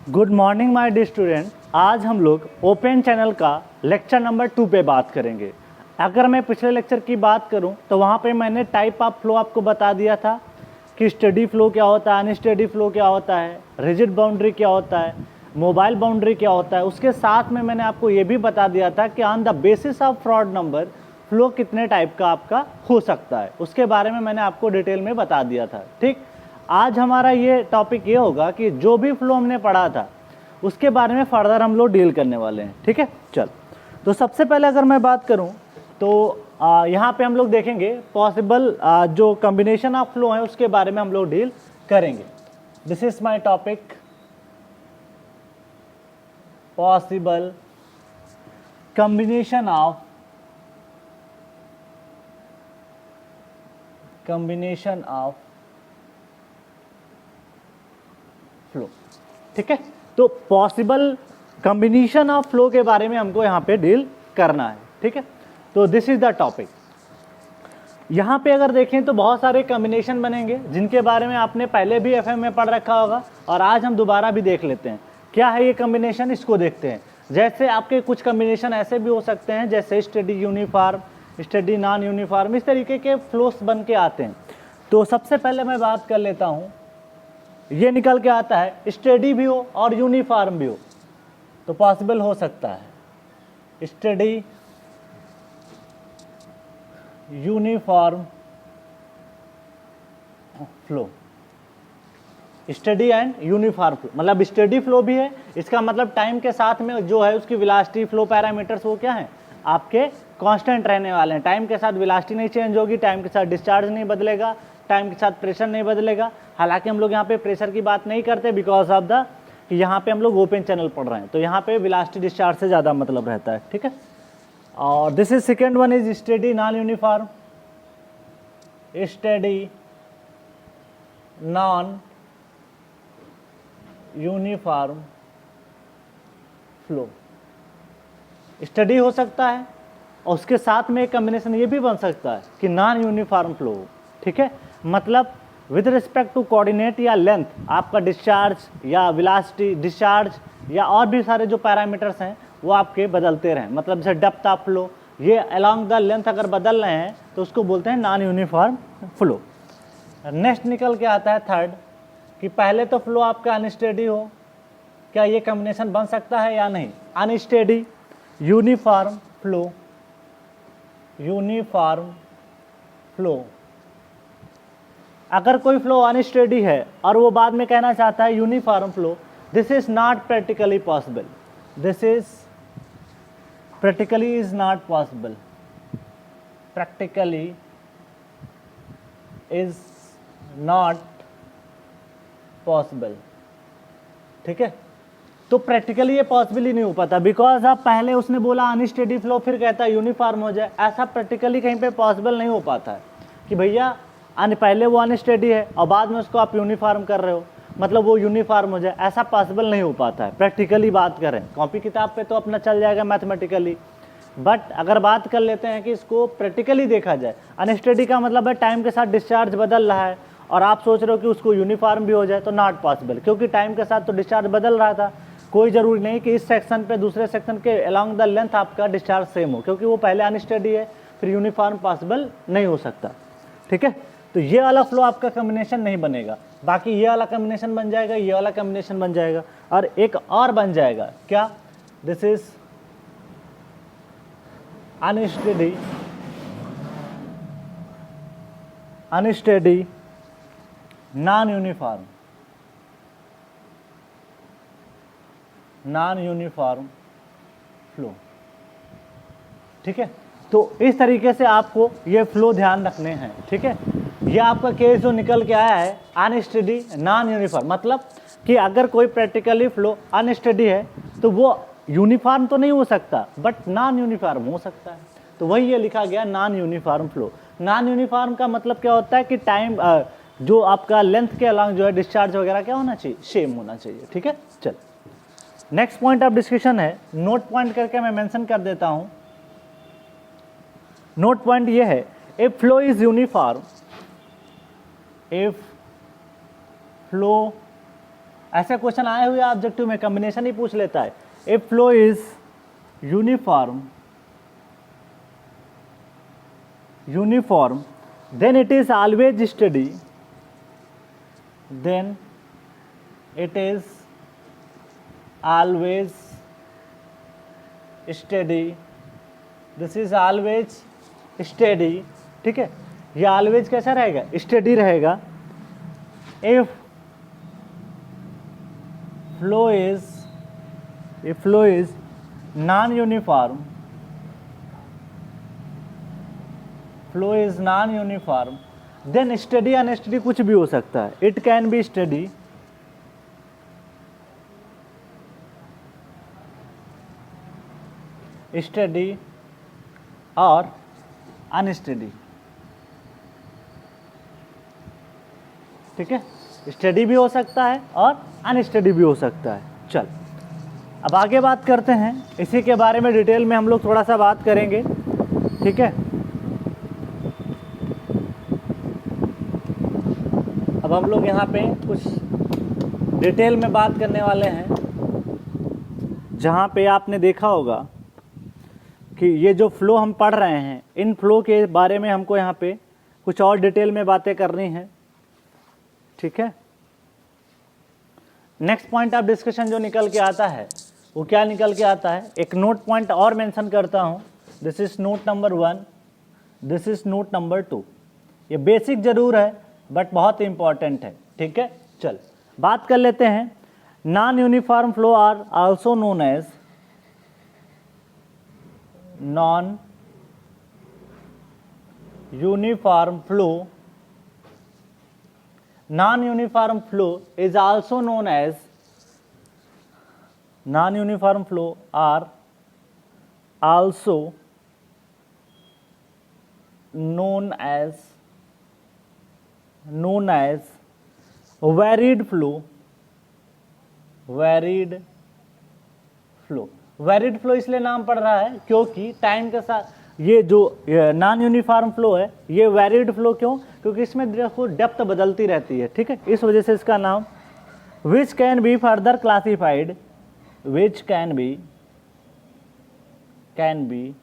Good morning my dear student. आज हम लोग ओपन चैनल का लेक्चर नंबर 2 पे बात करेंगे। अगर मैं पिछले लेक्चर की बात करूं तो वहां पे मैंने टाइप ऑफ फ्लो आपको बता दिया था कि स्टडी फ्लो क्या होता है, अनस्टडी फ्लो क्या होता है, रिजिड बाउंड्री क्या होता है, मोबाइल बाउंड्री क्या होता है। उसके साथ में मैंने आपको ये भी बता दिया था कि on the basis of fraud number flow कितने टाइप का आपका हो सकता है, उसके बारे में मैंने आपको डिटेल में बता दिया था। ठीक, आज हमारा ये टॉपिक ये होगा कि जो भी फ्लो हमने पढ़ा था उसके बारे में फर्दर हम लोग डील करने वाले हैं। ठीक है, चल। तो सबसे पहले अगर मैं बात करूं तो यहाँ पे हम लोग देखेंगे पॉसिबल जो कॉम्बिनेशन ऑफ फ्लो है उसके बारे में हम लोग डील करेंगे। This is my topic, possible combination of flow. ठीक है, तो पॉसिबल कॉम्बिनेशन ऑफ फ्लो के बारे में हमको यहाँ पे डील करना है। ठीक है, तो दिस इज द टॉपिक। यहाँ पे अगर देखें तो बहुत सारे कॉम्बिनेशन बनेंगे जिनके बारे में आपने पहले भी एफएम में पढ़ रखा होगा और आज हम दोबारा भी देख लेते हैं क्या है ये कॉम्बिनेशन, इसको देखते हैं। जैसे आपके कुछ कॉम्बिनेशन ऐसे भी हो सकते हैं जैसे study uniform, study non uniform, इस तरीके के फ्लोस बन के आते हैं। तो सबसे पहले मैं बात कर लेता हूँ, ये निकल के आता है स्टडी भी हो और यूनिफॉर्म भी हो तो पॉसिबल हो सकता है study uniform flow. Study and uniform flow मतलब स्टडी फ्लो भी है, इसका मतलब टाइम के साथ में जो है उसकी वेलोसिटी फ्लो पैरामीटर्स वो क्या है आपके कांस्टेंट रहने वाले हैं। टाइम के साथ वेलोसिटी नहीं चेंज होगी, टाइम के साथ डिस्चार्ज नहीं बदलेगा, टाइम के साथ प्रेशर नहीं बदलेगा। हालांकि हम लोग यहाँ पे प्रेशर की बात नहीं करते बिकॉज ऑफ द कि यहाँ पे हम लोग ओपन चैनल पढ़ रहे हैं तो यहाँ पे वेलोसिटी डिस्चार्ज से ज़्यादा मतलब रहता है। ठीक है, और this is second one is study non uniform, study non uniform flow. Study हो सकता है और उसके साथ में एक कॉम्बिनेशन ये भी बन सकता है कि नॉन यूनिफॉर्म फ्लो। ठीक है, मतलब विद रिस्पेक्ट टू कोऑर्डिनेट या लेंथ आपका डिस्चार्ज या वेलोसिटी डिस्चार्ज या और भी सारे जो पैरामीटर्स हैं वो आपके बदलते रहें। मतलब जैसे डेप्थ ऑफ फ्लो ये अलोंग द लेंथ अगर बदल रहे हैं तो उसको बोलते हैं नॉन यूनिफॉर्म फ्लो। नेक्स्ट निकल के आता है थर्ड कि पहले तो फ्लो आपका अनस्टेडी हो, क्या ये कॉम्बिनेशन बन सकता है या नहीं। Unsteady uniform flow, uniform flow. अगर कोई फ्लो अनस्टेडी है और वो बाद में कहना चाहता है uniform flow, this is not practically possible, this is practically is not possible, practically is not possible. ठीक है, तो प्रैक्टिकली ये पॉसिबल ही नहीं हो पाता बिकॉज अब पहले उसने बोला अनस्टेडी फ्लो फिर कहता है यूनिफॉर्म हो जाए। ऐसा प्रैक्टिकली कहीं पे पॉसिबल नहीं हो पाता है कि भैया पहले वो अनस्टेडी है और बाद में उसको आप यूनिफॉर्म कर रहे हो मतलब वो यूनिफॉर्म हो जाए, ऐसा पॉसिबल नहीं हो पाता है। प्रैक्टिकली बात करें कॉपी किताब पे तो अपना चल जाएगा मैथमेटिकली, बट अगर बात कर लेते हैं कि इसको प्रैक्टिकली देखा जाए, अनस्टेडी का मतलब है टाइम के साथ डिस्चार्ज बदल रहा है और आप सोच रहे हो कि उसको यूनिफॉर्म भी हो जाए तो नॉट पॉसिबल, क्योंकि टाइम के साथ तो डिस्चार्ज बदल रहा था। कोई ज़रूरी नहीं कि इस सेक्शन पे दूसरे सेक्शन के अलोंग द लेंथ आपका डिस्चार्ज सेम हो, क्योंकि वो पहले अनस्टेडी है, फिर यूनिफॉर्म पॉसिबल नहीं हो सकता। ठीक है, तो ये वाला फ्लो आपका कॉम्बिनेशन नहीं बनेगा, बाकी ये वाला कॉम्बिनेशन बन जाएगा, ये वाला कॉम्बिनेशन बन जाएगा और एक और बन जाएगा क्या, this is unsteady non uniform flow. ठीक है, तो इस तरीके से आपको ये फ्लो ध्यान रखने हैं। ठीक है, ये आपका केस जो निकल के आया है अनस्टेडी नॉन यूनिफॉर्म, मतलब कि अगर कोई प्रैक्टिकली फ्लो अनस्टेडी है तो वो यूनिफॉर्म तो नहीं हो सकता बट नॉन यूनिफॉर्म हो सकता है, तो वही ये लिखा गया non uniform flow. Non uniform का मतलब क्या होता है कि टाइम जो आपका लेंथ के अलॉन्ग जो है डिस्चार्ज वगैरह क्या होना चाहिए, सेम होना चाहिए। ठीक है, चल नेक्स्ट पॉइंट ऑफ डिस्कशन है, नोट पॉइंट करके मैं मेंशन कर देता हूं। नोट पॉइंट ये है, if flow is uniform, if flow ऐसे क्वेश्चन आए हुए ऑब्जेक्टिव में कॉम्बिनेशन ही पूछ लेता है। If flow is uniform then it is always steady, then it is always steady, this is always steady, ठीक है। ये always कैसा रहेगा, steady रहेगा। if flow is non-uniform, flow is non uniform, then steady unsteady कुछ भी हो सकता है। It can be steady, steady और अनस्टडी, ठीक है। स्टडी भी हो सकता है और अनस्टडी भी हो सकता है। चल अब आगे बात करते हैं, इसी के बारे में डिटेल में हम लोग थोड़ा सा बात करेंगे, ठीक है। अब हम लोग यहाँ पे कुछ डिटेल में बात करने वाले हैं, जहाँ पे आपने देखा होगा कि ये जो फ्लो हम पढ़ रहे हैं, इन फ्लो के बारे में हमको यहाँ पे कुछ और डिटेल में बातें करनी है, ठीक है। नेक्स्ट पॉइंट ऑफ डिस्कशन जो निकल के आता है वो क्या निकल के आता है, एक नोट पॉइंट और मेंशन करता हूँ। This is note number 1, this is note number 2। ये बेसिक जरूर है बट बहुत इंपॉर्टेंट है, ठीक है। चल बात कर लेते हैं। Non uniform flow are also known as non uniform flow. Non uniform flow is also known as, non uniform flow are also known as varied flow। varied flow इसलिए नाम पड़ रहा है क्योंकि टाइम के साथ ये जो नॉन यूनिफॉर्म फ्लो है ये वेरिड फ्लो, क्यों, क्योंकि इसमें देखो डेप्थ बदलती रहती है, ठीक है। इस वजह से इसका नाम which can be further classified, which can be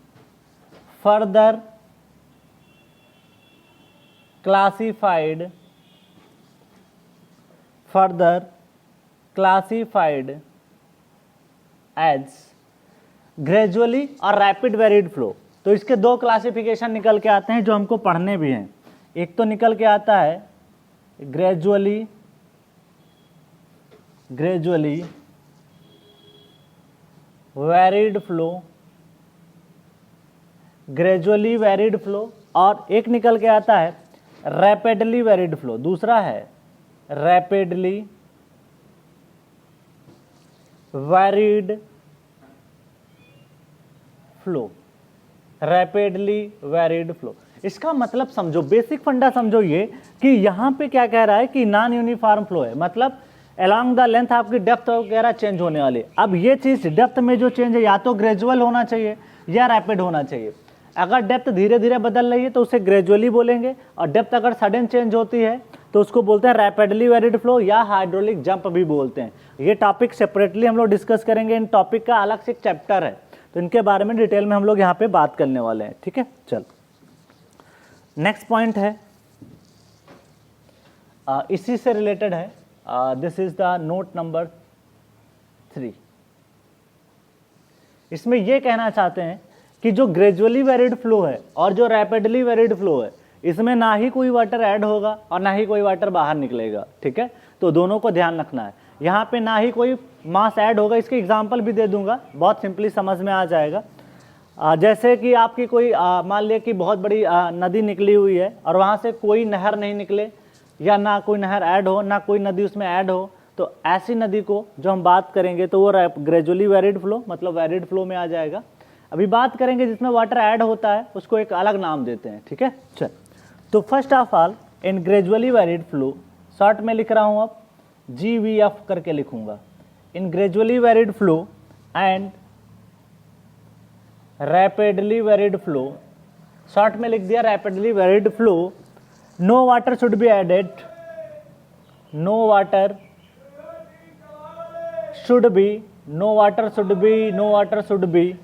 further classified as gradually और रैपिड वेरिड फ्लो। तो इसके दो क्लासिफिकेशन निकल के आते हैं जो हमको पढ़ने भी हैं। एक तो निकल के आता है ग्रेजुअली वेरिड फ्लो, और एक निकल के आता है रैपिडली वेरिड फ्लो। दूसरा है रैपिडली वेरिड फ्लो। इसका मतलब समझो, बेसिक फंडा समझो ये कि यहाँ पे क्या कह रहा है कि नॉन यूनिफॉर्म फ्लो है, मतलब अलोंग द लेंथ आपकी डेप्थ वगैरह चेंज होने वाली। अब ये चीज़ डेप्थ में जो चेंज है या तो ग्रेजुअल होना चाहिए या रैपिड होना चाहिए। अगर डेप्थ धीरे धीरे बदल रही है तो उसे ग्रेजुअली बोलेंगे, और डेप्थ अगर सडन चेंज होती है तो उसको बोलते हैं रैपिडली वेरिड फ्लो या हाइड्रोलिक जंप भी बोलते हैं। ये टॉपिक सेपरेटली हम लोग डिस्कस करेंगे, इन टॉपिक का अलग से एक चैप्टर है, तो इनके बारे में डिटेल में हम लोग यहाँ पे बात करने वाले हैं, ठीक है। चल नेक्स्ट पॉइंट है, इसी से रिलेटेड है। This is the note number 3। इसमें ये कहना चाहते हैं कि जो ग्रेजुअली वेरिड फ्लो है और जो रैपिडली वेरिड फ्लो है, इसमें ना ही कोई वाटर ऐड होगा और ना ही कोई वाटर बाहर निकलेगा, ठीक है। तो दोनों को ध्यान रखना है। यहाँ पे ना ही कोई मास ऐड होगा, इसके एग्जांपल भी दे दूंगा, बहुत सिंपली समझ में आ जाएगा। जैसे कि आपकी कोई मान लिया कि बहुत बड़ी नदी निकली हुई है और वहाँ से कोई नहर नहीं निकले, या ना कोई नहर ऐड हो ना कोई नदी उसमें ऐड हो, तो ऐसी नदी को जो हम बात करेंगे तो वो ग्रेजुअली वेरिड फ्लो मतलब वेरिड फ्लो में आ जाएगा। अभी बात करेंगे जिसमें वाटर ऐड होता है उसको एक अलग नाम देते हैं, ठीक है। चल तो first of all in gradually varied flow, short में लिख रहा हूँ, अब GVF करके लिखूंगा। In gradually varied flow and rapidly varied flow, short में लिख दिया rapidly varied flow, no water should be added, no water should be, no water should be, no water should be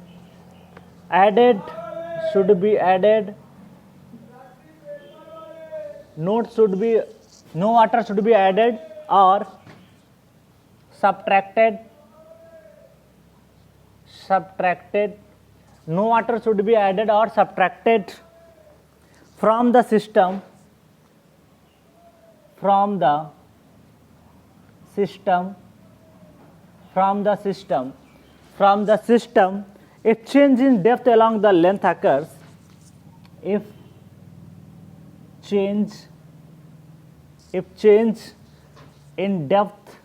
added, should be added, not should be, no water should be added or subtracted, subtracted, no water should be added or subtracted from the system, from the system, from the system, from the system. If change in depth along the length occurs, if change in depth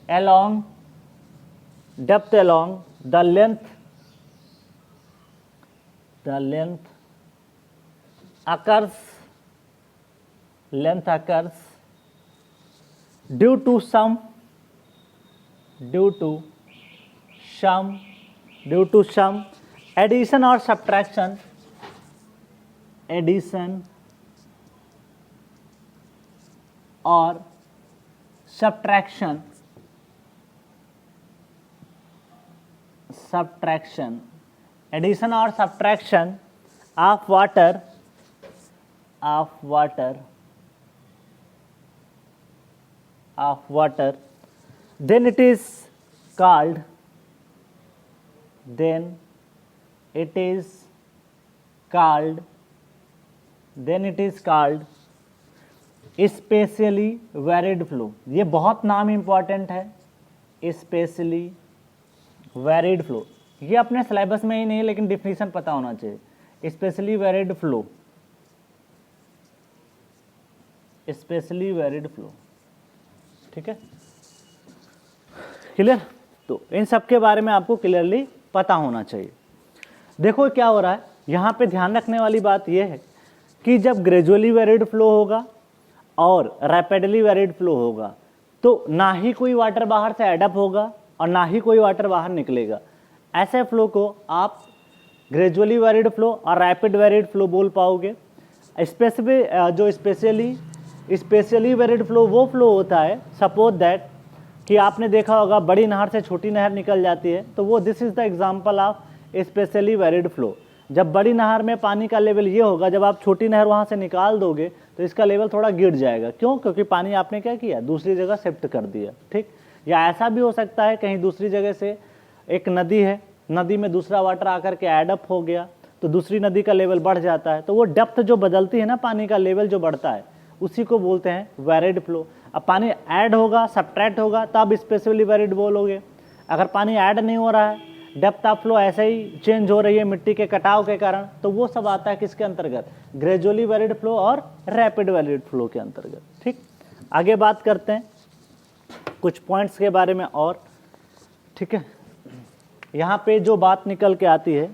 along the length occurs due to some addition or subtraction, addition or subtraction, addition or subtraction of water, then it is called, specially varied flow. ये बहुत नाम important है, specially varied flow. ये अपने syllabus में ही नहीं है लेकिन डिफिनीशन पता होना चाहिए। Specially varied flow, specially varied flow, ठीक है, क्लियर। तो इन सब के बारे में आपको क्लियरली पता होना चाहिए। देखो क्या हो रहा है यहाँ पे, ध्यान रखने वाली बात यह है कि जब ग्रेजुअली वेरिड फ्लो होगा और रैपिडली वेरिड फ्लो होगा तो ना ही कोई वाटर बाहर से एडअप होगा और ना ही कोई वाटर बाहर निकलेगा। ऐसे फ्लो को आप ग्रेजुअली वेरिड फ्लो और रैपिड वेरिड फ्लो बोल पाओगे। स्पेशली वेरिड फ्लो वो फ्लो होता है, सपोज दैट कि आपने देखा होगा बड़ी नहर से छोटी नहर निकल जाती है, तो वो this is the example of specially varied flow. जब बड़ी नहर में पानी का लेवल ये होगा, जब आप छोटी नहर वहाँ से निकाल दोगे तो इसका लेवल थोड़ा गिर जाएगा। क्यों? क्योंकि पानी आपने क्या किया, दूसरी जगह शिफ्ट कर दिया, ठीक। या ऐसा भी हो सकता है कहीं दूसरी जगह से एक नदी है, नदी में दूसरा वाटर आकर के एडअप हो गया तो दूसरी नदी का लेवल बढ़ जाता है, तो वो डेप्थ जो बदलती है ना, पानी का लेवल जो बढ़ता है, उसी को बोलते हैं वेरिड फ्लो। अब पानी ऐड होगा, सब्ट्रैक्ट होगा, तब स्पेशली वेरिड बोलोगे। अगर पानी ऐड नहीं हो रहा है, डेप्थ ऑफ फ्लो ऐसे ही चेंज हो रही है मिट्टी के कटाव के कारण, तो वो सब आता है किसके अंतर्गत, ग्रेजुअली वेरिड फ्लो और रैपिड वेरिड फ्लो के अंतर्गत, ठीक। आगे बात करते हैं कुछ पॉइंट्स के बारे में और, ठीक है। यहाँ पे जो बात निकल के आती है,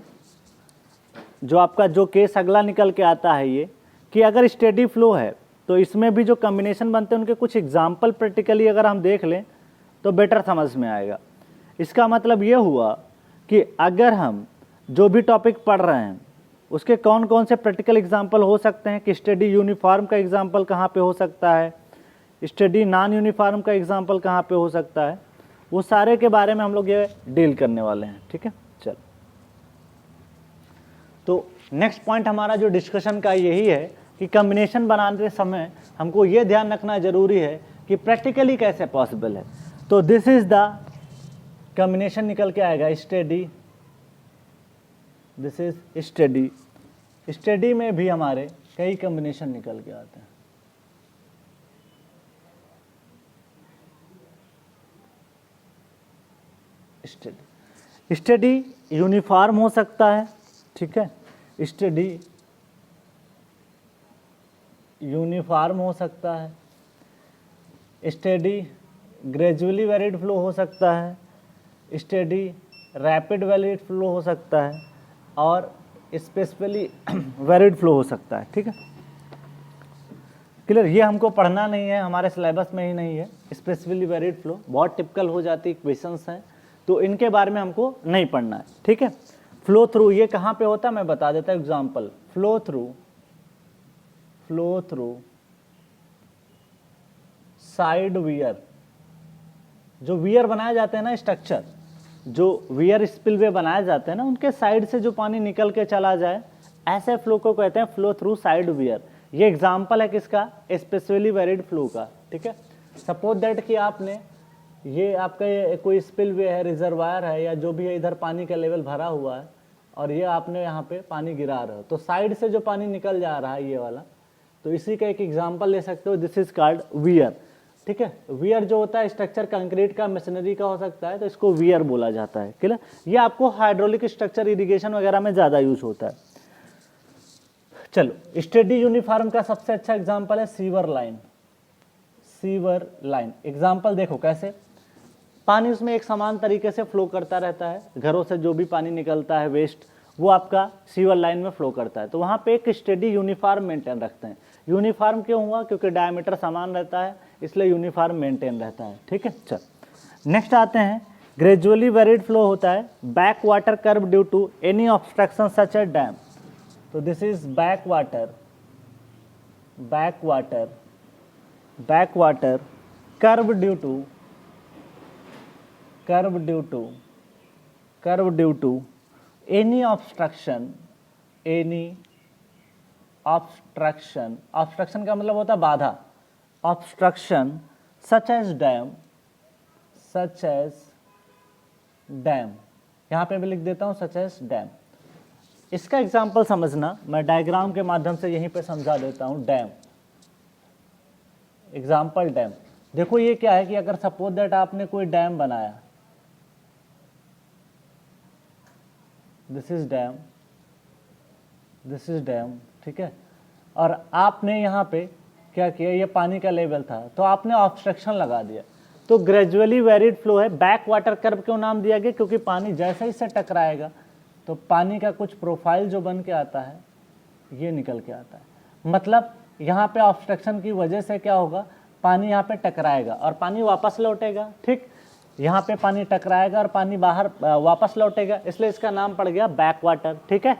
जो आपका जो केस अगला निकल के आता है ये कि अगर स्टेडी फ्लो है तो इसमें भी जो कॉम्बिनेशन बनते हैं उनके कुछ एग्जाम्पल प्रैक्टिकली अगर हम देख लें तो बेटर समझ में आएगा। इसका मतलब ये हुआ कि अगर हम जो भी टॉपिक पढ़ रहे हैं उसके कौन कौन से प्रैक्टिकल एग्जाम्पल हो सकते हैं, कि स्टडी यूनिफॉर्म का एग्जाम्पल कहाँ पे हो सकता है, स्टडी नॉन यूनिफॉर्म का एग्जाम्पल कहाँ पे हो सकता है, वो सारे के बारे में हम लोग ये डील करने वाले हैं, ठीक है। चल, तो नेक्स्ट पॉइंट हमारा जो डिस्कशन का यही है कि कॉम्बिनेशन बनाते समय हमको ये ध्यान रखना जरूरी है कि प्रैक्टिकली कैसे पॉसिबल है। तो दिस इज द कॉम्बिनेशन निकल के आएगा study, this is study. Study में भी हमारे कई कॉम्बिनेशन निकल के आते हैं। स्टडी यूनिफॉर्म हो सकता है, ठीक है, स्टडी यूनिफॉर्म हो सकता है, स्टडी ग्रेजुअली वेरिड फ्लो हो सकता है, स्टडी रैपिड वेरिड फ्लो हो सकता है और स्पेसिफिकली वेरिड फ्लो हो सकता है, ठीक है, क्लियर। ये हमको पढ़ना नहीं है, हमारे सिलेबस में ही नहीं है। स्पेसिफिकली वेरिड फ्लो बहुत टिपिकल हो जाती क्वेश्चंस हैं, तो इनके बारे में हमको नहीं पढ़ना है, ठीक है। फ्लो थ्रू ये कहाँ पे होता है मैं बता देता हूँ example. Flow through side wear, जो वियर बनाए जाते हैं ना स्ट्रक्चर, जो वियर स्पिलवे बनाए जाते हैं ना, उनके साइड से जो पानी निकल के चला जाए, ऐसे फ्लो को कहते हैं फ्लो थ्रू साइड वियर। ये एग्जांपल है किसका? स्पेशली वेरिड फ्लो का। ठीक है, सपोज दैट कि आपने ये आपका ये कोई स्पिलवे है, रिजर्वायर है, या जो भी है, इधर पानी का लेवल भरा हुआ है और ये आपने यहाँ पे पानी गिरा रहे हो, तो साइड से जो पानी निकल जा रहा है ये वाला, तो इसी का एक एग्जांपल ले सकते हो, दिस इज कॉल्ड वियर। ठीक है, वियर जो होता है स्ट्रक्चर कंक्रीट का, मशीनरी का हो सकता है, तो इसको वियर बोला जाता है। क्लियर? ये आपको हाइड्रोलिक स्ट्रक्चर, इरिगेशन वगैरह में ज़्यादा यूज होता है। चलो, स्टेडी यूनिफॉर्म का सबसे अच्छा एग्जांपल है sewer line. Sewer line example देखो कैसे, पानी उसमें एक समान तरीके से फ्लो करता रहता है, घरों से जो भी पानी निकलता है वेस्ट, वो आपका सीवर लाइन में फ्लो करता है, तो वहाँ पे एक स्टेडी यूनिफॉर्म मेंटेन रखते हैं। यूनिफॉर्म क्यों हुआ? क्योंकि डायमीटर समान रहता है, इसलिए यूनिफॉर्म मेंटेन रहता है। ठीक है, चल नेक्स्ट आते हैं, ग्रेजुअली वेरिड फ्लो होता है back water curve due to any obstruction such as dam. तो this is back water, back water, back water curve due to, curve due to, curve due to any obstruction, any obstruction, obstruction का मतलब होता है बाधा, obstruction such as dam, such as dam, यहाँ पे मैं लिख देता हूँ सच एज डैम। इसका एग्जाम्पल समझना, मैं डायग्राम के माध्यम से यहीं पे समझा देता हूँ। Dam, example dam. देखो ये क्या है कि अगर सपोज दैट आपने कोई डैम बनाया, this is damn, this is damn, ठीक है, और आपने यहाँ पे क्या किया, ये पानी का लेवल था, तो आपने ऑब्स्ट्रक्शन लगा दिया, तो ग्रेजुअली वेरिड फ्लो है। बैक वाटर कर्व क्यों नाम दिया गया? क्योंकि पानी जैसे ही इससे टकराएगा तो पानी का कुछ प्रोफाइल जो बन के आता है ये निकल के आता है। मतलब यहाँ पे ऑब्स्ट्रक्शन की वजह से क्या होगा, पानी यहाँ पे टकराएगा और पानी वापस लौटेगा। ठीक, यहाँ पे पानी टकराएगा और पानी बाहर वापस लौटेगा, इसलिए इसका नाम पड़ गया बैक वाटर। ठीक है,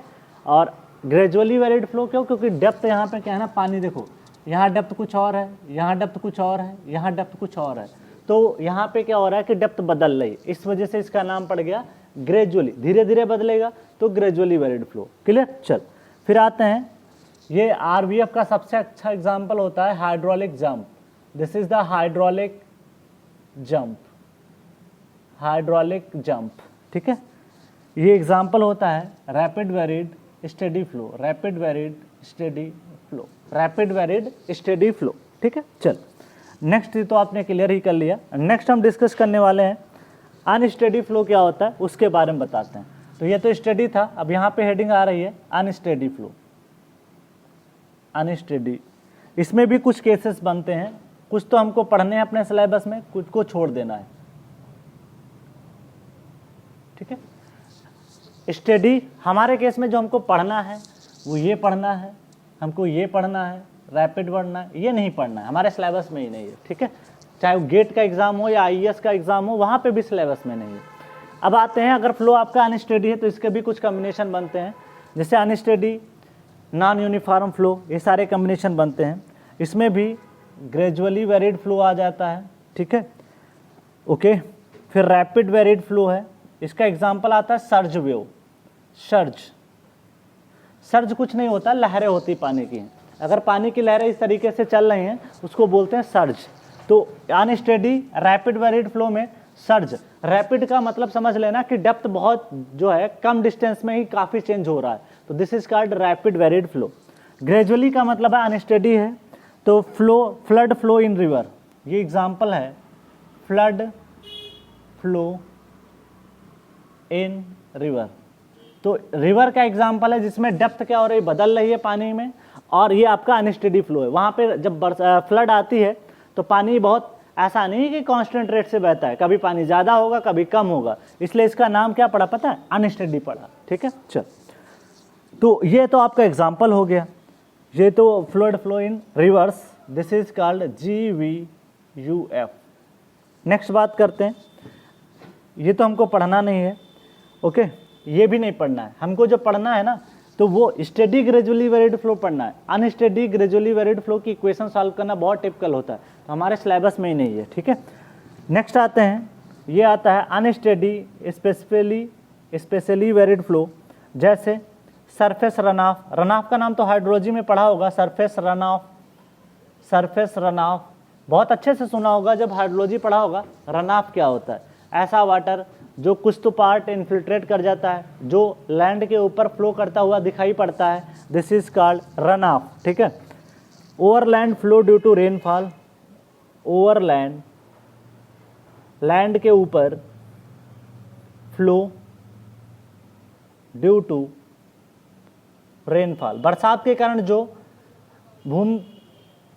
और ग्रेजुअली वेरिड फ्लो क्यों? क्योंकि डेप्थ यहाँ पे क्या है ना, पानी देखो यहाँ डेप्थ कुछ और है, यहाँ डेप्थ कुछ और है, यहाँ डेप्थ कुछ और है, तो यहाँ पे क्या हो रहा है कि डेप्थ बदल रही है, इस वजह से इसका नाम पड़ गया ग्रेजुअली, धीरे धीरे बदलेगा तो ग्रेजुअली वेरिड फ्लो। क्लियर? चल फिर आते हैं, ये आरवीएफ का सबसे अच्छा एग्जाम्पल होता है hydraulic jump. This is the hydraulic jump, hydraulic jump. ठीक है, ये एग्जाम्पल होता है rapid varied steady flow, rapid varied steady flow, rapid varied steady flow. ठीक है, चल नेक्स्ट तो आपने क्लियर ही कर लिया। नेक्स्ट हम डिस्कस करने वाले हैं अनस्टेडी फ्लो क्या होता है, उसके बारे में बताते हैं। तो ये तो स्टेडी था, अब यहाँ पे हेडिंग आ रही है अनस्टेडी फ्लो। अनस्टेडी, इसमें भी कुछ केसेस बनते हैं, कुछ तो हमको पढ़ने हैं अपने सिलेबस में, कुछ को छोड़ देना है। ठीक है, स्टेडी हमारे केस में जो हमको पढ़ना है वो ये पढ़ना है, हमको ये पढ़ना है, रैपिड पढ़ना है, ये नहीं पढ़ना है, हमारे सिलेबस में ही नहीं है। ठीक है, चाहे वो गेट का एग्जाम हो या आईएएस का एग्जाम हो, वहाँ पे भी सिलेबस में नहीं है। अब आते हैं, अगर फ्लो आपका अनस्टेडी है तो इसके भी कुछ कॉम्बिनेशन बनते हैं, जैसे अनस्टेडी, नॉन यूनिफॉर्म फ्लो, ये सारे कॉम्बिनेशन बनते हैं। इसमें भी ग्रेजुअली वेरिड फ्लो आ जाता है। ठीक है, ओके, फिर रैपिड वेरिड फ्लो है, इसका एग्जाम्पल आता है सर्ज वेव। सर्ज, सर्ज कुछ नहीं होता, लहरें होती पानी की। अगर पानी की लहरें इस तरीके से चल रही हैं उसको बोलते हैं सर्ज। तो अनस्टेडी रैपिड वेरिड फ्लो में सर्ज, रैपिड का मतलब समझ लेना कि डेप्थ बहुत जो है कम डिस्टेंस में ही काफ़ी चेंज हो रहा है, तो this is called rapid varied flow. Gradually का मतलब है अनस्टेडी है, तो flow, flood flow in river, ये एग्जाम्पल है फ्लड फ्लो इन रिवर। तो रिवर का एग्जाम्पल है जिसमें डेप्थ क्या हो रही है, बदल रही है पानी में, और ये आपका अनस्टेडी फ्लो है। वहाँ पे जब फ्लड आती है तो पानी बहुत ऐसा नहीं है कि कांस्टेंट रेट से बहता है, कभी पानी ज़्यादा होगा कभी कम होगा, इसलिए इसका नाम क्या पड़ा पता है, अनस्टेडी पड़ा। ठीक है, चल तो ये तो आपका एग्जाम्पल हो गया, ये तो flood flow in reverse, this is called GVUF। Next बात करते हैं, ये तो हमको पढ़ना नहीं है, ओके, ये भी नहीं पढ़ना है हमको, जो पढ़ना है ना, तो तो वो स्टेडी ग्रेजुअली वेरिड फ्लो पढ़ना है। अनस्टेडी ग्रेजुअली वेरिड फ्लो की इक्वेशन सॉल्व करना बहुत टिपिकल होता है, तो हमारे सिलेबस में ही नहीं है, ठीक है। नेक्स्ट आते हैं, ये आता है अनस्टेडी स्पेशली वेरिड फ्लो, जैसे सरफेस रनऑफ। रनऑफ का नाम तो हाइड्रोलॉजी में पढ़ा होगा, सरफेस रनऑफ बहुत अच्छे से सुना होगा जब हाइड्रोलॉजी पढ़ा होगा। रनऑफ क्या होता है? ऐसा वाटर जो कुछ तो पार्ट इन्फिल्ट्रेट कर जाता है, जो लैंड के ऊपर फ्लो करता हुआ दिखाई पड़ता है, दिस इज कॉल्ड रनऑफ, ठीक है। Overland flow due to rainfall, land के ऊपर फ्लो ड्यू टू रेनफॉल, बरसात के कारण जो भूमि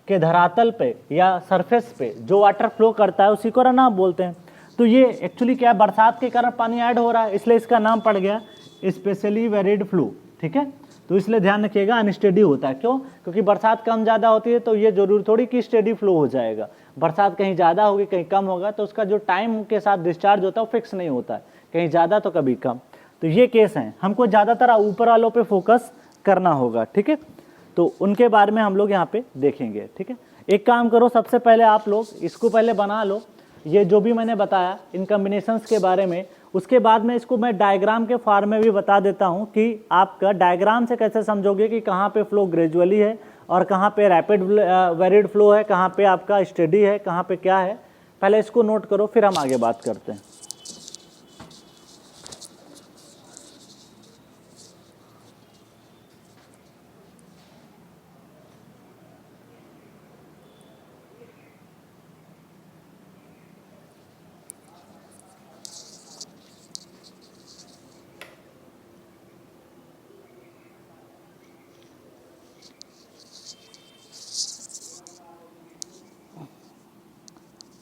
के धरातल पे या सरफेस पे जो वाटर फ्लो करता है उसी को रनऑफ बोलते हैं। तो ये एक्चुअली क्या है, बरसात के कारण पानी ऐड हो रहा है, इसलिए इसका नाम पड़ गया स्पेशली वेरिड फ्लो, ठीक है। तो इसलिए ध्यान रखिएगा अनस्टेडी होता है, क्यों? क्योंकि बरसात कम ज़्यादा होती है तो ये जरूरी थोड़ी कि स्टेडी फ्लो हो जाएगा। बरसात कहीं ज़्यादा होगी कहीं कम होगा, तो उसका जो टाइम के साथ डिस्चार्ज होता है वो फिक्स नहीं होता है, कहीं ज़्यादा तो कभी कम। तो ये केस हैं, हमको ज़्यादातर ऊपर वालों पे फोकस करना होगा, ठीक है। तो उनके बारे में हम लोग यहाँ पे देखेंगे, ठीक है। एक काम करो, सबसे पहले आप लोग इसको पहले बना लो, ये जो भी मैंने बताया इन कॉम्बिनेशंस के बारे में, उसके बाद में इसको मैं डायग्राम के फॉर्म में भी बता देता हूँ कि आपका डायग्राम से कैसे समझोगे कि कहाँ पे फ्लो ग्रेजुअली है और कहाँ पे रैपिड वेरिड फ्लो है, कहाँ पे आपका स्टेडी है, कहाँ पे क्या है। पहले इसको नोट करो, फिर हम आगे बात करते हैं।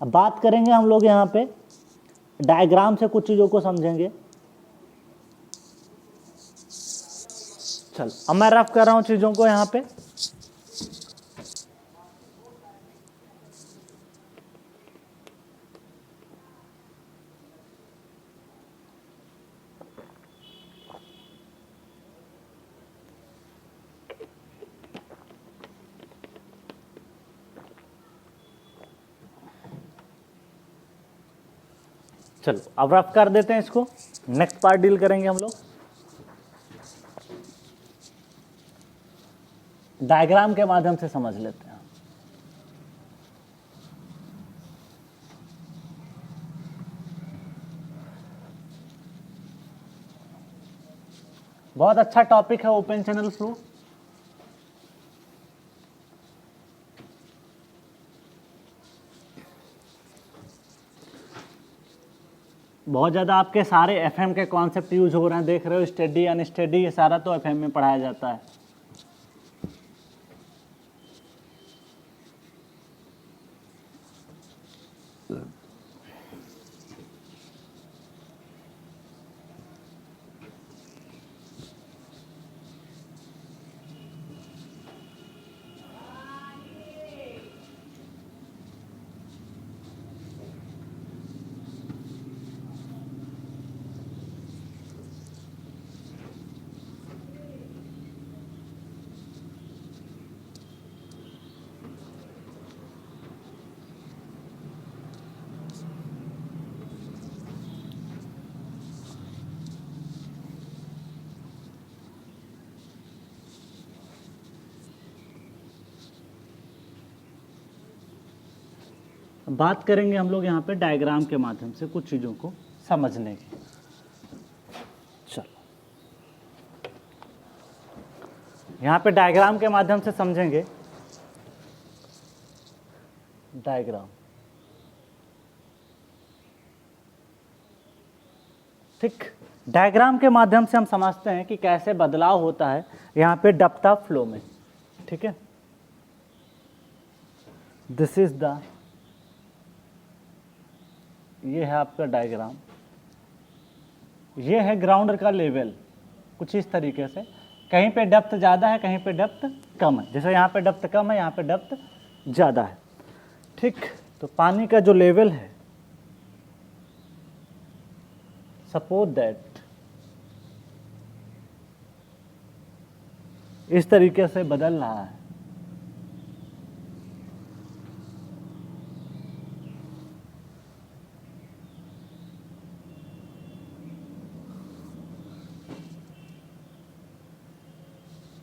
अब बात करेंगे हम लोग यहाँ पे डायग्राम से कुछ चीज़ों को समझेंगे। चल अब मैं रफ कर रहा हूँ चीज़ों को यहाँ पे। चलो अब रफ कर देते हैं इसको, नेक्स्ट पार्ट डील करेंगे हम लोग। डायग्राम के माध्यम से समझ लेते हैं। बहुत अच्छा टॉपिक है ओपन चैनल फ्लो। बहुत ज़्यादा आपके सारे एफएम के कॉन्सेप्ट यूज हो रहे हैं, देख रहे हो, स्टेडी अनस्टेडी ये सारा तो एफएम में पढ़ाया जाता है। बात करेंगे हम लोग यहाँ पे डायग्राम के माध्यम से कुछ चीज़ों को समझने की। चलो यहाँ पे डायग्राम के माध्यम से समझेंगे। डायग्राम, ठीक, डायग्राम के माध्यम से हम समझते हैं कि कैसे बदलाव होता है यहाँ पे डेप्थ ऑफ फ्लो में, ठीक है। दिस इज द, ये है आपका डायग्राम, ये है ग्राउंड का लेवल कुछ इस तरीके से, कहीं पे डेप्थ ज़्यादा है कहीं पे डेप्थ कम है, जैसे यहाँ पे डेप्थ कम है यहाँ पे डेप्थ ज़्यादा है, ठीक। तो पानी का जो लेवल है, सपोज दैट इस तरीके से बदल रहा है।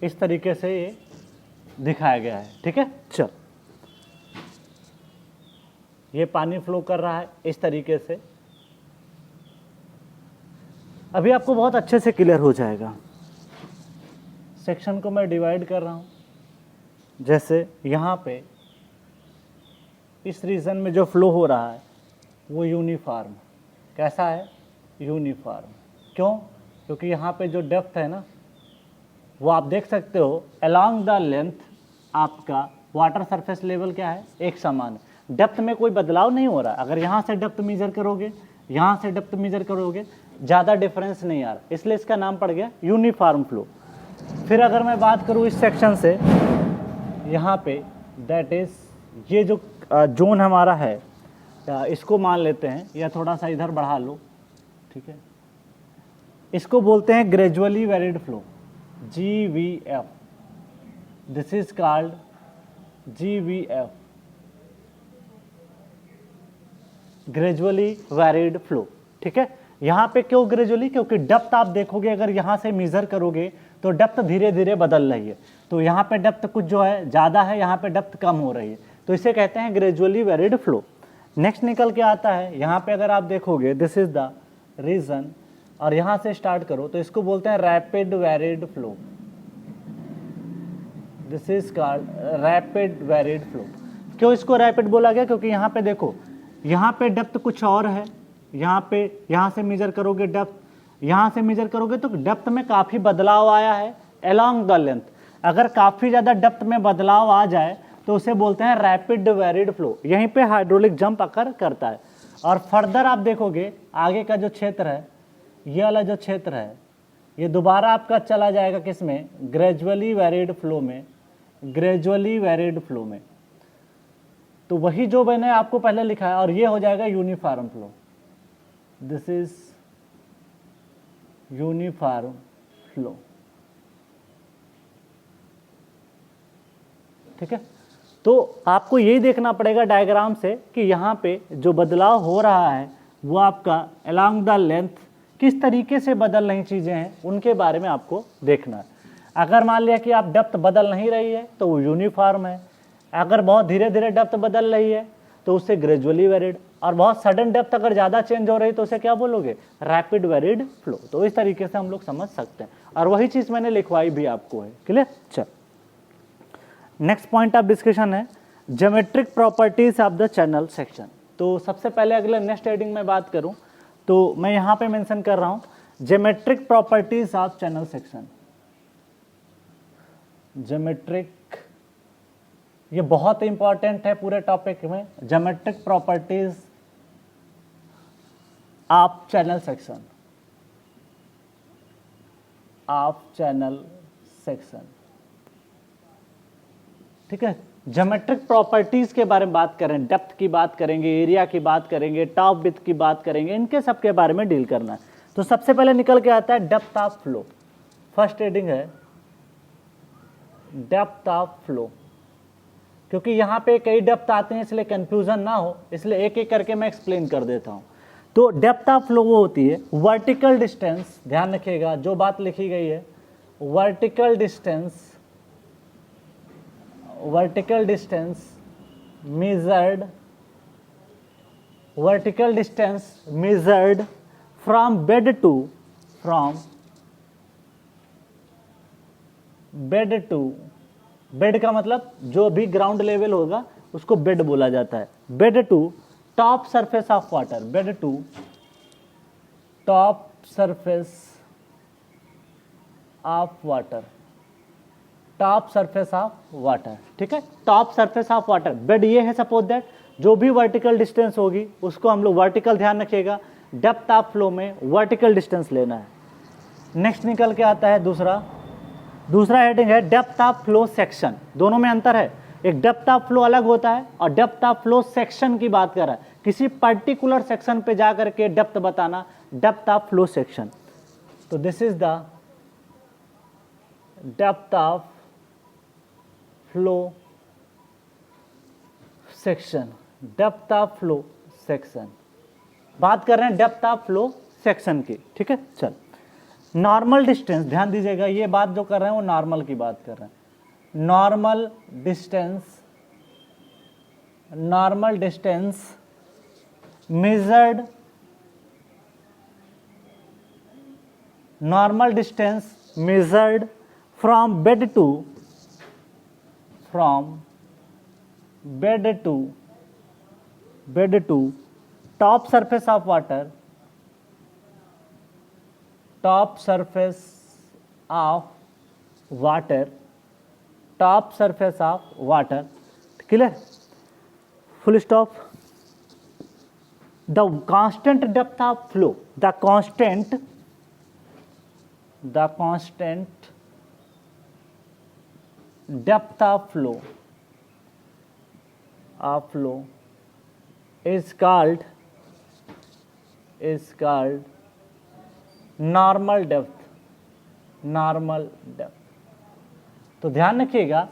इस तरीके से ये दिखाया गया है, ठीक है। चल, ये पानी फ्लो कर रहा है इस तरीके से। अभी आपको बहुत अच्छे से क्लियर हो जाएगा। सेक्शन को मैं डिवाइड कर रहा हूँ। जैसे यहाँ पे इस रीजन में जो फ्लो हो रहा है वो यूनिफॉर्म, कैसा है, यूनिफॉर्म। क्यों? क्योंकि यहाँ पे जो डेप्थ है ना, वो आप देख सकते हो अलोंग द लेंथ आपका वाटर सरफेस लेवल क्या है, एक समान है। डेप्थ में कोई बदलाव नहीं हो रहा। अगर यहाँ से डेप्थ मेजर करोगे, यहाँ से डेप्थ मेजर करोगे, ज़्यादा डिफरेंस नहीं आ रहा, इसलिए इसका नाम पड़ गया यूनिफॉर्म फ्लो। फिर अगर मैं बात करूँ इस सेक्शन से, यहाँ पे दैट इज़ ये जो जोन हमारा है, इसको मान लेते हैं, या थोड़ा सा इधर बढ़ा लो, ठीक है। इसको बोलते हैं gradually varied flow, GVF। This is called GVF, gradually varied flow, ठीक है। यहाँ पे क्यों ग्रेजुअली? क्योंकि डेप्थ आप देखोगे, अगर यहाँ से मेजर करोगे तो डेप्थ धीरे धीरे बदल रही है। तो यहाँ पे डेप्थ कुछ जो है ज़्यादा है, यहाँ पे डेप्थ कम हो रही है, तो इसे कहते हैं ग्रेजुअली वेरिड फ्लो। नेक्स्ट निकल के आता है, यहाँ पे अगर आप देखोगे दिस इज द रीजन, और यहाँ से स्टार्ट करो तो इसको बोलते हैं rapid varied flow. This is called rapid varied flow. क्यों इसको रैपिड बोला गया? क्योंकि यहाँ पे देखो, यहाँ पे डेप्थ कुछ और है, यहाँ पे, यहाँ से मेजर करोगे डेप्थ, यहाँ से मेजर करोगे तो डेप्थ में काफ़ी बदलाव आया है अलोंग द लेंथ। अगर काफ़ी ज़्यादा डेप्थ में बदलाव आ जाए तो उसे बोलते हैं रैपिड वेरिड फ्लो। यहीं पे हाइड्रोलिक जंप अकर करता है। और फर्दर आप देखोगे आगे का जो क्षेत्र है, ये वाला जो क्षेत्र है, ये दोबारा आपका चला जाएगा किस में, ग्रेजुअली वेरिड फ्लो में, ग्रेजुअली वेरिड फ्लो में। तो वही जो मैंने आपको पहले लिखा है, और ये हो जाएगा uniform flow. This is uniform flow, ठीक है। तो आपको यही देखना पड़ेगा डायग्राम से कि यहाँ पे जो बदलाव हो रहा है वो आपका अलोंग द लेंथ किस तरीके से बदल रही चीज़ें हैं, उनके बारे में आपको देखना है। अगर मान लिया कि आप डेप्थ बदल नहीं रही है तो वो यूनिफॉर्म है। अगर बहुत धीरे धीरे डेप्थ बदल रही है तो उससे ग्रेजुअली वेरिड, और बहुत सडन डेप्थ अगर ज़्यादा चेंज हो रही है तो उसे क्या बोलोगे, रैपिड वेरिड फ्लो। तो इस तरीके से हम लोग समझ सकते हैं, और वही चीज़ मैंने लिखवाई भी आपको है, क्लियर। चल, नेक्स्ट पॉइंट ऑफ डिस्कशन है geometric properties of the channel section. तो सबसे पहले अगले नेक्स्ट हेडिंग में बात करूं तो मैं यहाँ पे मेंशन कर रहा हूँ geometric properties of channel section. Geometric, ये बहुत इंपॉर्टेंट है पूरे टॉपिक में, geometric properties of channel section, of channel section, ठीक है। ज्योमेट्रिक प्रॉपर्टीज के बारे में बात करें, डेप्थ की बात करेंगे, एरिया की बात करेंगे, टॉप विड्थ की बात करेंगे, इनके सब के बारे में डील करना है। तो सबसे पहले निकल के आता है depth of flow. First heading है डेप्थ ऑफ फ्लो, क्योंकि यहाँ पे कई डेप्थ आते हैं इसलिए कंफ्यूजन ना हो, इसलिए एक एक करके मैं एक्सप्लेन कर देता हूँ। तो डेप्थ ऑफ फ्लो वो होती है वर्टिकल डिस्टेंस, ध्यान रखिएगा जो बात लिखी गई है, vertical distance, vertical distance measured, vertical distance measured from bed to, from bed to, bed का मतलब जो भी ग्राउंड लेवल होगा उसको बेड बोला जाता है। Bed to top surface of water, bed to top surface of water, top surface of water, ठीक है। Top surface of water, bed ये है, सपोज दैट जो भी वर्टिकल डिस्टेंस होगी उसको हम लोग वर्टिकल, ध्यान रखिएगा, डेप्थ ऑफ फ्लो में वर्टिकल डिस्टेंस लेना है। नेक्स्ट निकल के आता है दूसरा हेडिंग है डेप्थ ऑफ फ्लो सेक्शन। दोनों में अंतर है, एक डेप्थ ऑफ फ्लो अलग होता है और डेप्थ ऑफ फ्लो सेक्शन की बात कर रहा है, किसी पर्टिकुलर सेक्शन पे जा करके डेप्थ बताना, डेप्थ ऑफ फ्लो सेक्शन। तो this is the depth of flow section, depth of flow section, बात कर रहे हैं डेप्थ ऑफ फ्लो सेक्शन की, ठीक है। चल, नॉर्मल डिस्टेंस, ध्यान दीजिएगा, ये बात जो कर रहे हैं वो नॉर्मल की बात कर रहे हैं। Normal distance measured, normal distance measured from bed to top surface of water, top surface of water, clear, full stop. The constant depth of flow, the constant depth of flow is called normal depth, तो ध्यान रखिएगा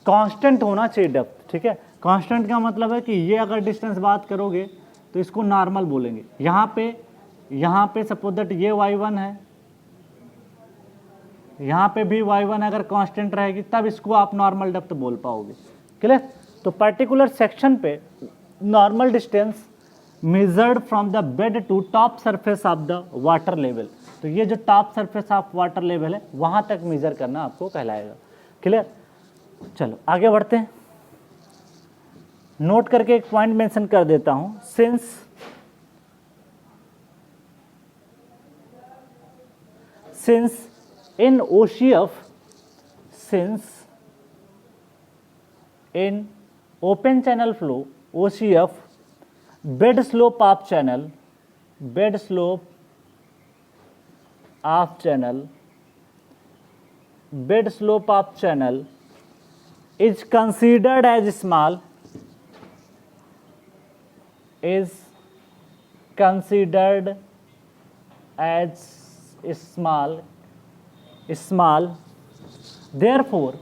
constant होना चाहिए depth, ठीक है। Constant का मतलब है कि ये अगर डिस्टेंस बात करोगे तो इसको नॉर्मल बोलेंगे। यहाँ पे सपोज दैट ये y1 है, यहाँ पे भी y1 अगर कांस्टेंट रहेगी तब इसको आप नॉर्मल डेप्थ बोल पाओगे, क्लियर। तो पर्टिकुलर सेक्शन पे normal distance measured from the bed to top surface of the water level, तो ये जो top surface of water level है वहां तक मेजर करना आपको कहलाएगा, क्लियर। चलो आगे बढ़ते हैं, नोट करके एक पॉइंट मेंशन कर देता हूं। Since in open channel flow OCF, bed slope of channel is considered as small, therefore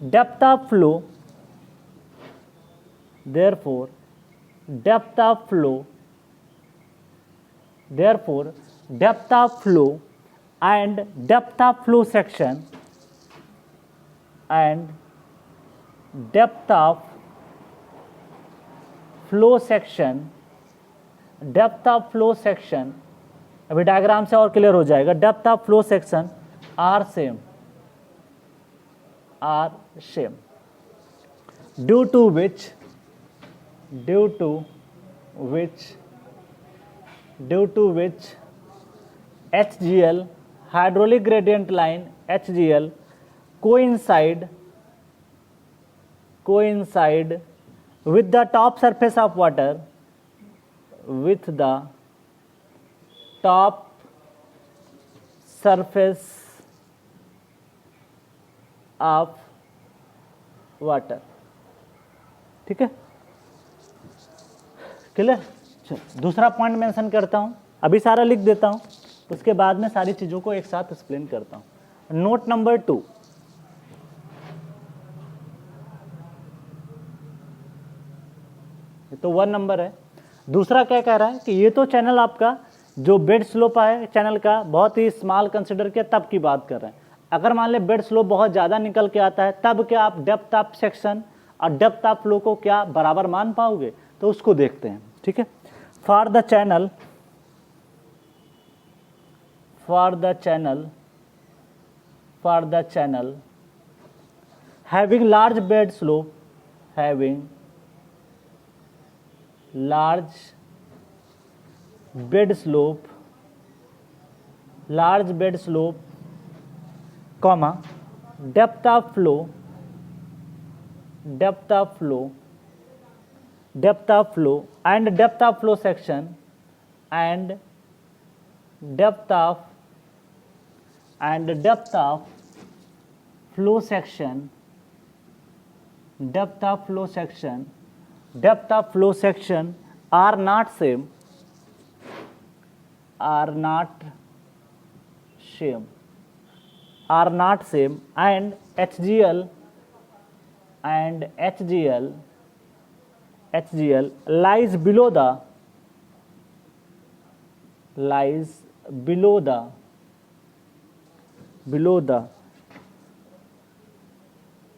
depth of flow and depth of flow section अभी डायग्राम से और क्लियर हो जाएगा। Depth of flow section are same due to which HGL hydraulic gradient line HGL coincide with the top surface of water, ठीक है, clear. चलो दूसरा point mention करता हूं, अभी सारा लिख देता हूं, उसके बाद में सारी चीजों को एक साथ एक्सप्लेन करता हूं। नोट नंबर 2, तो 1 नंबर है। दूसरा क्या कह रहा है कि ये तो चैनल आपका जो बेड स्लोप है चैनल का बहुत ही स्मॉल कंसिडर किया तब की बात कर रहे हैं। अगर मान ले बेड स्लोप बहुत ज़्यादा निकल के आता है तब क्या आप डेप्थ ऑफ सेक्शन और डेप्थ ऑफ फ्लो को क्या बराबर मान पाओगे, तो उसको देखते हैं, ठीक है। For the channel having large bed slope, comma depth of flow and depth of flow section and depth of flow section are not same, are not same and HGL lies below the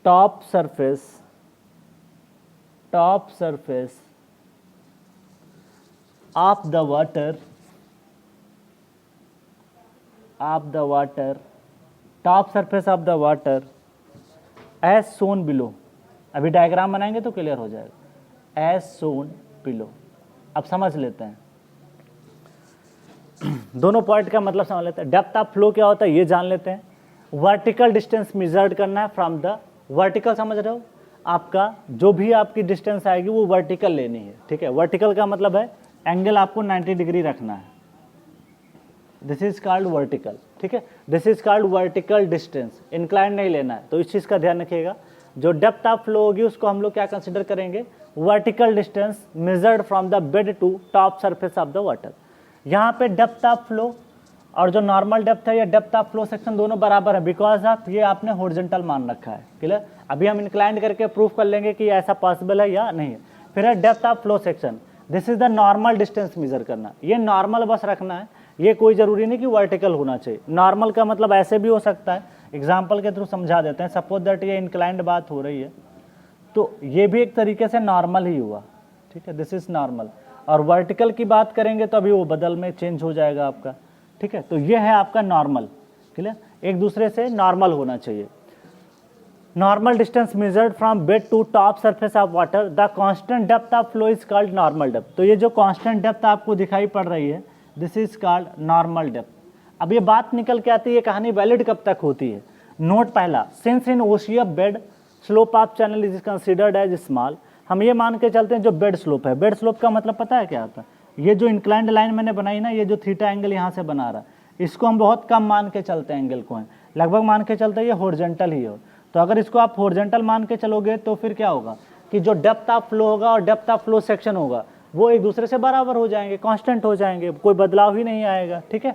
top surface of the water, top surface of the water as shown below. अभी diagram बनाएंगे तो clear हो जाएगा. as shown below. अब समझ लेते हैं, दोनों पॉइंट का मतलब समझ लेते हैं. डेप्थ ऑफ फ्लो क्या होता है ये जान लेते हैं. वर्टिकल डिस्टेंस मेजर्ड करना है फ्रॉम द वर्टिकल, समझ रहे हो, आपका जो भी आपकी डिस्टेंस आएगी वो वर्टिकल लेनी है. ठीक है, वर्टिकल का मतलब है एंगल आपको 90 डिग्री रखना है. This is called vertical. ठीक है, this is called vertical distance. Incline नहीं लेना है, तो इस चीज़ का ध्यान रखिएगा. जो डेप्थ ऑफ फ्लो होगी उसको हम लोग क्या कंसिडर करेंगे, vertical distance measured from the bed to top surface of the water. यहाँ पे डेप्थ ऑफ फ्लो और जो नॉर्मल डेप्थ है या डेप्थ ऑफ फ्लो सेक्शन दोनों बराबर है, बिकॉज ऑफ ये आपने हॉरिजॉन्टल मान रखा है. क्लियर. अभी हम इंक्लाइंड करके प्रूफ कर लेंगे कि ऐसा पॉसिबल है या नहीं है. फिर है depth of flow section. This is the normal distance measure करना. ये नॉर्मल बस रखना है, ये कोई ज़रूरी नहीं कि वर्टिकल होना चाहिए. नॉर्मल का मतलब ऐसे भी हो सकता है, एग्जाम्पल के थ्रू समझा देते हैं. सपोज दैट ये इंक्लाइंड बात हो रही है तो ये भी एक तरीके से नॉर्मल ही हुआ. ठीक है, दिस इज नॉर्मल. और वर्टिकल की बात करेंगे तो अभी वो बदल में चेंज हो जाएगा आपका. ठीक है, तो ये है आपका नॉर्मल. क्लियर, एक दूसरे से नॉर्मल होना चाहिए. Normal distance measured from bed to top surface of water, the constant depth of flow is called normal depth. तो ये जो कांस्टेंट डेप्थ आपको दिखाई पड़ रही है, this is called normal depth. अब ये बात निकल के आती है, ये कहानी वैलिड कब तक होती है. नोट पहला, since in ocean bed slope of channel is considered as small. हम ये मान के चलते हैं जो बेड स्लोप है, बेड स्लोप का मतलब पता है क्या होता है, ये जो इंक्लाइंड लाइन मैंने बनाई ना, ये जो थीटा एंगल यहाँ से बना रहा है, इसको हम बहुत कम मान के चलते हैं एंगल को है, लगभग मान के चलते हैं ये हॉरिजॉन्टल ही हो. तो अगर इसको आप हॉरिजॉन्टल मान के चलोगे तो फिर क्या होगा कि जो डेप्थ ऑफ फ्लो होगा और डेप्थ ऑफ फ्लो सेक्शन होगा वो एक दूसरे से बराबर हो जाएंगे, कांस्टेंट हो जाएंगे, कोई बदलाव ही नहीं आएगा. ठीक है,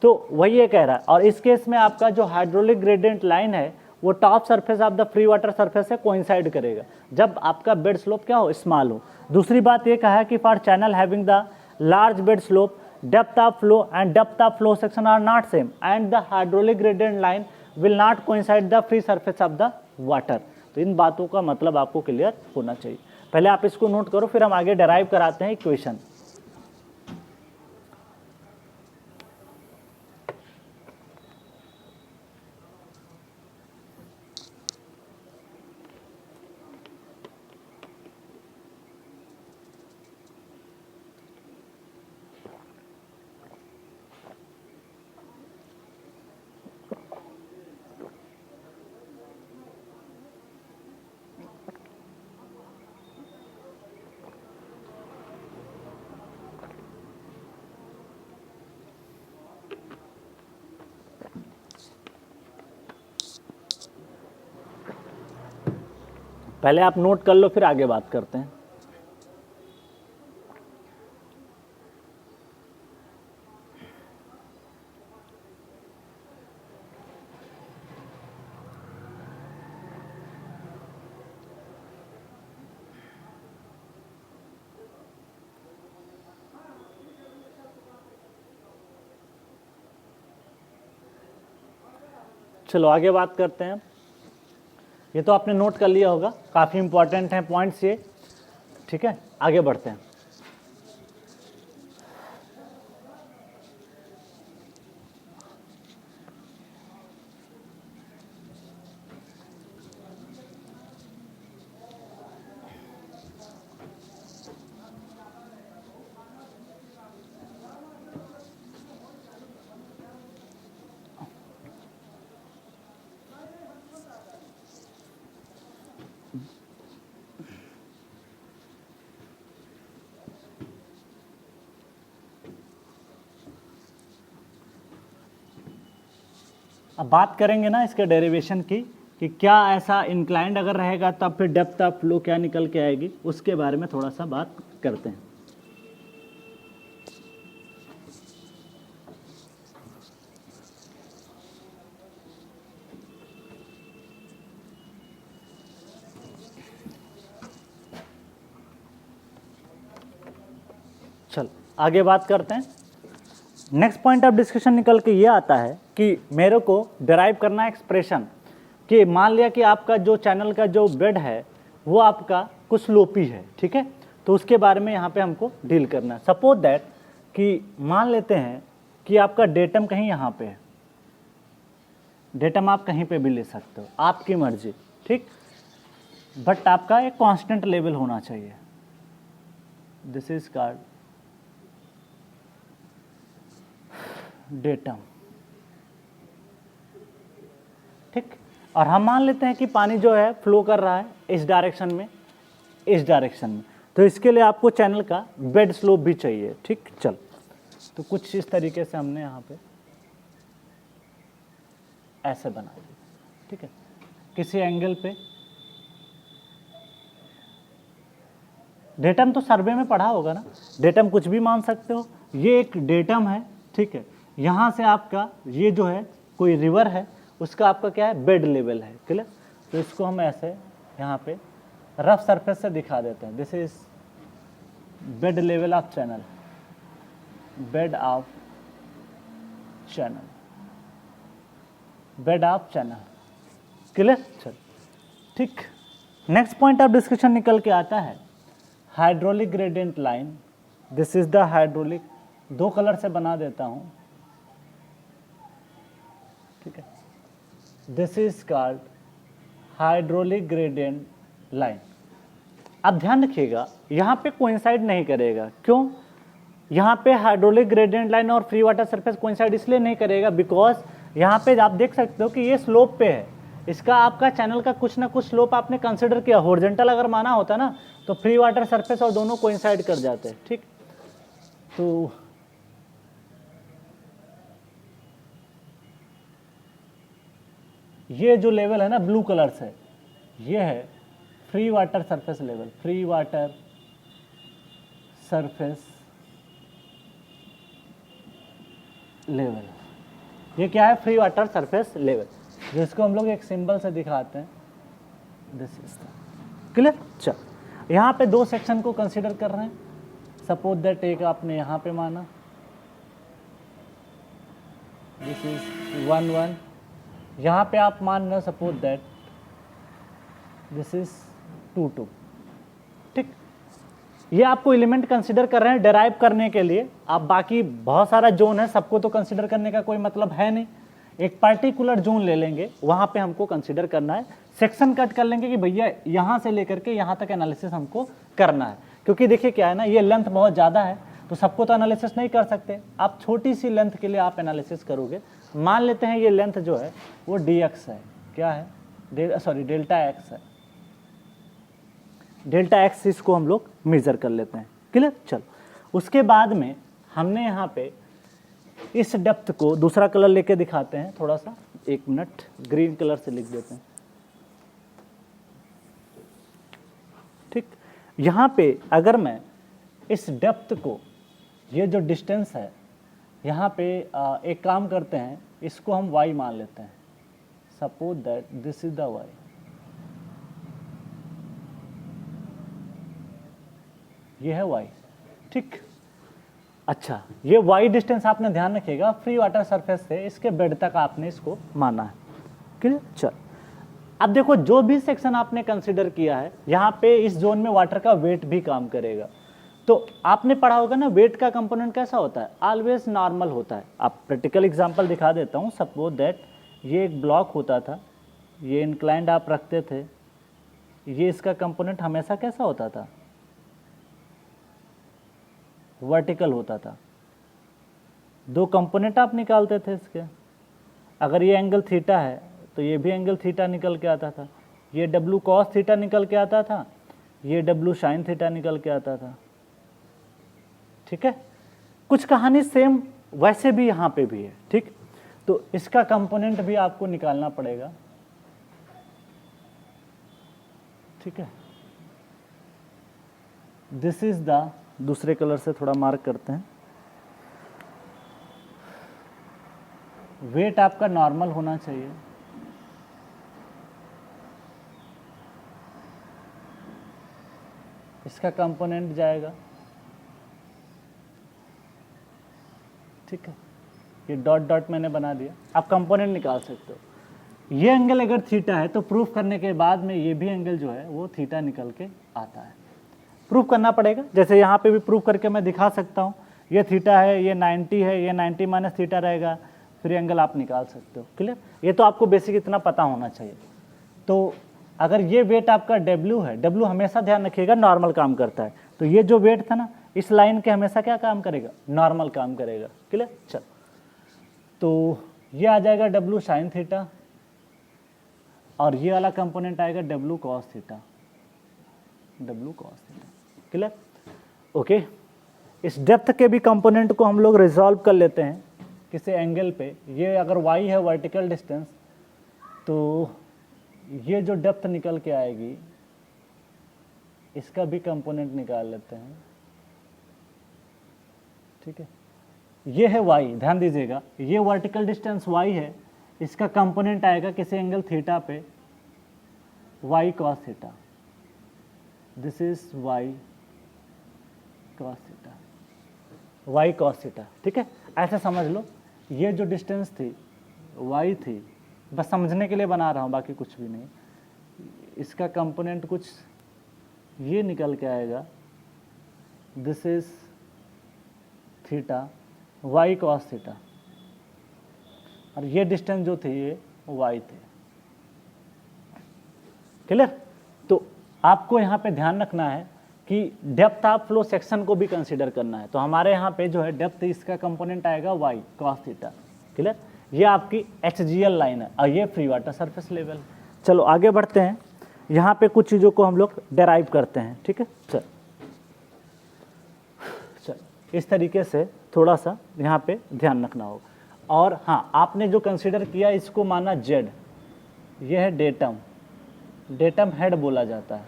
तो वही ये कह रहा है. और इस केस में आपका जो हाइड्रोलिक ग्रेडियंट लाइन है वो top surface of the free water surface से कोइंसाइड करेगा जब आपका बेड स्लोप क्या हो, स्मॉल हो. दूसरी बात ये कहा है कि for channel having the large bed slope depth of flow and depth of flow section are not same and the hydraulic gradient line will not coincide the free surface of the water. तो इन बातों का मतलब आपको clear होना चाहिए. पहले आप इसको नोट करो, फिर हम आगे डेराइव कराते हैं इक्वेशन. पहले आप नोट कर लो, फिर आगे बात करते हैं. चलो आगे बात करते हैं. ये तो आपने नोट कर लिया होगा, काफ़ी इंपॉर्टेंट हैं पॉइंट्स ये. ठीक है, आगे बढ़ते हैं. अब बात करेंगे ना इसके डेरिवेशन की, कि क्या ऐसा इंक्लाइंड अगर रहेगा तब फिर डेप्थ ऑफ फ्लो क्या निकल के आएगी, उसके बारे में थोड़ा सा बात करते हैं. आगे बात करते हैं। नेक्स्ट पॉइंट ऑफ डिस्कशन निकल के ये आता है कि मेरे को डिराइव करना है एक्सप्रेशन कि मान लिया कि आपका जो चैनल का जो बेड है वो आपका कुछ स्लोपी है, ठीक है, तो उसके बारे में यहाँ पे हमको डील करना है। सपोज दैट कि मान लेते हैं कि आपका डेटम कहीं यहाँ पे है, डेटम आप कहीं पे भी ले सकते हो, आपकी मर्जी, ठीक, बट आपका एक कांस्टेंट लेवल होना चाहिए। दिस इज कॉल्ड डेटम, ठीक। और हम मान लेते हैं कि पानी जो है फ्लो कर रहा है इस डायरेक्शन में, इस डायरेक्शन में, तो इसके लिए आपको चैनल का बेड स्लोप भी चाहिए, ठीक। चल, तो कुछ इस तरीके से हमने यहाँ पे ऐसे बना दिया, ठीक है, किसी एंगल पे। डेटम तो सर्वे में पढ़ा होगा ना, डेटम कुछ भी मान सकते हो। ये एक डेटम है, ठीक है, यहाँ से आपका ये जो है कोई रिवर है, उसका आपका क्या है, बेड लेवल है, क्लियर। तो इसको हम ऐसे यहाँ पे रफ सरफेस से दिखा देते हैं। This is bed level of channel, bed of channel, bed of channel, clear. चल, ठीक। नेक्स्ट पॉइंट ऑफ डिस्कशन निकल के आता है hydraulic gradient line. This is the hydraulic, दो कलर से बना देता हूं, ठीक है। This is called hydraulic gradient line. अब ध्यान रखिएगा यहाँ पे कोइंसाइड नहीं करेगा, क्यों? यहाँ पे हाइड्रोलिक ग्रेडियंट लाइन और फ्री वाटर सरफेस कोइंसाइड इसलिए नहीं करेगा बिकॉज यहाँ पे आप देख सकते हो कि ये स्लोप पे है, इसका आपका चैनल का कुछ ना कुछ स्लोप आपने कंसिडर किया। हॉरिजॉन्टल अगर माना होता ना तो फ्री वाटर सरफेस और दोनों कोइंसाइड कर जाते हैं, ठीक। तो ये जो लेवल है ना ब्लू कलर से, ये है free water surface level, free water surface level. ये क्या है, फ्री वाटर सरफेस लेवल, जिसको हम लोग एक सिंबल से दिखाते हैं। This is clear. चल, यहाँ पे दो सेक्शन को कंसीडर कर रहे हैं। सपोज दैट एक आपने यहाँ पे माना, दिस इज 1 1, यहाँ पे आप मान रहे सपोज दैट दिस इज 2 2, ठीक। ये आपको एलिमेंट कंसीडर कर रहे हैं डेराइव करने के लिए। आप बाकी बहुत सारा जोन है, सबको तो कंसीडर करने का कोई मतलब है नहीं, एक पर्टिकुलर जोन ले लेंगे, वहाँ पे हमको कंसीडर करना है। सेक्शन कट कर लेंगे कि भैया यहाँ से लेकर के यहाँ तक एनालिसिस हमको करना है, क्योंकि देखिए क्या है ना, ये लेंथ बहुत ज़्यादा है तो सबको तो एनालिसिस नहीं कर सकते। आप छोटी सी लेंथ के लिए आप एनालिसिस करोगे। मान लेते हैं ये लेंथ जो है वो dx है, क्या है, डेल्टा x है, डेल्टा x इसको हम लोग मेजर कर लेते हैं, क्लियर। चल, उसके बाद में हमने यहाँ पे इस डेप्थ को दूसरा कलर लेके दिखाते हैं, थोड़ा सा, 1 मिनट, ग्रीन कलर से लिख देते हैं, ठीक। यहाँ पे अगर मैं इस डेप्थ को, ये जो डिस्टेंस है, यहाँ पे एक काम करते हैं, इसको हम y मान लेते हैं। Suppose that this is the y, ये है y, ठीक। अच्छा, ये y डिस्टेंस आपने ध्यान रखिएगा, फ्री वाटर सरफेस से इसके बेड तक आपने इसको माना है, क्लियर। चल, अब देखो जो भी सेक्शन आपने कंसीडर किया है, यहाँ पे इस जोन में वाटर का वेट भी काम करेगा। तो आपने पढ़ा होगा ना, वेट का कंपोनेंट कैसा होता है, ऑलवेज नॉर्मल होता है। आप प्रैक्टिकल एग्जांपल दिखा देता हूँ। सपोज दैट ये एक ब्लॉक होता था, ये इंक्लाइंड आप रखते थे, ये इसका कंपोनेंट हमेशा कैसा होता था, वर्टिकल होता था। दो कंपोनेंट आप निकालते थे इसके, अगर ये एंगल थीटा है तो ये भी एंगल थीटा निकल के आता था, ये डब्लू कॉस थीटा निकल के आता था, ये डब्लू साइन थीटा निकल के आता था, ठीक है। कुछ कहानी सेम वैसे भी यहाँ पे भी है, ठीक। तो इसका कंपोनेंट भी आपको निकालना पड़ेगा, ठीक है। दिस इज द, दूसरे कलर से थोड़ा मार्क करते हैं, वेट आपका नॉर्मल होना चाहिए, इसका कंपोनेंट जाएगा ठीक है, ये डॉट डॉट मैंने बना दिया, आप कंपोनेंट निकाल सकते हो। ये एंगल अगर थीटा है तो प्रूफ करने के बाद में ये भी एंगल जो है वो थीटा निकल के आता है। प्रूफ करना पड़ेगा, जैसे यहाँ पे भी प्रूफ करके मैं दिखा सकता हूँ, ये थीटा है, ये 90 है, ये 90 माइनस थीटा रहेगा, फिर एंगल आप निकाल सकते हो। क्लियर, ये तो आपको बेसिक इतना पता होना चाहिए। तो अगर ये वेट आपका W है, W हमेशा ध्यान रखिएगा नॉर्मल काम करता है, तो ये जो वेट था ना इस लाइन के हमेशा क्या काम करेगा, नॉर्मल काम करेगा। क्लियर, चल तो ये आ जाएगा W साइन थीटा और ये वाला कंपोनेंट आएगा W cos theta, W cos theta. Clear, okay. इस डेप्थ के भी कंपोनेंट को हम लोग रिजॉल्व कर लेते हैं किसी एंगल पे। ये अगर y है वर्टिकल डिस्टेंस, तो ये जो डेप्थ निकल के आएगी इसका भी कंपोनेंट निकाल लेते हैं। ठीक है, ये है y, ध्यान दीजिएगा, ये वर्टिकल डिस्टेंस y है, इसका कंपोनेंट आएगा किसी एंगल थीटा पे y cos theta, this is y cos theta, y cos theta. ठीक है, ऐसे समझ लो, ये जो डिस्टेंस थी y थी, बस समझने के लिए बना रहा हूँ, बाकी कुछ भी नहीं। इसका कंपोनेंट कुछ ये निकल के आएगा, this is theta y cos theta, और ये डिस्टेंस जो थी ये y थे। क्लियर, तो आपको यहाँ पे ध्यान रखना है कि डेप्थ ऑफ फ्लो सेक्शन को भी कंसीडर करना है। तो हमारे यहाँ पे जो है डेप्थ, इसका कंपोनेंट आएगा y cos थीटा। क्लियर, ये आपकी HGL लाइन है और ये फ्री वाटर सरफेस लेवल। चलो आगे बढ़ते हैं, यहाँ पे कुछ चीज़ों को हम लोग डेराइव करते हैं। ठीक है, चल इस तरीके से थोड़ा सा यहाँ पे ध्यान रखना होगा। और हाँ, आपने जो कंसीडर किया इसको माना Z, ये है डेटम, डेटम हेड बोला जाता है।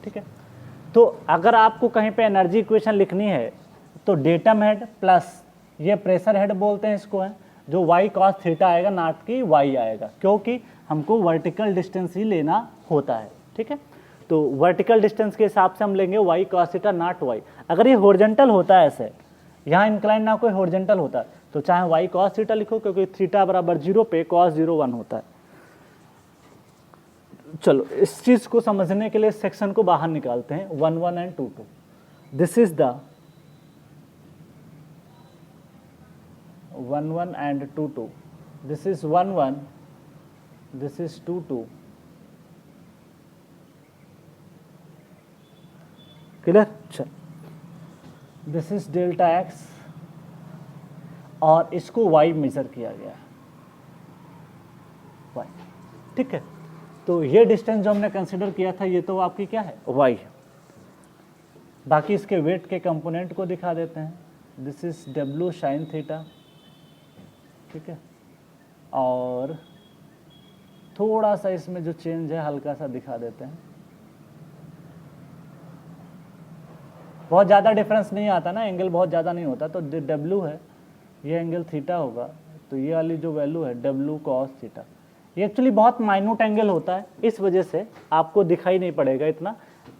ठीक है, तो अगर आपको कहीं पे एनर्जी इक्वेशन लिखनी है तो डेटम हेड प्लस ये प्रेशर हेड बोलते हैं इसको, है जो y cos थीटा आएगा, नॉट की y आएगा, क्योंकि हमको वर्टिकल डिस्टेंस ही लेना होता है। ठीक है, तो वर्टिकल डिस्टेंस के हिसाब से हम लेंगे y cos theta naught y। अगर ये हॉरिजॉन्टल होता है ऐसे, यहाँ इंक्लाइन ना कोई हॉरिजॉन्टल होता है, तो चाहे y cos थीटा लिखो, क्योंकि थीटा बराबर 0 पे cos 0 1 होता है। चलो इस चीज को समझने के लिए सेक्शन को बाहर निकालते हैं, 1 1 and 2 2। This is the 1 1 and 2 2, this is 1 1, this is 2 2। Clear, चल दिस इज डेल्टा x और इसको y मेजर किया गया है, y। ठीक है, तो ये डिस्टेंस जो हमने कंसिडर किया था ये तो आपकी क्या है, y है। बाकी इसके वेट के कंपोनेंट को दिखा देते हैं, this is W sine theta. ठीक है, और थोड़ा सा इसमें जो चेंज है हल्का सा दिखा देते हैं, बहुत ज़्यादा डिफरेंस नहीं आता ना, एंगल बहुत ज़्यादा नहीं होता, तो W है, ये एंगल थीटा होगा, तो ये वाली जो वैल्यू है W cos थीटा, ये एक्चुअली बहुत माइन्यूट एंगल होता है, इस वजह से आपको दिखाई नहीं पड़ेगा इतना।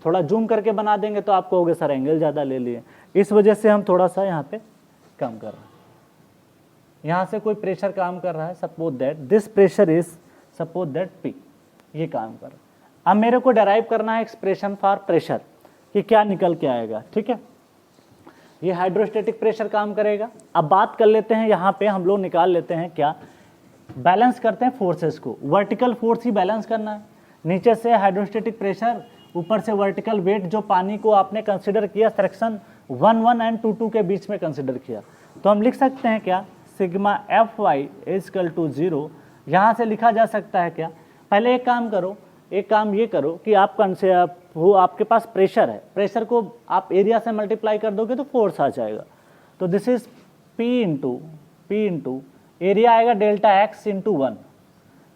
थोड़ा जूम करके बना देंगे तो आपको होगे सर एंगल ज़्यादा ले लिए, इस वजह से हम थोड़ा सा यहाँ पे कम कर रहे हैं। यहाँ से कोई प्रेशर काम कर रहा है, suppose that this pressure is suppose that P, ये काम कर रहा है। अब मेरे को डेराइव करना है एक्सप्रेशन फॉर प्रेशर कि क्या निकल के आएगा। ठीक है, ये हाइड्रोस्टेटिक प्रेशर काम करेगा। अब बात कर लेते हैं, यहाँ पे हम लोग निकाल लेते हैं क्या, बैलेंस करते हैं फोर्सेस को, वर्टिकल फोर्स ही बैलेंस करना है, नीचे से हाइड्रोस्टेटिक प्रेशर, ऊपर से वर्टिकल वेट जो पानी को आपने कंसिडर किया सेक्शन 1 1 एंड 2 2 के बीच में कंसिडर किया, तो हम लिख सकते हैं क्या, सिग्मा Fy इजकल टू 0। यहाँ से लिखा जा सकता है क्या, पहले एक काम करो, एक काम ये करो कि आप वो आपके पास प्रेशर है, प्रेशर को आप एरिया से मल्टीप्लाई कर दोगे तो फोर्स आ जाएगा, तो this is P into area आएगा डेल्टा x इंटू 1।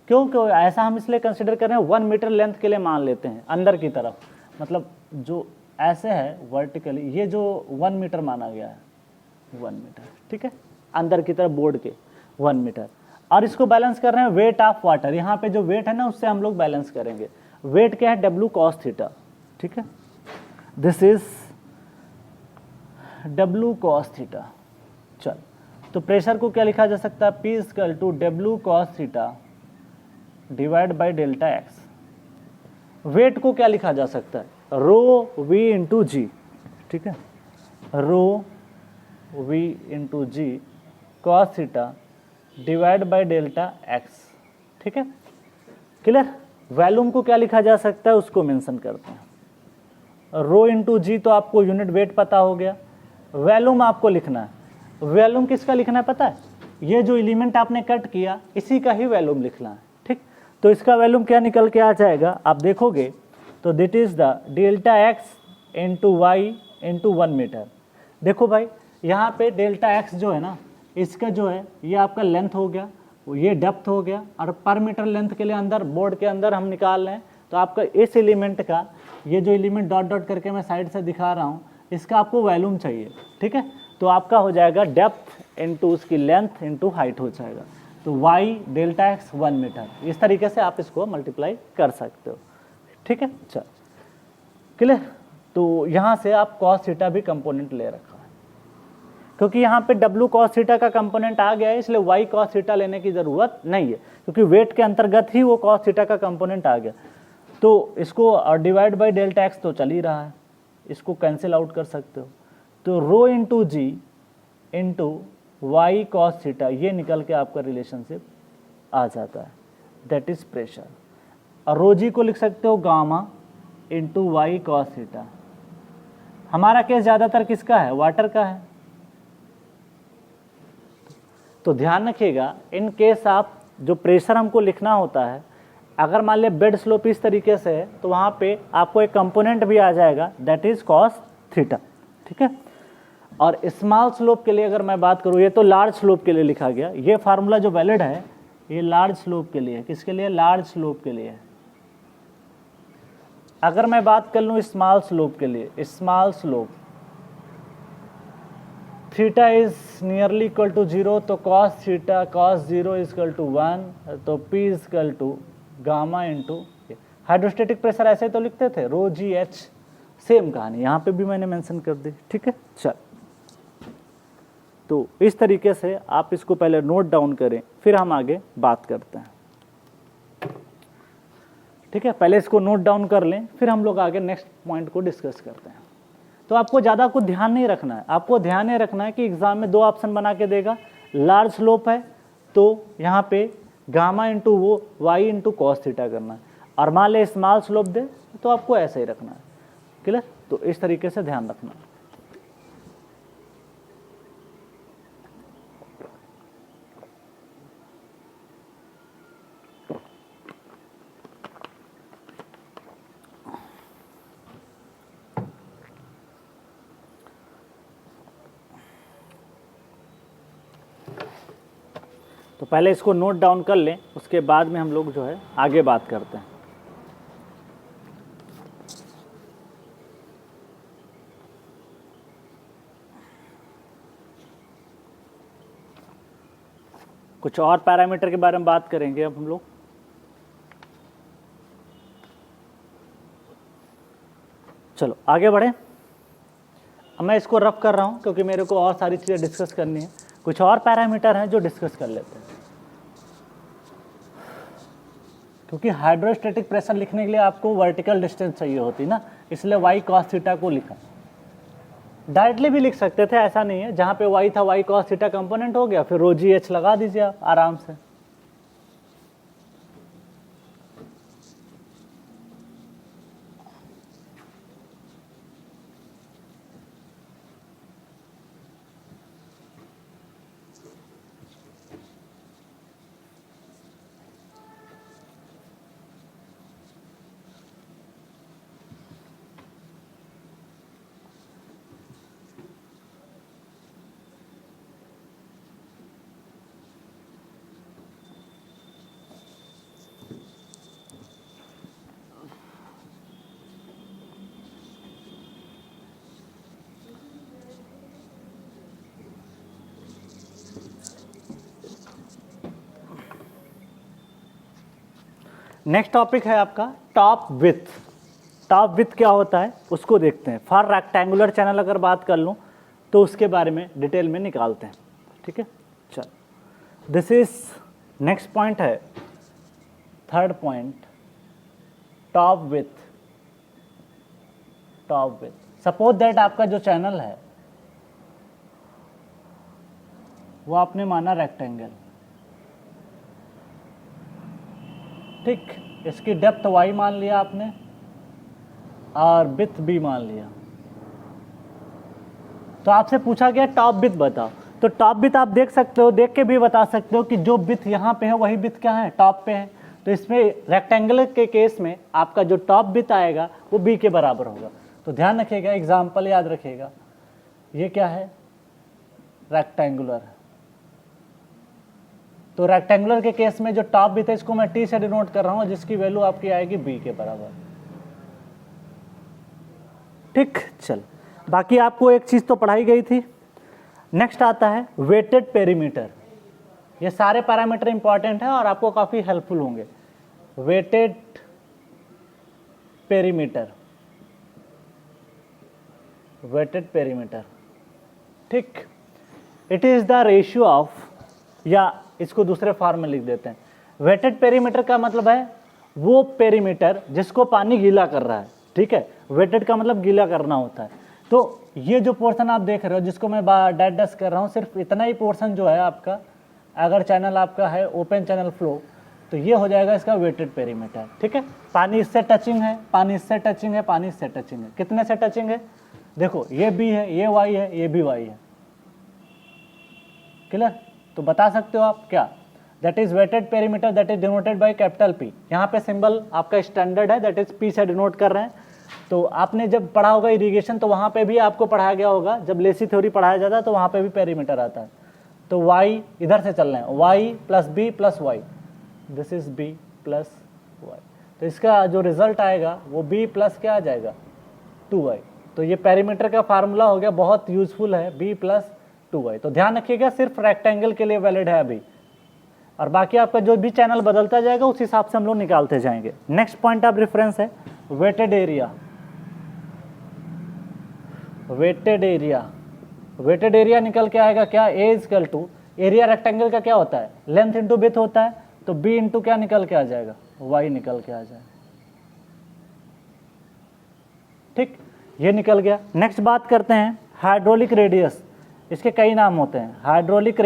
क्यों ऐसा हम इसलिए कंसिडर कर रहे हैं, 1 मीटर लेंथ के लिए मान लेते हैं अंदर की तरफ, मतलब जो ऐसे है वर्टिकली, ये जो 1 मीटर माना गया है, 1 मीटर। ठीक है, अंदर की तरफ बोर्ड के 1 मीटर, और इसको बैलेंस कर रहे हैं वेट ऑफ वाटर, यहाँ पे जो वेट है ना उससे हम लोग बैलेंस करेंगे। वेट क्या है, W cos थीटा। ठीक है, this is W cos theta. चल तो प्रेशर को क्या लिखा जा सकता है, P equal to W cos theta divide by delta X. Weight को क्या लिखा जा सकता है, रो वी इंटू जी, ठीक है, rho V into g cos theta divide by delta x, ठीक है, क्लियर। वॉल्यूम को क्या लिखा जा सकता है उसको मेंशन करते हैं। रो इंटू जी तो आपको यूनिट वेट पता हो गया, वॉल्यूम आपको लिखना है। वॉल्यूम किसका लिखना है पता है, ये जो एलिमेंट आपने कट किया इसी का ही वॉल्यूम लिखना है, ठीक। तो इसका वॉल्यूम क्या निकल के आ जाएगा, आप देखोगे तो that is the delta X into Y into 1 metre. देखो भाई यहाँ पे डेल्टा एक्स जो है ना, इसका जो है ये आपका लेंथ हो गया, ये डेप्थ हो गया, और पर मीटर लेंथ के लिए अंदर बोर्ड के अंदर हम निकाल रहे हैं, तो आपका इस एलिमेंट का, ये जो एलिमेंट डॉट डॉट करके मैं साइड से दिखा रहा हूँ, इसका आपको वॉल्यूम चाहिए, ठीक है। तो आपका हो जाएगा डेप्थ इंटू उसकी लेंथ इंटू हाइट हो जाएगा, तो वाई डेल्टा एक्स 1 मीटर। इस तरीके से आप इसको मल्टीप्लाई कर सकते हो, ठीक है। चल क्लियर। तो यहाँ से आप कॉस थीटा भी कंपोनेंट ले रखा है, क्योंकि यहाँ पे डब्ल्यू कॉस थीटा का कंपोनेंट आ गया है, इसलिए वाई कॉस थीटा लेने की ज़रूरत नहीं है, क्योंकि वेट के अंतर्गत ही वो कॉस थीटा का कंपोनेंट आ गया। तो इसको डिवाइड बाई डेल्टा एक्स तो चल ही रहा है, इसको कैंसिल आउट कर सकते हो। तो रो इंटू जी इंटू वाई कॉस थीटा, ये निकल के आपका रिलेशनशिप आ जाता है, दैट इज प्रेशर। और रो जी को लिख सकते हो gamma into Y cos theta. हमारा केस ज़्यादातर किसका है, वाटर का है। तो ध्यान रखिएगा, इन केस आप जो प्रेशर हमको लिखना होता है, अगर मान लिया बेड स्लोप इस तरीके से है, तो वहाँ पे आपको एक कंपोनेंट भी आ जाएगा, दैट इज कॉस थीटा, ठीक है। और स्मॉल स्लोप के लिए अगर मैं बात करूँ, ये तो लार्ज स्लोप के लिए लिखा गया, ये फार्मूला जो वैलिड है ये लार्ज स्लोप के लिए, किसके लिए, लार्ज स्लोप के लिए। अगर मैं बात कर लूँ स्मॉल स्लोप के लिए, small slope theta is nearly equal to 0, तो cos theta cos 0 is equal to 1, तो P is equal to gamma into. Hydrostatic pressure ऐसे तो लिखते थे, रो जी एच, सेम कहानी यहाँ पे भी मैंने मेंशन कर दी, ठीक है। चल, तो इस तरीके से आप इसको पहले नोट डाउन करें, फिर हम आगे बात करते हैं, ठीक है। पहले इसको नोट डाउन कर लें, फिर हम लोग आगे नेक्स्ट पॉइंट को डिस्कस करते हैं। तो आपको ज़्यादा कुछ ध्यान नहीं रखना है, आपको ध्यान ये रखना है कि एग्जाम में 2 ऑप्शन बना के देगा, लार्ज स्लोप है तो यहाँ पे गामा इंटू वो वाई इंटू कॉस थीटा करना है, और मान ले स्मॉल स्लोप दे तो आपको ऐसे ही रखना है, क्लियर। तो इस तरीके से ध्यान रखना। तो पहले इसको नोट डाउन कर लें, उसके बाद में हम लोग जो है आगे बात करते हैं। कुछ और पैरामीटर के बारे में बात करेंगे अब हम लोग। चलो आगे बढ़े। अब मैं इसको रफ कर रहा हूँ क्योंकि मेरे को और सारी चीज़ें डिस्कस करनी है। कुछ और पैरामीटर हैं जो डिस्कस कर लेते हैं, क्योंकि हाइड्रोस्टैटिक प्रेशर लिखने के लिए आपको वर्टिकल डिस्टेंस चाहिए होती ना, इसलिए वाई कॉस थीटा को लिखा। डायरेक्टली भी लिख सकते थे, ऐसा नहीं है, जहाँ पे वाई था वाई कॉस थीटा कंपोनेंट हो गया, फिर रो जी एच लगा दीजिए आप आराम से। नेक्स्ट टॉपिक है आपका टॉप विथ। टॉप विथ क्या होता है उसको देखते हैं। फॉर रेक्टेंगुलर चैनल अगर बात कर लूँ तो उसके बारे में डिटेल में निकालते हैं, ठीक है। चल, दिस इज नेक्स्ट पॉइंट है, third point, top width. Suppose that आपका जो चैनल है वो आपने माना रेक्टेंगल, ठीक, इसकी डेप्थ y मान लिया आपने और विथ b मान लिया। तो आपसे पूछा गया टॉप विथ बताओ, तो टॉप विथ आप देख सकते हो, देख के भी बता सकते हो कि जो विथ यहाँ पे है वही विथ क्या है, टॉप पे है। तो इसमें रेक्टेंगल के केस में आपका जो टॉप विथ आएगा वो b के बराबर होगा। तो ध्यान रखिएगा, एग्जाम्पल याद रखिएगा, ये क्या है, रेक्टेंगुलर। तो रेक्टेंगुलर के केस में जो टॉप विथ है इसको मैं t से डिनोट कर रहा हूँ, जिसकी वैल्यू आपकी आएगी b के बराबर, ठीक। चल, बाकी आपको एक चीज तो पढ़ाई गई थी। नेक्स्ट आता है वेटेड पेरीमीटर। ये सारे पैरामीटर इंपॉर्टेंट है और आपको काफी हेल्पफुल होंगे। वेटेड पेरीमीटर, ठीक। It is the ratio of, या इसको दूसरे फॉर्म में लिख देते हैं, वेटेड पेरीमीटर का मतलब है वो पेरीमीटर जिसको पानी गीला कर रहा है, ठीक है। वेटेड का मतलब गीला करना होता है। तो ये जो पोर्शन आप देख रहे हो जिसको मैं डैट डस्ट कर रहा हूँ, सिर्फ इतना ही पोर्शन जो है आपका, अगर चैनल आपका है ओपन चैनल फ्लो, तो ये हो जाएगा इसका वेटेड पेरीमीटर, ठीक है। पानी इससे टचिंग है, पानी इससे टचिंग है, पानी इससे टचिंग है, कितने से टचिंग है, देखो ये बी है, ये वाई है, ये भी वाई है, क्लियर। तो बता सकते हो आप क्या, that is wetted perimeter, that is denoted by capital P. यहाँ पे सिंबल आपका स्टैंडर्ड है, दैट इज पी से डिनोट कर रहे हैं। तो आपने जब पढ़ा होगा इरिगेशन, तो वहाँ पे भी आपको पढ़ाया गया होगा, जब लेसी थ्योरी पढ़ाया जाता है तो वहाँ पे भी पेरीमीटर आता है। तो y इधर से चल रहे हैं, y plus B plus Y, this is b plus Y. तो इसका जो रिजल्ट आएगा वो b प्लस क्या आ जाएगा, 2y। तो ये पेरीमीटर का फार्मूला हो गया, बहुत यूजफुल है, b प्लस 2y। तो ध्यान रखिएगा, सिर्फ रेक्टेंगल के लिए वैलिड है अभी, और बाकी आपका जो भी चैनल बदलता जाएगा उस हिसाब से हम लोग निकालते जाएंगे। नेक्स्ट पॉइंट ऑफ रेफरेंस है वेटेड एरिया। वेटेड एरिया निकल के आएगा क्या, ए इजकल टू, एरिया रेक्टेंगल का क्या होता है, लेंथ इंटू विड्थ होता है, तो बी इंटू क्या निकल के आ जाएगा, वाई निकल के आ जाएगा, ठीक, ये निकल गया। नेक्स्ट बात करते हैं हाइड्रोलिक रेडियस। इसके कई नाम होते हैं, हाइड्रोलिक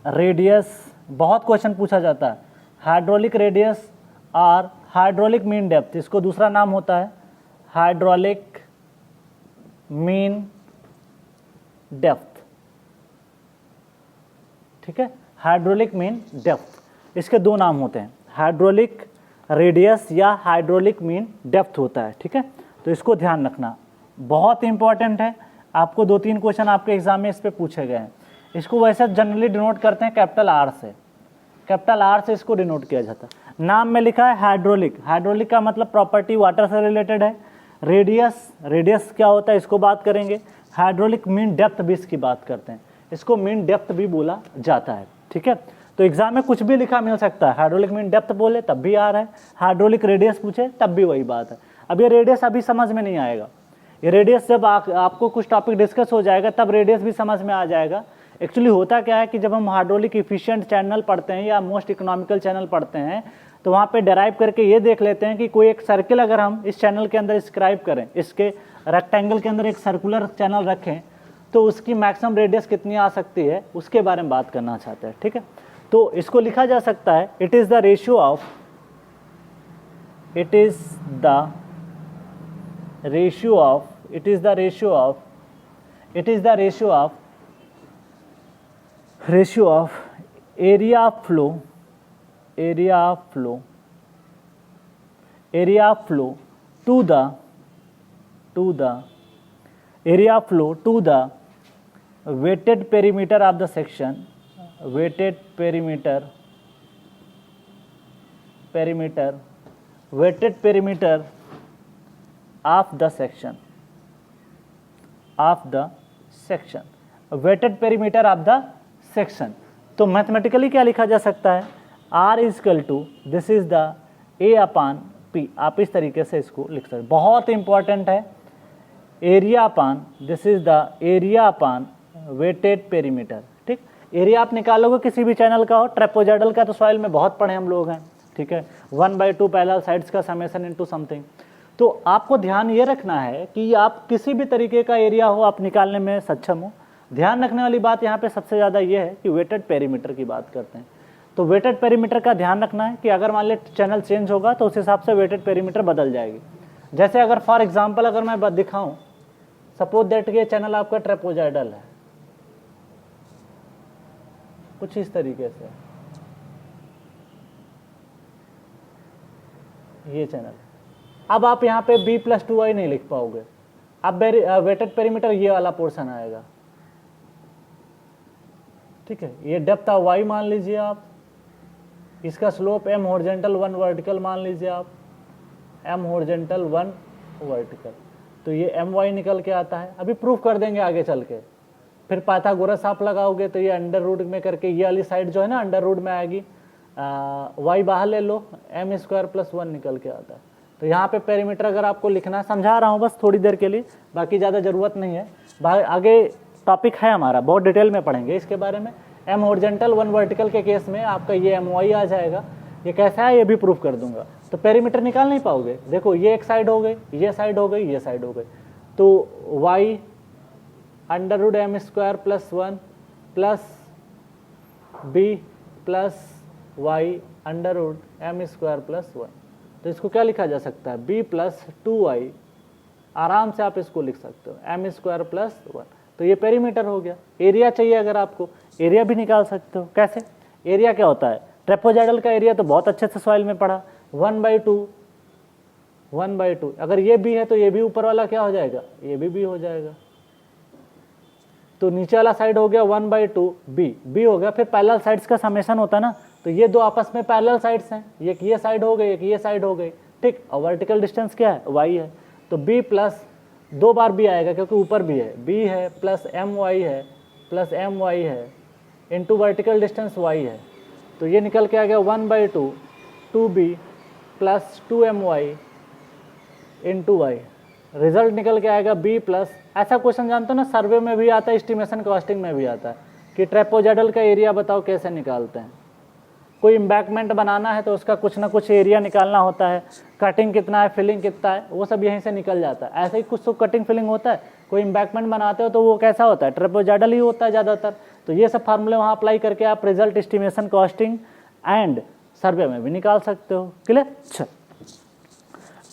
रेडियस बहुत क्वेश्चन पूछा जाता है। हाइड्रोलिक रेडियस और हाइड्रोलिक मीन डेप्थ, इसको दूसरा नाम होता है हाइड्रोलिक मीन डेप्थ, ठीक है। हाइड्रोलिक मीन डेप्थ, इसके दो नाम होते हैं, हाइड्रोलिक रेडियस या हाइड्रोलिक मीन डेप्थ होता है, ठीक है। तो इसको ध्यान रखना, बहुत इंपॉर्टेंट है। आपको 2-3 क्वेश्चन आपके एग्जाम में इस पे पूछे गए हैं। इसको वैसे जनरली डिनोट करते हैं कैपिटल आर से, कैपिटल आर से इसको डिनोट किया जाता है। नाम में लिखा है हाइड्रोलिक, हाइड्रोलिक का मतलब प्रॉपर्टी वाटर से रिलेटेड है। रेडियस क्या होता है इसको बात करेंगे। हाइड्रोलिक मीन डेप्थ भी इसकी बात करते हैं, इसको मीन डेप्थ भी बोला जाता है, ठीक है। तो एग्जाम में कुछ भी लिखा मिल सकता है, हाइड्रोलिक मीन डेप्थ बोले तब भी आ रहा है, हाइड्रोलिक रेडियस पूछे तब भी वही बात है। अब ये रेडियस अभी समझ में नहीं आएगा, ये रेडियस जब आपको कुछ टॉपिक डिस्कस हो जाएगा तब रेडियस भी समझ में आ जाएगा। एक्चुअली होता क्या है कि जब हम हाइड्रोलिक इफिशिएंट चैनल पढ़ते हैं या मोस्ट इकोनॉमिकल चैनल पढ़ते हैं, तो वहाँ पे डेराइव करके ये देख लेते हैं कि कोई एक सर्किल अगर हम इस चैनल के अंदर स्क्राइब करें, इसके रेक्टेंगल के अंदर एक सर्कुलर चैनल रखें, तो उसकी मैक्सिमम रेडियस कितनी आ सकती है उसके बारे में बात करना चाहते हैं, ठीक है। तो इसको लिखा जा सकता है, it is the ratio of area of flow to the weighted perimeter of the section, weighted perimeter of the section, weighted perimeter of the section। तो मैथमेटिकली क्या लिखा जा सकता है, R equal to this is the A upon P। आप इस तरीके से इसको लिख सकते हैं, बहुत इंपॉर्टेंट है। Area upon, this is the area upon wetted perimeter. ठीक, एरिया आप निकालोगे किसी भी चैनल का हो, ट्रेपोजॉइडल का तो सॉइल में बहुत पढ़े हम लोग हैं, ठीक है, 1/2 पैरेलल साइड्स का समेशन इनटू समथिंग। तो आपको ध्यान ये रखना है कि आप किसी भी तरीके का एरिया हो आप निकालने में सक्षम हो। ध्यान रखने वाली बात यहाँ पे सबसे ज़्यादा ये है कि वेटेड पेरीमीटर की बात करते हैं, तो वेटेड पेरीमीटर का ध्यान रखना है कि अगर मान लिया चैनल चेंज होगा तो उस हिसाब से वेटेड पेरीमीटर बदल जाएगी। जैसे अगर फॉर एग्जांपल अगर मैं दिखाऊं, सपोज दैट ये चैनल आपका ट्रेपोजॉइडल है, कुछ इस तरीके से ये चैनल, अब आप यहाँ पे b+2i नहीं लिख पाओगे, अब वेटेड पेरीमीटर ये वाला पोर्शन आएगा, ठीक है। ये डेप्थ ऑफ y मान लीजिए आप, इसका स्लोप m हॉरिजॉन्टल 1 वर्टिकल मान लीजिए आप, m हॉरिजॉन्टल 1 वर्टिकल, तो ये my निकल के आता है। अभी प्रूफ कर देंगे आगे चल के। फिर पाइथागोरस आप लगाओगे तो ये अंडर रूट में करके ये वाली साइड जो है ना अंडर रूट में आएगी, y बाहर ले लो, m² + 1 निकल के आता है। तो यहाँ पे पेरीमीटर अगर आपको लिखना, समझा रहा हूँ बस थोड़ी देर के लिए, बाकी ज़्यादा ज़रूरत नहीं है, आगे टॉपिक है हमारा, बहुत डिटेल में पढ़ेंगे इसके बारे में। m हॉरिजॉन्टल 1 वर्टिकल के केस में आपका ये my आ जाएगा, ये कैसा है ये भी प्रूफ कर दूंगा। तो पेरीमीटर निकाल नहीं पाओगे, देखो ये एक साइड हो गई, ये साइड हो गई, ये साइड हो गई, तो y √m² + 1 plus b plus y √m² + 1, तो इसको क्या लिखा जा सकता है, b + 2y, आराम से आप इसको लिख सकते हो m² + 1। तो ये पेरीमीटर हो गया। एरिया चाहिए अगर आपको, एरिया भी निकाल सकते हो। कैसे, एरिया क्या होता है, ट्रेपोजॉइडल का एरिया तो बहुत अच्छे से सॉइल में पढ़ा, 1/2, अगर ये b है तो ये भी ऊपर वाला क्या हो जाएगा, ये भी b हो जाएगा। तो नीचे वाला साइड हो गया 1/2 b हो गया। फिर पैरेलल साइड्स का समेशन होता है ना, तो ये दो आपस में पैरेलल साइड्स हैं, एक ये साइड हो गई, एक ये साइड हो गई, ठीक। और वर्टिकल डिस्टेंस क्या है, y है, तो b प्लस 2 बार b आएगा क्योंकि ऊपर भी है, b है प्लस my है प्लस my है इंटू वर्टिकल डिस्टेंस y है, तो ये निकल के आ गया 1/2 2b plus 2my into y, result निकल के आएगा b प्लस, ऐसा क्वेश्चन जानते हो ना, सर्वे में भी आता है, एस्टिमेशन कॉस्टिंग में भी आता है कि ट्रेपोजॉइडल का एरिया बताओ कैसे निकालते हैं। कोई एम्बैंकमेंट बनाना है तो उसका कुछ ना कुछ एरिया निकालना होता है, कटिंग कितना है, फिलिंग कितना है, वो सब यहीं से निकल जाता है। ऐसे ही कुछ तो कटिंग फिलिंग होता है, कोई एम्बैंकमेंट बनाते हो तो वो कैसा होता है, ट्रेपोजॉइडल ही होता है ज़्यादातर। तो ये सब फार्मूले वहाँ अप्लाई करके आप रिजल्ट, एस्टिमेशन कॉस्टिंग एंड सर्वे में भी निकाल सकते हो। क्लियर। अच्छा,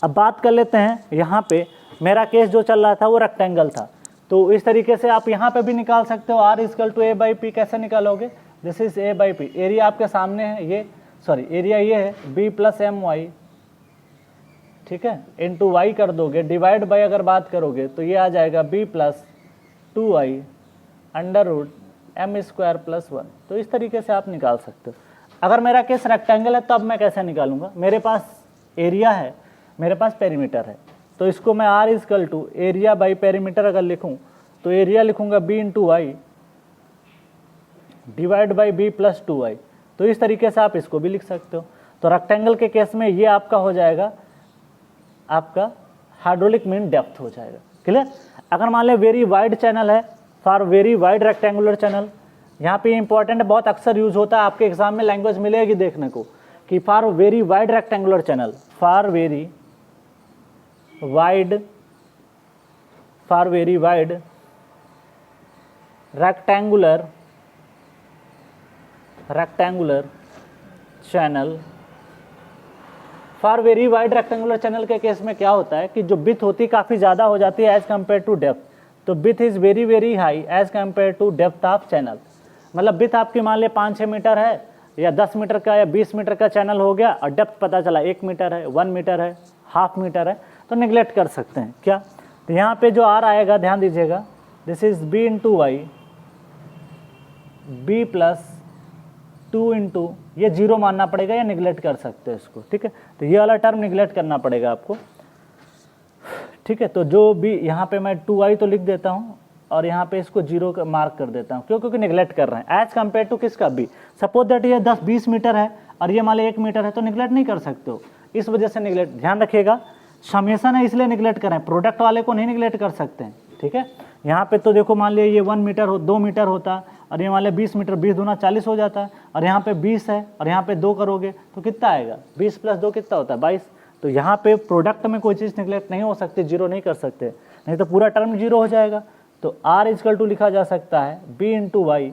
अब बात कर लेते हैं, यहाँ पे मेरा केस जो चल रहा था वो रेक्टेंगल था, तो इस तरीके से आप यहाँ पे भी निकाल सकते हो। r = a/p कैसे निकालोगे, दिस इज a/p, एरिया आपके सामने है, ये सॉरी एरिया ये है b + my, ठीक है, इंटू y कर दोगे, डिवाइड बाय अगर बात करोगे तो ये आ जाएगा b + 2i √m² + 1। तो इस तरीके से आप निकाल सकते हो। अगर मेरा केस रेक्टेंगल है तब मैं कैसे निकालूंगा, मेरे पास एरिया है, मेरे पास पेरीमीटर है, तो इसको मैं r = एरिया बाई पेरीमीटर अगर लिखूं तो एरिया लिखूंगा b × y divide by b + 2i। तो इस तरीके से आप इसको भी लिख सकते हो। तो रेक्टेंगल के केस में ये आपका हो जाएगा, आपका हाइड्रोलिक मीन डेप्थ हो जाएगा। क्लियर। अगर मान लें वेरी वाइड चैनल है, for very wide rectangular channel, यहाँ पे इंपॉर्टेंट बहुत अक्सर यूज होता है, आपके एग्जाम में लैंग्वेज मिलेगी देखने को कि for very wide rectangular channel, for very wide rectangular channel, for very wide rectangular channel के केस में क्या होता है कि जो विड्थ होती है काफ़ी ज़्यादा हो जाती है एज कम्पेयर टू डेप्थ, तो width is very high as compare to depth of channel. मतलब विड्थ आपकी मान लिया 5-6 मीटर है या 10 मीटर का या 20 मीटर का चैनल हो गया और डेप्थ पता चला 1 मीटर है, 1 मीटर है, ½ मीटर है, तो निगलेक्ट कर सकते हैं क्या। तो यहाँ पे जो r आएगा ध्यान दीजिएगा, this is b × y, b + 2 ये 0 मानना पड़ेगा या निगलेक्ट कर सकते हैं इसको, ठीक है। तो ये वाला टर्म निगलेक्ट करना पड़ेगा आपको, ठीक है। तो जो भी यहाँ पे मैं 2i तो लिख देता हूँ और यहाँ पे इसको 0 का मार्क कर देता हूँ, क्यों, क्योंकि निगलेक्ट कर रहे हैं एज कम्पेयर टू किसका, b। सपोज दैट ये 10-20 मीटर है और ये मान लो 1 मीटर है, तो निगलेक्ट नहीं कर सकते हो, इस वजह से निगलेक्ट। ध्यान रखिएगा, समेसन है इसलिए निगलेक्ट करें, प्रोडक्ट वाले को नहीं निगलेक्ट कर सकते हैं, ठीक है। यहाँ पे तो देखो मान लिया ये 1 मीटर 2 मीटर होता और ये मान लिया 20 मीटर, 20 दूना 40 हो जाता है, और यहाँ पे 20 है और यहाँ पे 2 करोगे तो कितना आएगा, 20 + 2 कितना होता है 22। तो यहाँ पे प्रोडक्ट में कोई चीज़ निगलेक्ट नहीं हो सकती, जीरो नहीं कर सकते, नहीं तो पूरा टर्म जीरो हो जाएगा। तो R इक्वल टू लिखा जा सकता है B × Y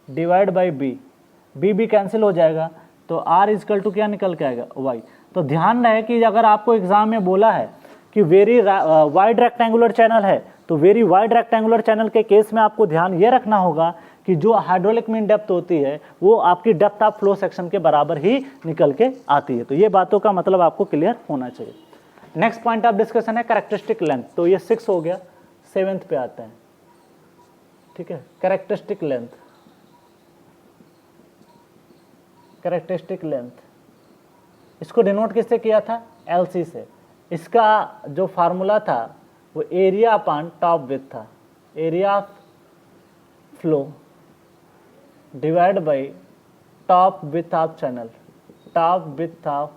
divide by B cancel हो जाएगा, तो R इक्वल टू क्या निकल के आएगा Y। तो ध्यान रहे कि अगर आपको एग्जाम में बोला है कि वेरी वाइड रेक्टेंगुलर चैनल है, तो वेरी वाइड रेक्टेंगुलर चैनल के केस में आपको ध्यान ये रखना होगा कि जो हाइड्रोलिक मीन डेप्थ होती है वो आपकी डेप्थ ऑफ फ्लो सेक्शन के बराबर ही निकल के आती है। तो ये बातों का मतलब आपको क्लियर होना चाहिए। नेक्स्ट पॉइंट ऑफ डिस्कशन है कैरेक्टरिस्टिक लेंथ। तो ये 6 हो गया, 7th पे आते हैं, ठीक है। कैरेक्टरिस्टिक लेंथ, कैरेक्टरिस्टिक लेंथ इसको डिनोट किससे किया था, LC से। इसका जो फार्मूला था वो एरिया अपॉन टॉप विड्थ था, area of flow divide by top width of channel, top width of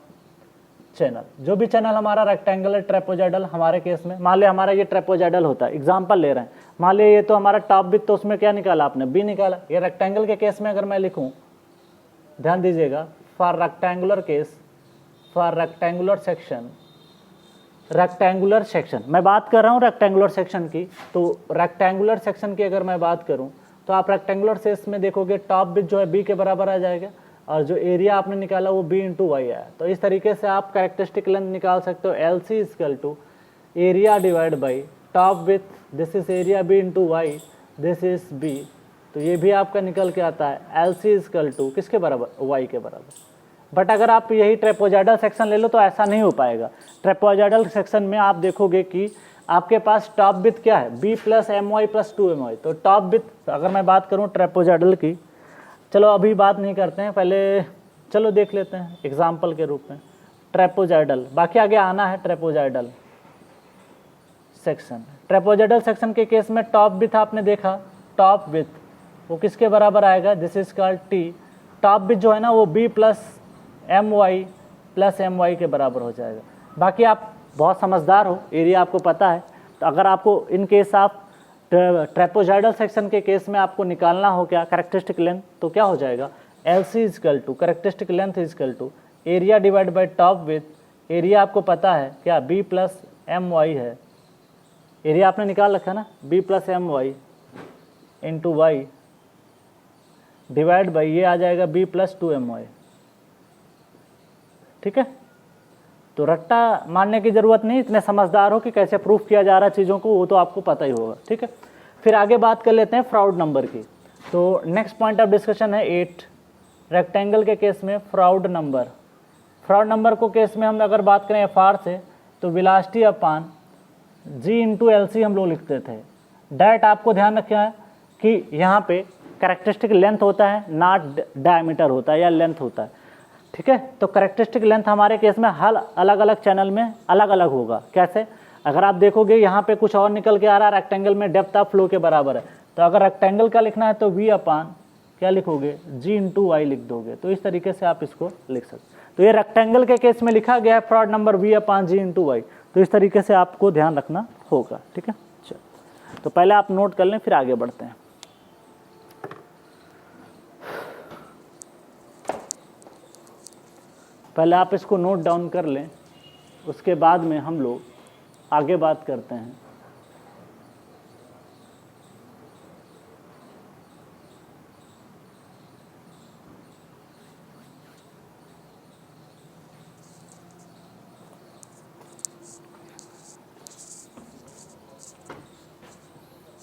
channel. जो भी चैनल हमारा रेक्टेंगुलर ट्रेपोजाइडल, हमारे केस में मान लिया हमारा ये ट्रेपोजाइडल होता है, एग्जांपल ले रहे हैं, मान लिया ये तो हमारा टॉप विड्थ, तो उसमें क्या निकाला आपने, B निकाला। ये रेक्टेंगल के केस में अगर मैं लिखूं, ध्यान दीजिएगा, for rectangular case, for rectangular section, rectangular section मैं बात कर रहा हूँ रेक्टेंगुलर सेक्शन की। तो रेक्टेंगुलर सेक्शन की अगर मैं बात करूँ तो आप रेक्टेंगुलर सेक्शन में देखोगे टॉप विड्थ जो है B के बराबर आ जाएगा, और जो एरिया आपने निकाला वो B × Y आया। तो इस तरीके से आप कैरेक्टरिस्टिक लेंथ निकाल सकते हो, LC equal to area divide by top width, this is area B × Y, this is B। तो ये भी आपका निकल के आता है LC इक्वल टू किसके बराबर, Y के बराबर। बट अगर आप यही ट्रेपोजाइडल सेक्शन ले लो तो ऐसा नहीं हो पाएगा। ट्रेपोजाइडल सेक्शन में आप देखोगे कि आपके पास टॉप विड्थ क्या है, B + My + 2My। तो टॉप विड्थ अगर मैं बात करूं ट्रेपोजाइडल की, चलो अभी बात नहीं करते हैं, पहले चलो देख लेते हैं एग्जाम्पल के रूप में ट्रेपोजाइडल, बाकी आगे आना है ट्रेपोजाइडल सेक्शन। ट्रेपोजाइडल सेक्शन के केस में टॉप विड्थ आपने देखा, टॉप विड्थ वो किसके बराबर आएगा, this is called T। Top width जो है ना वो B + My + My के बराबर हो जाएगा। बाकी आप बहुत समझदार हो, एरिया आपको पता है। तो अगर आपको इन केस आप ट्रेपोजाइडल सेक्शन के केस में आपको निकालना हो क्या कैरेक्टरिस्टिक लेंथ, तो क्या हो जाएगा, LC equal to characteristic length equal to area divide by top width. Area आपको पता है क्या, B + My है, एरिया आपने निकाल रखा ना, B + My × Y divide by ये आ जाएगा B + 2My, ठीक है। तो रट्टा मानने की जरूरत नहीं, इतने समझदार हो कि कैसे प्रूफ किया जा रहा है चीज़ों को, वो तो आपको पता ही होगा, ठीक है। फिर आगे बात कर लेते हैं फ्राउड नंबर की। तो नेक्स्ट पॉइंट ऑफ डिस्कशन है 8, रेक्टेंगल के केस में फ्राउड नंबर। फ्राउड नंबर को केस में हम अगर बात करें FR से, तो वेलोसिटी अपॉन G × LC हम लोग लिखते थे। डैट आपको ध्यान रखना है कि यहाँ पे कैरेक्टरिस्टिक लेंथ होता है, नॉट डायमीटर होता है या लेंथ होता है, ठीक है। तो कैरेक्टरिस्टिक लेंथ हमारे केस में हर अलग अलग चैनल में अलग अलग होगा। कैसे, अगर आप देखोगे यहाँ पे कुछ और निकल के आ रहा है, रेक्टेंगल में डेप्थ ऑफ फ्लो के बराबर है, तो अगर रेक्टेंगल का लिखना है तो V अपॉन क्या लिखोगे, G × Y लिख दोगे। तो इस तरीके से आप इसको लिख सकते। तो ये रेक्टेंगल के केस में लिखा गया है Froude number V upon G × Y। तो इस तरीके से आपको ध्यान रखना होगा, ठीक है। चलो, तो पहले आप नोट कर लें, फिर आगे बढ़ते हैं। पहले आप इसको नोट डाउन कर लें, उसके बाद में हम लोग आगे बात करते हैं।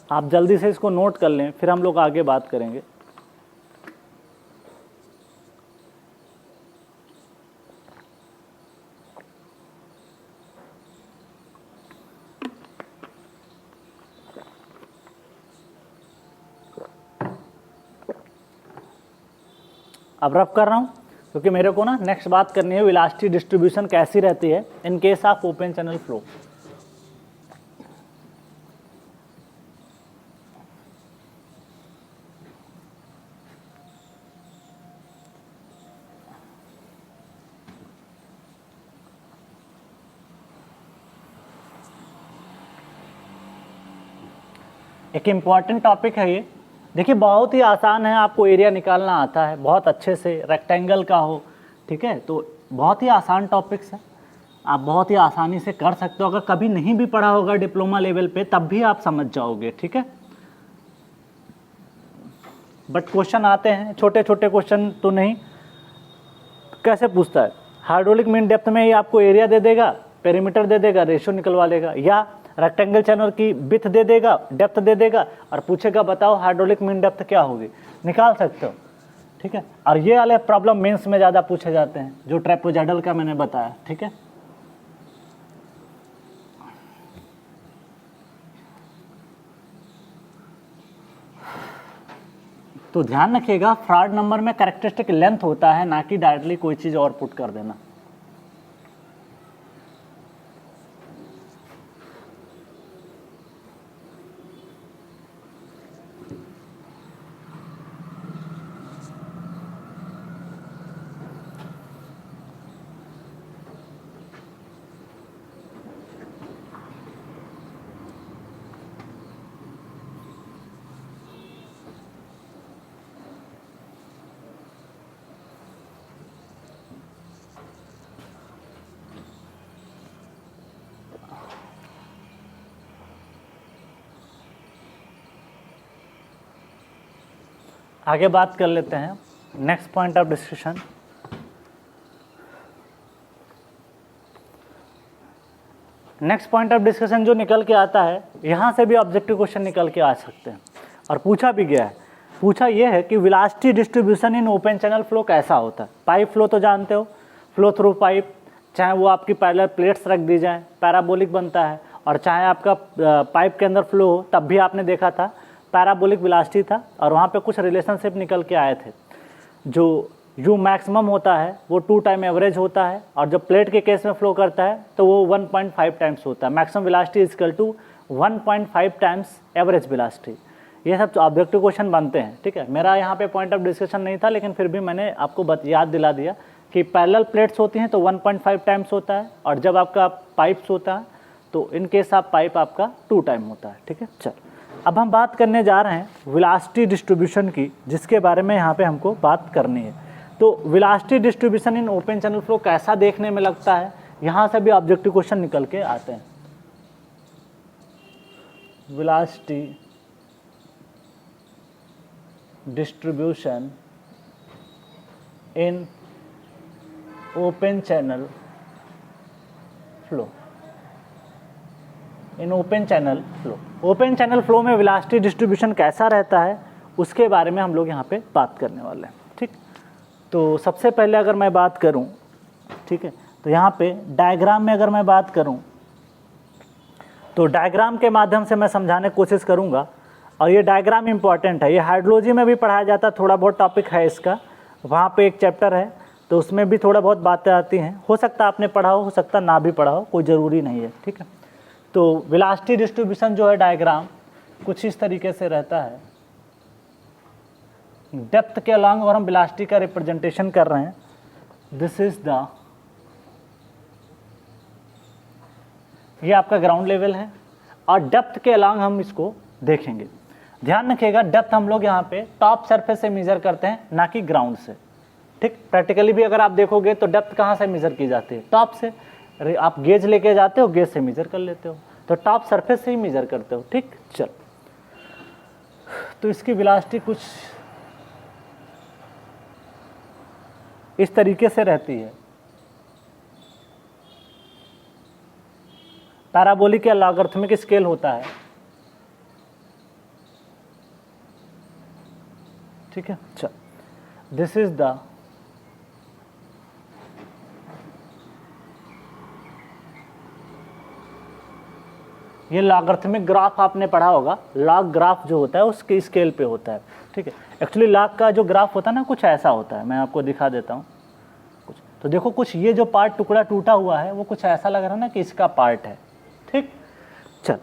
आप जल्दी से इसको नोट कर लें, फिर हम लोग आगे बात करेंगे। अब रफ कर रहा हूँ क्योंकि मेरे को ना नेक्स्ट बात करनी है वेलोसिटी डिस्ट्रीब्यूशन कैसी रहती है in case of open channel flow. एक इम्पॉर्टेंट टॉपिक है ये। देखिए बहुत ही आसान है, आपको एरिया निकालना आता है बहुत अच्छे से, रेक्टेंगल का हो, ठीक है। तो बहुत ही आसान टॉपिक्स है, आप बहुत ही आसानी से कर सकते हो। अगर कभी नहीं भी पढ़ा होगा डिप्लोमा लेवल पे तब भी आप समझ जाओगे, ठीक है। बट क्वेश्चन आते हैं, छोटे छोटे क्वेश्चन तो नहीं। कैसे पूछता है, हाइड्रोलिक मीन डेप्थ में ही आपको एरिया दे देगा, पेरीमीटर दे देगा, रेशियो निकलवा लेगा, या रेक्टेंगल चैनल की विड्थ दे देगा, डेप्थ दे देगा और पूछेगा बताओ हाइड्रोलिक मीन डेप्थ क्या होगी, निकाल सकते हो, ठीक है। और ये वाले प्रॉब्लम मेंस में ज़्यादा पूछे जाते हैं, जो ट्रेपेजॉइडल का मैंने बताया, ठीक है। तो ध्यान रखिएगा फ्रॉड नंबर में कैरेक्टरिस्टिक लेंथ होता है, ना कि डायरेक्टली कोई चीज़ और पुट कर देना। आगे बात कर लेते हैं next point of discussion. Next point of discussion जो निकल के आता है, यहाँ से भी ऑब्जेक्टिव क्वेश्चन निकल के आ सकते हैं और पूछा भी गया है। पूछा यह है कि velocity distribution in open channel flow कैसा होता है। पाइप फ्लो तो जानते हो, फ्लो थ्रू पाइप, चाहे वो आपकी पैरेलल प्लेट्स रख दी जाए पैराबोलिक बनता है, और चाहे आपका पाइप के अंदर फ्लो हो तब भी आपने देखा था पैराबोलिक वेलोसिटी था, और वहाँ पे कुछ रिलेशनशिप निकल के आए थे। जो यू मैक्सिमम होता है वो 2 टाइम एवरेज होता है, और जब प्लेट के केस में फ्लो करता है तो वो 1.5 टाइम्स होता है। Maximum velocity is equal to 1.5 times average velocity. ये सब ऑब्जेक्टिव क्वेश्चन बनते हैं, ठीक है। मेरा यहाँ पे पॉइंट ऑफ डिस्कशन नहीं था, लेकिन फिर भी मैंने आपको याद दिला दिया कि पैरेलल प्लेट्स होती हैं तो 1.5 टाइम्स होता है, और जब आपका पाइप्स होता है तो इन केस आप पाइप आपका 2 टाइम होता है, ठीक है। चल अब हम बात करने जा रहे हैं वेलोसिटी डिस्ट्रीब्यूशन की, जिसके बारे में यहाँ पे हमको बात करनी है। तो velocity distribution in open channel flow कैसा देखने में लगता है, यहाँ से भी ऑब्जेक्टिव क्वेश्चन निकल के आते हैं। Velocity distribution in open channel flow, in open channel flow. Open channel flow में वेलोसिटी डिस्ट्रीब्यूशन कैसा रहता है उसके बारे में हम लोग यहाँ पे बात करने वाले हैं, ठीक। तो सबसे पहले अगर मैं बात करूँ, ठीक है, तो यहाँ पे डायग्राम में अगर मैं बात करूँ तो डायग्राम के माध्यम से मैं समझाने की कोशिश करूँगा। और ये डायग्राम इंपॉर्टेंट है, ये हाइड्रोलॉजी में भी पढ़ाया जाता है, थोड़ा बहुत टॉपिक है इसका, वहाँ पे एक चैप्टर है तो उसमें भी थोड़ा बहुत बातें आती हैं। हो सकता है आपने पढ़ा हो सकता ना भी पढ़ा हो, कोई ज़रूरी नहीं है, ठीक है। तो वेलोसिटी डिस्ट्रीब्यूशन जो है डायग्राम कुछ इस तरीके से रहता है। डेप्थ के अलॉन्ग और हम वेलोसिटी का रिप्रेजेंटेशन कर रहे हैं। दिस इज द, ये आपका ग्राउंड लेवल है, और डेप्थ के अलॉन्ग हम इसको देखेंगे। ध्यान रखिएगा डेप्थ हम लोग यहाँ पे टॉप सरफेस से मेजर करते हैं, ना कि ग्राउंड से, ठीक। प्रैक्टिकली भी अगर आप देखोगे तो डेप्थ कहाँ से मेजर की जाती है, टॉप से। आप गेज लेके जाते हो, गेज से मेजर कर लेते हो, तो टॉप सरफेस से ही मेजर करते हो, ठीक। चल तो इसकी वेलोसिटी कुछ इस तरीके से रहती है। पैराबोलिक या लॉगरिथमिक स्केल होता है, ठीक है। चल दिस इज द ये लॉगरिथमिक ग्राफ आपने पढ़ा होगा। लॉग ग्राफ जो होता है उसके स्केल पे होता है, ठीक है। एक्चुअली लॉग का जो ग्राफ होता है ना कुछ ऐसा होता है, मैं आपको दिखा देता हूँ कुछ। तो देखो कुछ ये जो पार्ट टुकड़ा टूटा हुआ है वो कुछ ऐसा लग रहा है ना कि इसका पार्ट है, ठीक। चल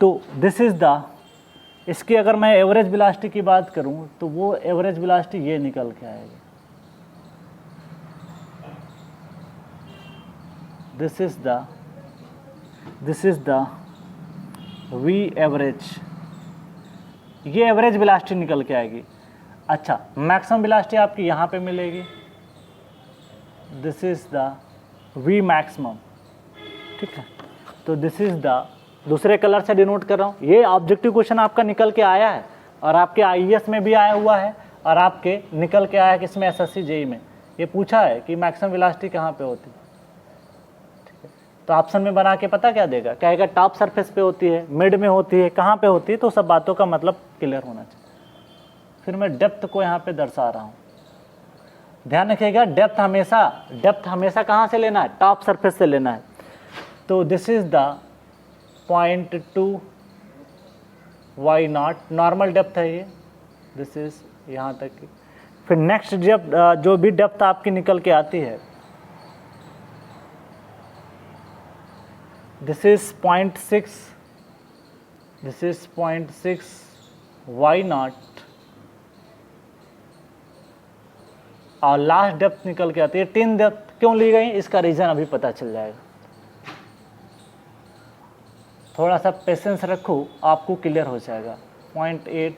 तो दिस इज द, इसकी अगर मैं एवरेज वेलोसिटी की बात करूँ तो वो एवरेज वेलोसिटी ये निकल के आएगी। This is the V average ये एवरेज वेलोसिटी निकल के आएगी। अच्छा, मैक्सिमम वेलोसिटी आपकी यहाँ पे मिलेगी, this is the we maximum, ठीक है। तो दिस इज द, दूसरे कलर से डिनोट कर रहा हूँ। ये ऑब्जेक्टिव क्वेश्चन आपका निकल के आया है और आपके आईएएस में भी आया हुआ है और आपके निकल के आया है किसमें, एसएससी जेई में। ये पूछा है कि मैक्सिमम वेलोसिटी कहाँ पे होती है, ठीक है। तो ऑप्शन में बना के पता क्या देगा, कहेगा टॉप सरफेस पे होती है, मिड में होती है, कहाँ पे होती है, तो सब बातों का मतलब क्लियर होना चाहिए। फिर मैं डेप्थ को यहाँ पे दर्शा रहा हूँ, ध्यान रखिएगा डेप्थ हमेशा कहाँ से लेना है, टॉप सरफेस से लेना है। तो this is the 0.2 y0, normal depth है ये, दिस इज यहाँ तक की। फिर नेक्स्ट जो भी डेप्थ आपकी निकल के आती है, this is 0.6, this is 0.6 y0, और लास्ट डेप्थ निकल के आती है। 3 डेप्थ क्यों ली गई, इसका रीज़न अभी पता चल जाएगा। थोड़ा सा पेशेंस रखो, आपको क्लियर हो जाएगा। 0.8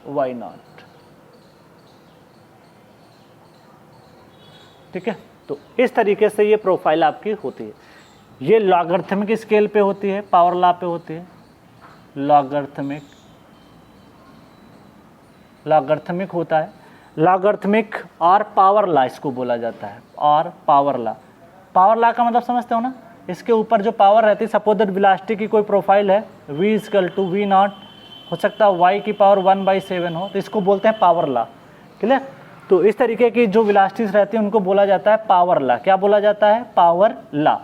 y0, ठीक है। तो इस तरीके से ये प्रोफाइल आपकी होती है। ये लॉगरिथमिक स्केल पे होती है, पावर लॉ पे होती है। लॉगरिथमिक होता है, लॉगरिथमिक और पावर लॉ इसको बोला जाता है। और पावर लॉ का मतलब समझते हो ना, इसके ऊपर जो पावर रहती है, सपोज दैट वेलोसिटी की कोई प्रोफाइल है, v = v0, हो सकता है y की पावर 1/7 हो, तो इसको बोलते हैं पावर लॉ, क्लियर। तो इस तरीके की जो वेलोसिटीज रहती है उनको बोला जाता है पावर लॉ। क्या बोला जाता है, पावर लॉ,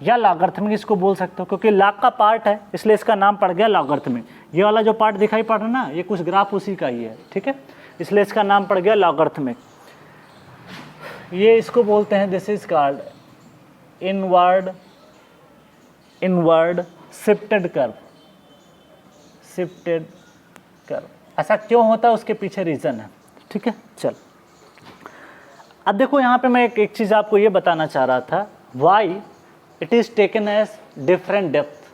या लॉगरिथमिक इसको बोल सकते हो, क्योंकि लॉ का पार्ट है इसलिए इसका नाम पड़ गया लॉगरिथमिक। ये वाला जो पार्ट दिखाई पड़ रहा है ना, ये कुछ ग्राफ उसी का ही है, ठीक है, इसलिए इसका नाम पड़ गया लॉगरिथमिक। ये इसको बोलते हैं, this is called inward shifted curve. ऐसा क्यों होता है, उसके पीछे रीजन है, ठीक है। चल अब देखो यहाँ पे मैं एक चीज़ आपको ये बताना चाह रहा था, why it is taken as different depth.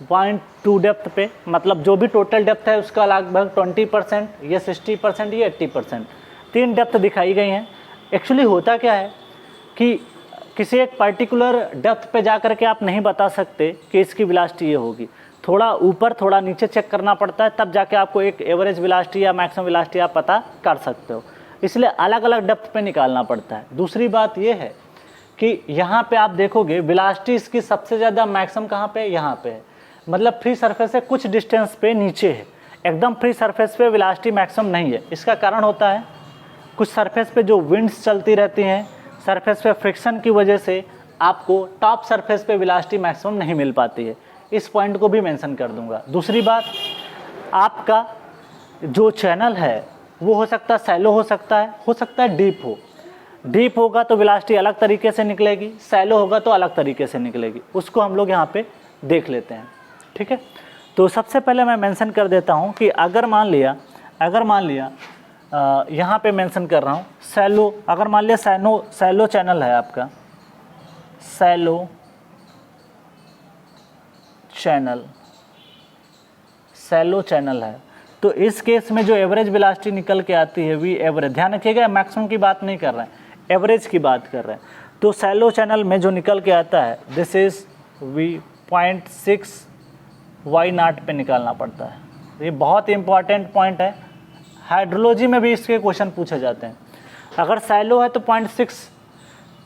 0.2 depth पे, मतलब जो भी टोटल डेप्थ है उसका लगभग 20%, ये 60%, ये 80%, 3 डेप्थ दिखाई गई हैं। एक्चुअली होता क्या है कि किसी एक पर्टिकुलर डेप्थ पे जा कर के आप नहीं बता सकते कि इसकी वेलोसिटी ये होगी, थोड़ा ऊपर थोड़ा नीचे चेक करना पड़ता है, तब जाके आपको एक एवरेज वेलोसिटी या मैक्सिमम वेलोसिटी आप पता कर सकते हो। इसलिए अलग अलग डेप्थ पे निकालना पड़ता है। दूसरी बात ये है कि यहाँ पे आप देखोगे वेलोसिटी इसकी सबसे ज़्यादा मैक्सिमम कहाँ पे, यहाँ पे है, मतलब फ्री सरफेस से कुछ डिस्टेंस पे नीचे है, एकदम फ्री सरफेस पे वेलोसिटी मैक्सिमम नहीं है। इसका कारण होता है कुछ सरफेस पे जो विंड्स चलती रहती हैं, सरफेस पे फ्रिक्शन की वजह से आपको टॉप सरफेस पे वेलोसिटी मैक्सिमम नहीं मिल पाती है। इस पॉइंट को भी मेंशन कर दूंगा। दूसरी बात, आपका जो चैनल है वो हो सकता है सैलो, हो सकता है डीप हो। डीप होगा तो वेलोसिटी अलग तरीके से निकलेगी, सैलो होगा तो अलग तरीके से निकलेगी। उसको हम लोग यहाँ पे देख लेते हैं, ठीक है। तो सबसे पहले मैं मेंशन कर देता हूँ कि अगर मान लिया यहाँ पे मेंशन कर रहा हूँ सैलो, अगर मान लिया सैलो चैनल है आपका, सैलो चैनल है, तो इस केस में जो एवरेज वेलोसिटी निकल के आती है वी एवरेज, ध्यान रखिएगा मैक्सिमम की बात नहीं कर रहे हैं, एवरेज की बात कर रहे हैं। तो सैलो चैनल में जो निकल के आता है दिस इज वी 0.6 y0 पे निकालना पड़ता है। ये बहुत इंपॉर्टेंट पॉइंट है, हाइड्रोलॉजी में भी इसके क्वेश्चन पूछे जाते हैं। अगर सैलो है तो 0.6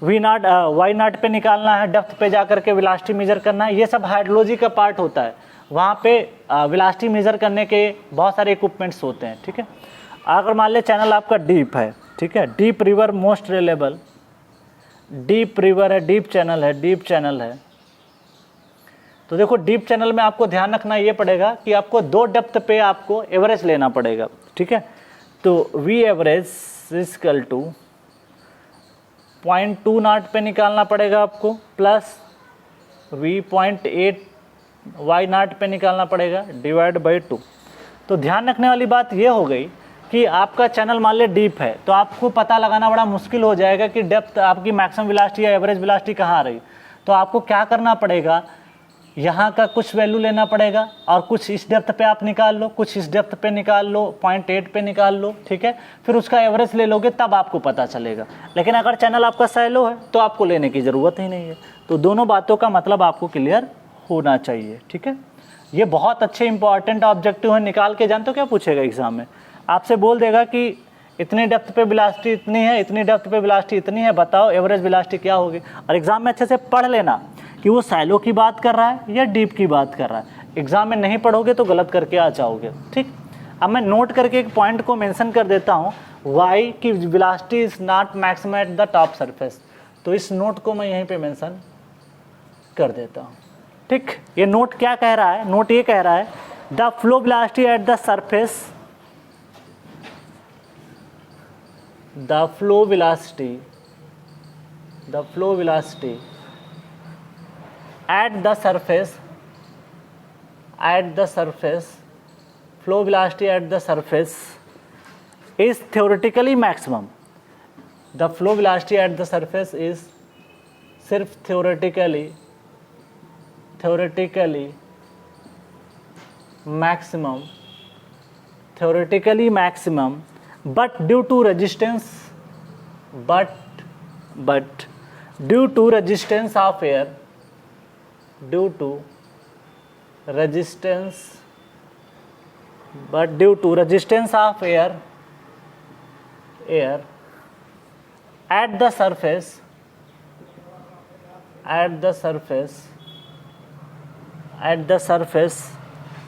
y0 पे निकालना है, डेप्थ पे जाकर के वेलोसिटी मेजर करना है। ये सब हाइड्रोलॉजी का पार्ट होता है, वहाँ पे वेलोसिटी मेजर करने के बहुत सारे इक्विपमेंट्स होते हैं, ठीक है। अगर मान ले चैनल आपका डीप है, ठीक है, deep river most reliable, deep river है, डीप चैनल है, तो देखो डीप चैनल में आपको ध्यान रखना ये पड़ेगा कि आपको 2 डेप्थ पे आपको एवरेज लेना पड़ेगा, ठीक है। तो वी एवरेज इक्वल टू 0.20 पे निकालना पड़ेगा आपको, प्लस वी 0.8 y0 पे निकालना पड़ेगा, डिवाइड बाई 2। तो ध्यान रखने वाली बात ये हो गई कि आपका चैनल मान ले डीप है तो आपको पता लगाना बड़ा मुश्किल हो जाएगा कि डेप्थ आपकी मैक्सिमम वेलोसिटी या एवरेज वेलोसिटी कहाँ आ रही। तो आपको क्या करना पड़ेगा, यहाँ का कुछ वैल्यू लेना पड़ेगा और कुछ इस डेप्थ पे आप निकाल लो, कुछ इस डेप्थ पे निकाल लो, 0.8 पे निकाल लो, ठीक है। फिर उसका एवरेज ले लोगे तब आपको पता चलेगा। लेकिन अगर चैनल आपका सैलो है तो आपको लेने की ज़रूरत ही नहीं है। तो दोनों बातों का मतलब आपको क्लियर होना चाहिए, ठीक है। ये बहुत अच्छे इंपॉर्टेंट ऑब्जेक्टिव है, निकाल के जानते हो क्या पूछेगा एग्जाम में? आपसे बोल देगा कि इतनी डेप्थ पे वेलोसिटी इतनी है, इतनी डेप्थ पे वेलोसिटी इतनी है, बताओ एवरेज वेलोसिटी क्या होगी। और एग्जाम में अच्छे से पढ़ लेना कि वो सैलो की बात कर रहा है या डीप की बात कर रहा है। एग्जाम में नहीं पढ़ोगे तो गलत करके आ जाओगे, ठीक। अब मैं नोट करके एक पॉइंट को मेंशन कर देता हूँ, वाई की velocity is not maximum at the top surface. तो इस नोट को मैं यहीं पे मेंशन कर देता हूँ, ठीक। ये नोट क्या कह रहा है? नोट ये कह रहा है the flow velocity at the surface, the flow velocity at the surface flow velocity at the surface is theoretically maximum. The flow velocity at the surface is सिर्फ theoretically maximum, but due to resistance of air, at the surface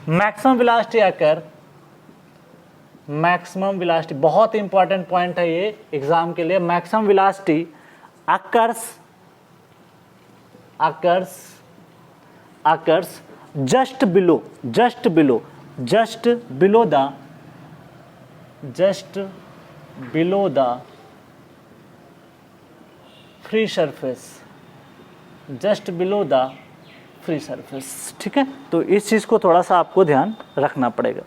maximum velocity occur, maximum velocity, बहुत important point है ये exam के लिए। Maximum velocity occurs just below the free surface, ठीक है। तो इस चीज़ को थोड़ा सा आपको ध्यान रखना पड़ेगा।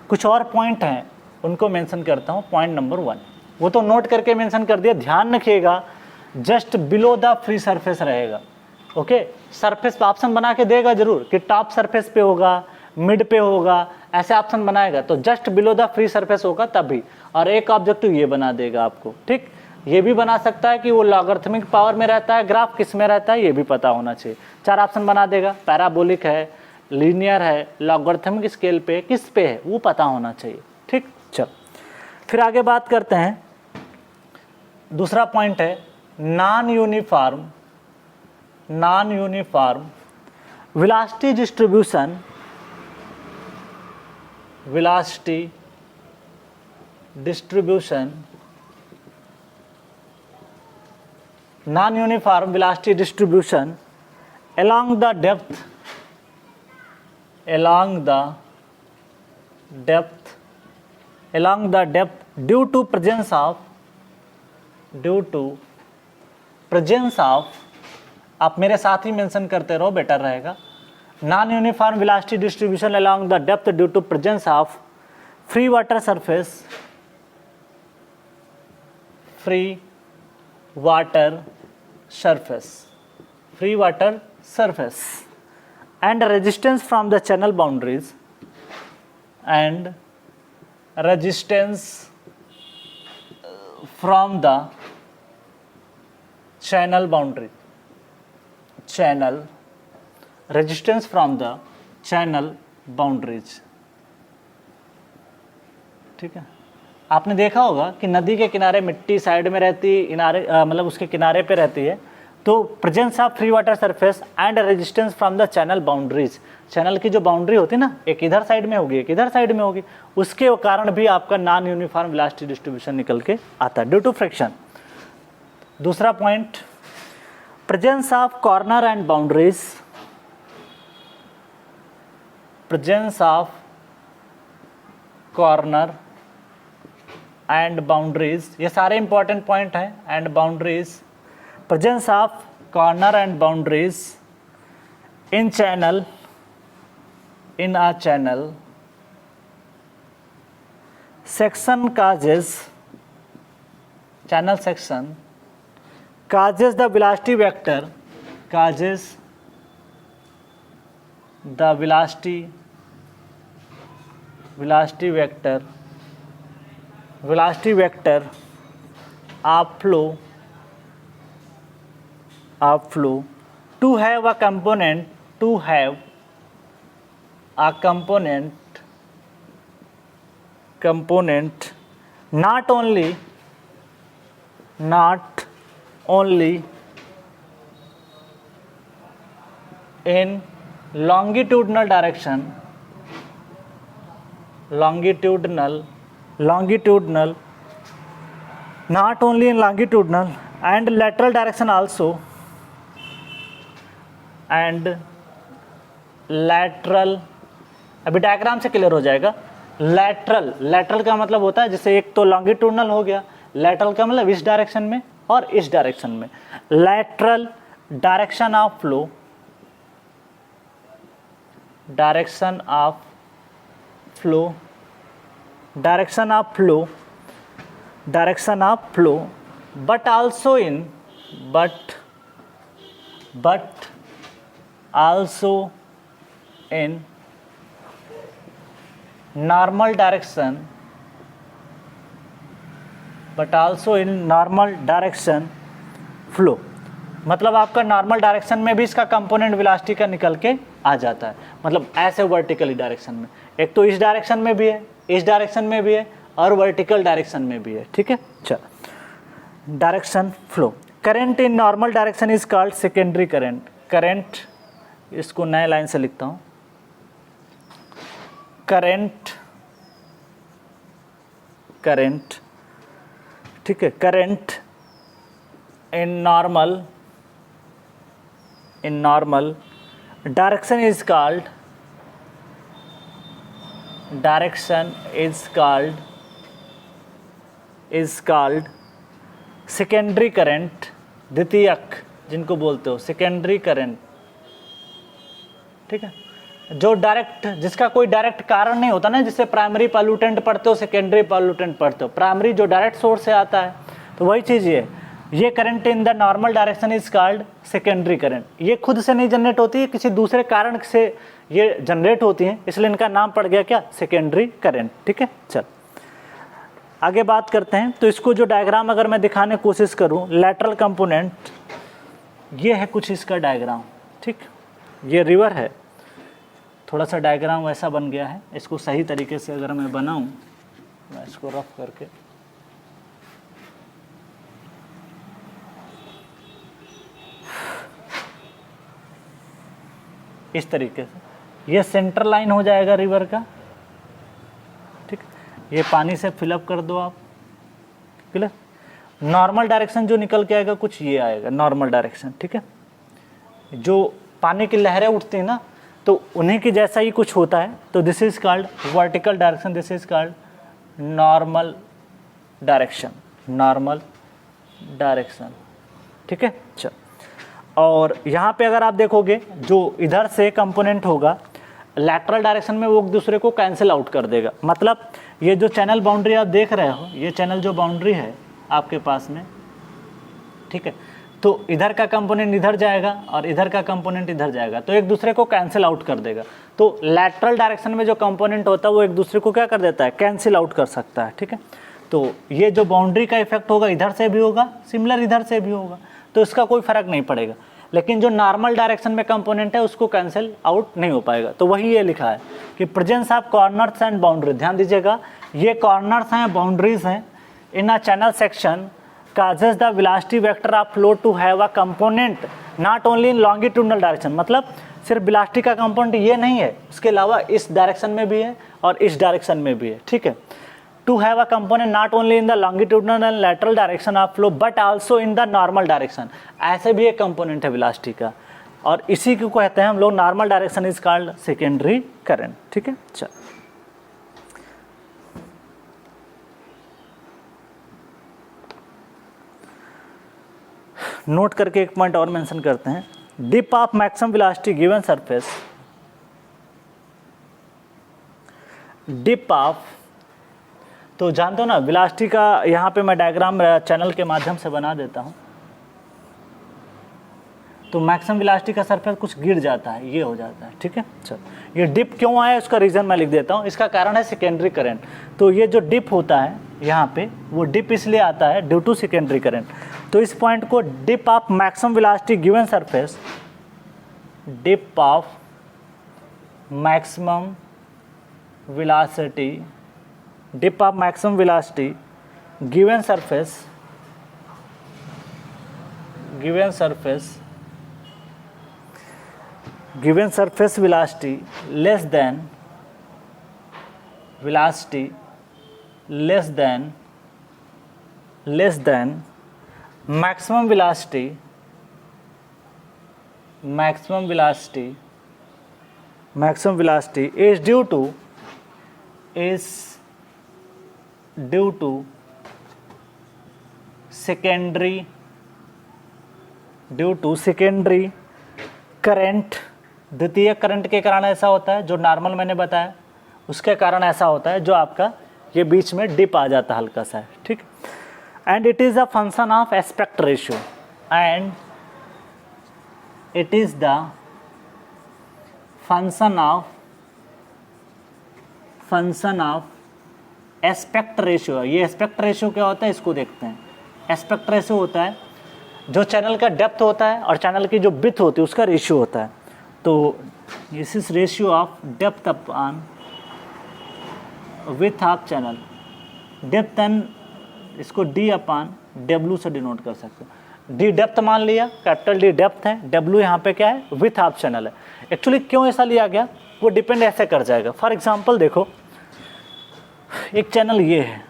कुछ और पॉइंट हैं उनको मेंशन करता हूँ। पॉइंट नंबर 1 वो तो नोट करके मेंशन कर दिया, ध्यान रखिएगा, just below the free surface रहेगा, ओके। सरफेस पे ऑप्शन बना के देगा जरूर कि टॉप सरफेस पे होगा, मिड पे होगा, ऐसे ऑप्शन बनाएगा। तो just below the free surface होगा तभी। और एक ऑब्जेक्टिव ये बना देगा आपको, ठीक। ये भी बना सकता है कि वो लॉगरिथमिक पावर में रहता है, ग्राफ किस में रहता है ये भी पता होना चाहिए। 4 ऑप्शन बना देगा, पैराबोलिक है, लीनियर है, लॉगरिथमिक स्केल पे, किस पे है वो पता होना चाहिए, ठीक। चल फिर आगे बात करते हैं। दूसरा पॉइंट है non uniform velocity distribution along the depth due to presence of आप मेरे साथ ही मेंशन करते रहो, बेटर रहेगा। Non uniform velocity distribution along the depth due to presence of free water surface and resistance from the channel boundaries resistance from the channel boundaries, ठीक है। आपने देखा होगा कि नदी के किनारे मिट्टी साइड में रहती है, मतलब उसके किनारे पे रहती है, तो presence of free water surface and resistance from the channel boundaries, channel की जो बाउंड्री होती है ना, एक इधर साइड में होगी एक इधर साइड में होगी, उसके कारण भी आपका नॉन यूनिफॉर्म वेलोसिटी डिस्ट्रीब्यूशन निकल के आता है ड्यू टू फ्रिक्शन। दूसरा point presence of corner and boundaries, ये सारे इंपॉर्टेंट पॉइंट हैं। And boundaries, presence of corner and boundaries in a channel section causes the velocity vector the velocity vector of flow to have a component not only in longitudinal direction, not only in longitudinal and lateral direction also, and lateral, अभी diagram से clear हो जाएगा। Lateral का मतलब होता है जैसे एक तो लॉन्गिट्यूडनल हो गया, लैटरल का मतलब इस डायरेक्शन में और इस डायरेक्शन में। Lateral direction of flow, direction of flow but also in normal direction, flow, मतलब आपका नॉर्मल डायरेक्शन में भी इसका कंपोनेंट वेलोसिटी का निकल के आ जाता है। मतलब ऐसे वर्टिकली डायरेक्शन में, एक तो इस डायरेक्शन में भी है, इस डायरेक्शन में भी है और वर्टिकल डायरेक्शन में भी है। ठीक है, चलो direction flow. Current in normal direction is called secondary current. Current, इसको नए लाइन से लिखता हूँ, करंट, ठीक है, current in normal direction is called secondary current, द्वितीयक जिनको बोलते हो सेकेंडरी करंट। ठीक है, जो डायरेक्ट, जिसका कोई डायरेक्ट कारण नहीं होता ना, जिससे प्राइमरी पॉल्यूटेंट पढ़ते हो, सेकेंडरी पॉल्यूटेंट पढ़ते हो। प्राइमरी जो डायरेक्ट सोर्स से आता है, तो वही चीज़ ये current in the normal direction is called secondary current. ये खुद से नहीं जनरेट होती है, किसी दूसरे कारण से ये जनरेट होती हैं, इसलिए इनका नाम पड़ गया क्या, सेकेंडरी करंट। ठीक है, चल आगे बात करते हैं। तो इसको जो डायग्राम अगर मैं दिखाने की कोशिश करूं, लैटरल कंपोनेंट, ये है कुछ इसका डायग्राम। ठीक, ये रिवर है, थोड़ा सा डायग्राम वैसा बन गया है। इसको सही तरीके से अगर मैं बनाऊं, मैं इसको रफ करके, इस तरीके से ये सेंटर लाइन हो जाएगा रिवर का। ठीक, ये पानी से फिलअप कर दो आप, क्लियर। नॉर्मल डायरेक्शन जो निकल के आएगा कुछ ये आएगा नॉर्मल डायरेक्शन। ठीक है, जो पानी की लहरें उठती हैं ना, तो उन्हीं की जैसा ही कुछ होता है। तो this is called vertical direction, this is called normal direction. ठीक है, चल। और यहाँ पे अगर आप देखोगे, जो इधर से कंपोनेंट होगा लैटरल डायरेक्शन में, वो एक दूसरे को कैंसिल आउट कर देगा। मतलब ये जो चैनल बाउंड्री आप देख रहे हो, ये चैनल जो बाउंड्री है आपके पास में, ठीक है, तो इधर का कंपोनेंट इधर जाएगा और इधर का कंपोनेंट इधर जाएगा, तो एक दूसरे को कैंसिल आउट कर देगा। तो लैटरल डायरेक्शन में जो कंपोनेंट होता है वो एक दूसरे को क्या कर देता है, कैंसिल आउट कर सकता है। ठीक है, तो ये जो बाउंड्री का इफेक्ट होगा इधर से भी होगा, सिमिलर इधर से भी होगा, तो इसका कोई फर्क नहीं पड़ेगा। लेकिन जो नॉर्मल डायरेक्शन में कंपोनेंट है उसको कैंसिल आउट नहीं हो पाएगा। तो वही ये लिखा है कि presence of corners and boundary. ध्यान दीजिएगा, ये कॉर्नर्स हैं, बाउंड्रीज हैं in a channel section causes the velocity vector of flow to have a component not only in longitudinal direction। मतलब सिर्फ वेलोसिटी का कंपोनेंट ये नहीं है, उसके अलावा इस डायरेक्शन में भी है और इस डायरेक्शन में भी है। ठीक है, to have a component not only in the longitudinal and lateral direction of flow but also in the normal direction. ऐसे भी एक कंपोनेंट है वेलोसिटी का, और इसी को कहते हैं हम लोग normal direction is called secondary current. ठीक है, चल नोट करके एक पॉइंट और मेंशन करते हैं। Dip of maximum velocity given surface, dip of, तो जानते हो ना वेलोसिटी का, यहाँ पे मैं डायग्राम चैनल के माध्यम से बना देता हूँ। तो मैक्सिमम वेलोसिटी का सरफेस कुछ गिर जाता है, ये हो जाता है, ठीक है। चलो ये डिप क्यों आया उसका रीज़न मैं लिख देता हूँ। इसका कारण है सेकेंडरी करंट। तो ये जो डिप होता है यहाँ पे, वो डिप इसलिए आता है ड्यू टू सेकेंडरी करंट। तो इस पॉइंट को dip of maximum velocity given surface, dip of maximum velocity, dip of maximum velocity given surface, given surface velocity less than maximum velocity is due to secondary current. द्वितीय current के कारण ऐसा होता है, जो नॉर्मल मैंने बताया उसके कारण ऐसा होता है, जो आपका ये बीच में डिप आ जाता है हल्का सा, ठीक। And it is the function of aspect ratio, and it is the function of aspect ratio. ये एस्पेक्ट रेशियो क्या होता है इसको देखते हैं। एस्पेक्ट रेशियो होता है जो चैनल का डेप्थ होता है और चैनल की जो विड्थ होती है उसका रेशियो होता है। तो this is ratio of depth upon width of channel. Depth and इसको डी अपॉन डब्ल्यू से डिनोट कर सकते हैं। डी डेप्थ मान लिया, कैपिटल डी डेप्थ है, डब्ल्यू यहाँ पे क्या है, विड्थ ऑफ चैनल है। एक्चुअली क्यों ऐसा लिया गया वो डिपेंड ऐसे कर जाएगा। फॉर एग्जाम्पल देखो, एक चैनल ये है,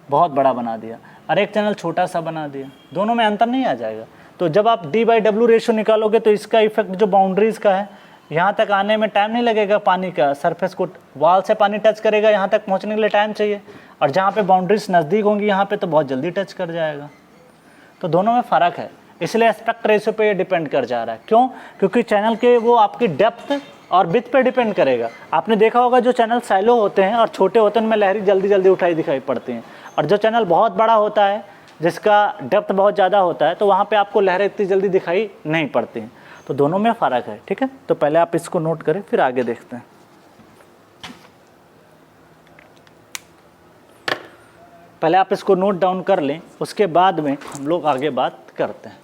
बहुत बड़ा बना दिया, और एक चैनल छोटा सा बना दिया, दोनों में अंतर नहीं आ जाएगा। तो जब आप D/W रेशियो निकालोगे तो इसका इफेक्ट जो बाउंड्रीज का है, यहाँ तक आने में टाइम नहीं लगेगा, पानी का सरफेस को वॉल से पानी टच करेगा, यहाँ तक पहुँचने के लिए टाइम चाहिए, और जहाँ पे बाउंड्रीज नज़दीक होंगी यहाँ पे तो बहुत जल्दी टच कर जाएगा। तो दोनों में फ़र्क है, इसलिए एस्पेक्ट रेशियो पे ये डिपेंड कर जा रहा है। क्यों? क्योंकि चैनल के वो आपकी डेप्थ और विड्थ पे डिपेंड करेगा। आपने देखा होगा जो चैनल सैलो होते हैं और छोटे होते हैं उनमें लहरी जल्दी जल्दी उठाई दिखाई पड़ती हैं, और जो चैनल बहुत बड़ा होता है जिसका डेप्थ बहुत ज़्यादा होता है तो वहाँ पे आपको लहरें इतनी जल्दी दिखाई नहीं पड़ती हैं। तो दोनों में फ़र्क है, ठीक है। तो पहले आप इसको नोट करें, फिर आगे देखते हैं। पहले आप इसको नोट डाउन कर लें, उसके बाद में हम लोग आगे बात करते हैं।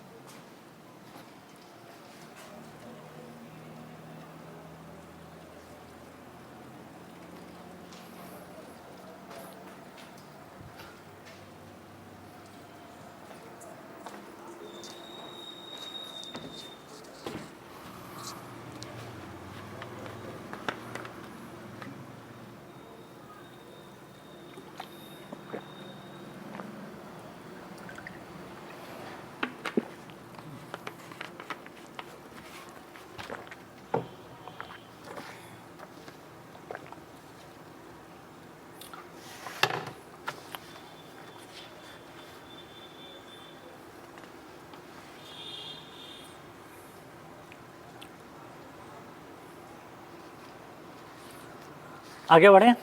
आगे बढ़ें।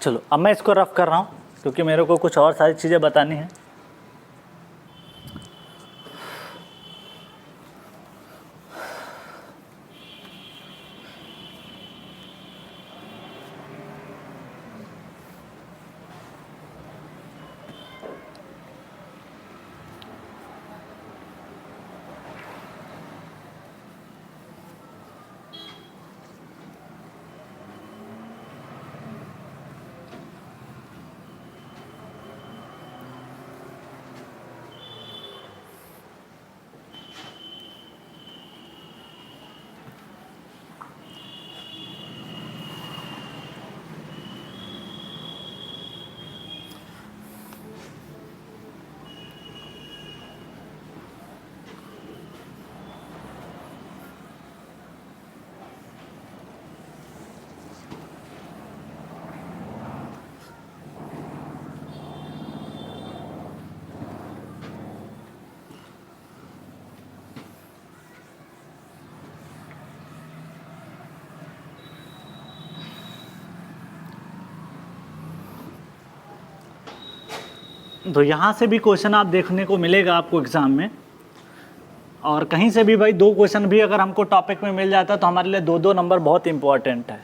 चलो अब मैं इसको रफ कर रहा हूँ क्योंकि मेरे को कुछ और सारी चीज़ें बतानी हैं। तो यहाँ से भी क्वेश्चन आप देखने को मिलेगा आपको एग्ज़ाम में और कहीं से भी भाई 2 क्वेश्चन भी अगर हमको टॉपिक में मिल जाता है तो हमारे लिए 2-2 नंबर बहुत इंपॉर्टेंट है।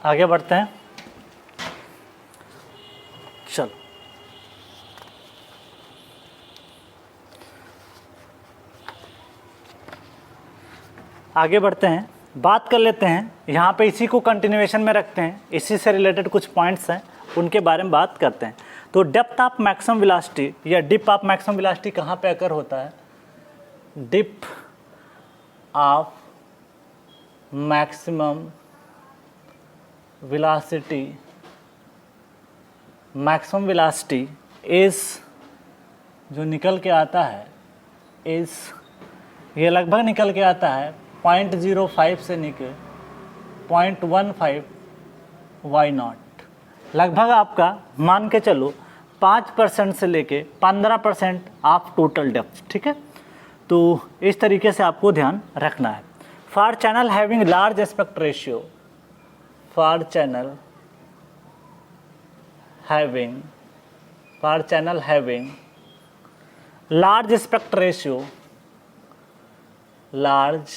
आगे बढ़ते हैं, चलो आगे बढ़ते हैं, बात कर लेते हैं यहाँ पे, इसी को कंटिन्यूएशन में रखते हैं, इसी से रिलेटेड कुछ पॉइंट्स हैं उनके बारे में बात करते हैं। तो डेप्थ ऑफ मैक्सिमम वेलोसिटी या डिप ऑफ मैक्सिमम वेलोसिटी कहाँ पे अकर होता है? Dip of maximum velocity, maximum velocity इस जो निकल के आता है इस, ये लगभग निकल के आता है 0.05 से निकल 0.15 y0, लगभग आपका मान के चलो 5% से लेके 15% ऑफ टोटल डेप्थ, ठीक है। तो इस तरीके से आपको ध्यान रखना है। For channel having large aspect ratio, for channel having large aspect ratio, large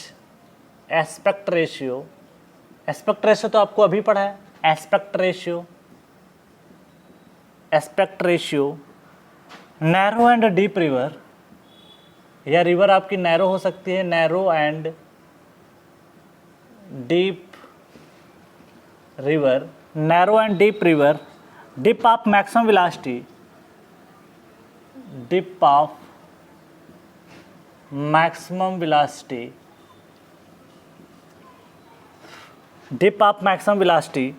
aspect ratio, aspect ratio तो आपको अभी पढ़ा है, aspect ratio narrow and deep river, या रिवर आपकी नैरो हो सकती है, narrow and deep river, narrow and deep river, dip of maximum velocity, dip of maximum velocity, dip of maximum velocity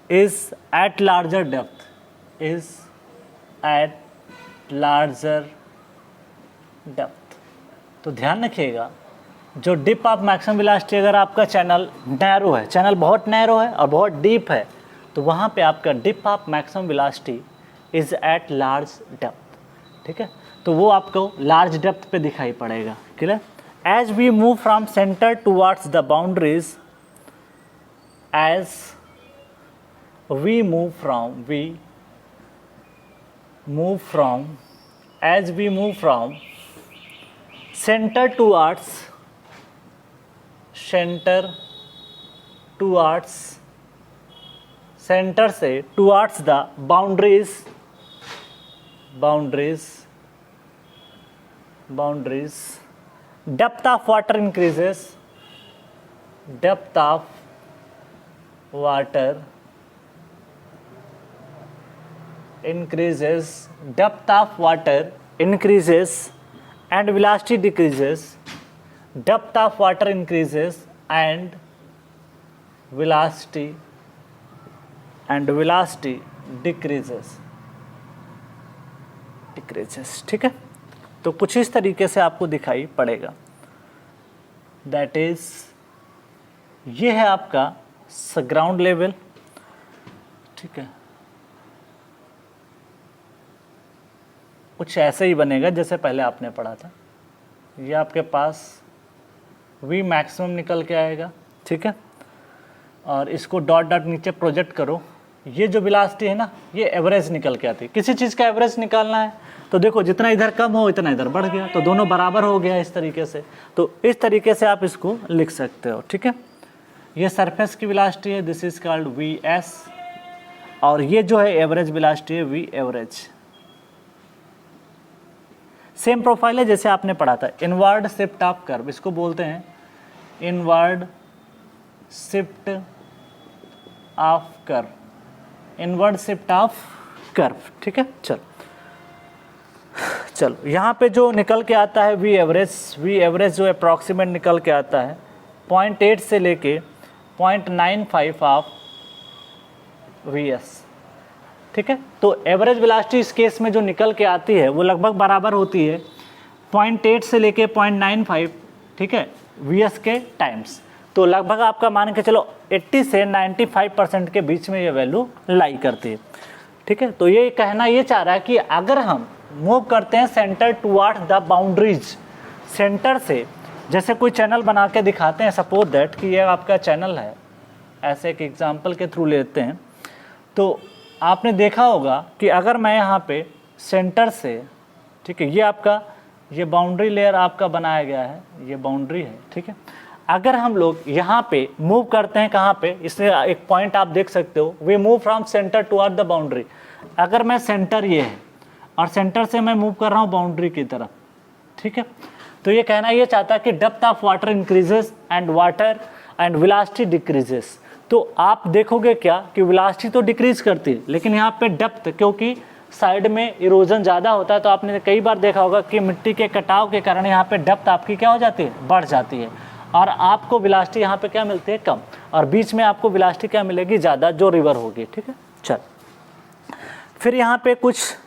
is at larger depth, is at larger depth। तो ध्यान रखिएगा, जो dip of maximum velocity अगर आपका channel narrow है, channel बहुत narrow है और बहुत डीप है, तो वहाँ पे आपका dip of maximum velocity is at large depth, ठीक है। तो वो आपको लार्ज डेप्थ पे दिखाई पड़ेगा, clear. As we move from centre towards the boundaries, as we move from center towards center से towards the boundaries, depth of water increases, depth of water increases, depth of water increases and velocity decreases, depth of water increases and velocity decreases, ठीक है। तो कुछ इस तरीके से आपको दिखाई पड़ेगा, दैट इज ये है आपका ग्राउंड लेवल, ठीक है। कुछ ऐसे ही बनेगा जैसे पहले आपने पढ़ा था, ये आपके पास वी मैक्सिमम निकल के आएगा, ठीक है। और इसको डॉट डॉट नीचे प्रोजेक्ट करो, ये जो वेलोसिटी है ना, ये एवरेज निकल के आती है। किसी चीज़ का एवरेज निकालना है तो देखो जितना इधर कम हो इतना इधर बढ़ गया, तो दोनों बराबर हो गया इस तरीके से। तो इस तरीके से आप इसको लिख सकते हो, ठीक है। ये सरफेस की वेलोसिटी है, this is called V S, और ये जो है एवरेज वेलोसिटी है, वी एवरेज। सेम प्रोफाइल है जैसे आपने पढ़ा था, इनवर्ड शिफ्ट ऑफ कर्व, इसको बोलते हैं inward shift of curve, inward shift of curve, ठीक है। चलो चलो यहाँ पे जो निकल के आता है वी एवरेज जो अप्रॉक्सीमेट निकल के आता है 0.8 से लेके 0.95 ऑफ वीएस, ठीक है। तो एवरेज वेलोसिटी इस केस में जो निकल के आती है वो लगभग बराबर होती है 0.8 से लेके 0.95, ठीक है, वीएस के टाइम्स। तो लगभग आपका मान के चलो 80 से 95% के बीच में ये वैल्यू लाई करती है, ठीक है। तो ये कहना ये चाह रहा है कि अगर हम मूव करते हैं centre toward the boundaries, centre से जैसे कोई चैनल बना के दिखाते हैं, सपोज दैट कि ये आपका चैनल है, ऐसे एक एग्जांपल के थ्रू लेते हैं। तो आपने देखा होगा कि अगर मैं यहाँ पे सेंटर से, ठीक है, ये आपका ये बाउंड्री लेयर आपका बनाया गया है, ये बाउंड्री है, ठीक है। अगर हम लोग यहाँ पे मूव करते हैं, कहाँ पे, इसमें एक पॉइंट आप देख सकते हो, we move from centre toward the boundary. अगर मैं सेंटर ये है और सेंटर से मैं मूव कर रहा हूँ बाउंड्री की तरफ, ठीक है, तो ये कहना ये चाहता है कि depth of water increases and velocity decreases. तो आप देखोगे क्या कि वेलोसिटी तो डिक्रीज करती है, लेकिन यहाँ पे डेप्थ, क्योंकि साइड में इरोजन ज़्यादा होता है, तो आपने कई बार देखा होगा कि मिट्टी के कटाव के कारण यहाँ पे डेप्थ आपकी क्या हो जाती है, बढ़ जाती है, और आपको वेलोसिटी यहाँ पे क्या मिलती है, कम, और बीच में आपको वेलोसिटी क्या मिलेगी, ज़्यादा, जो रिवर होगी, ठीक है। चल फिर यहाँ पे कुछ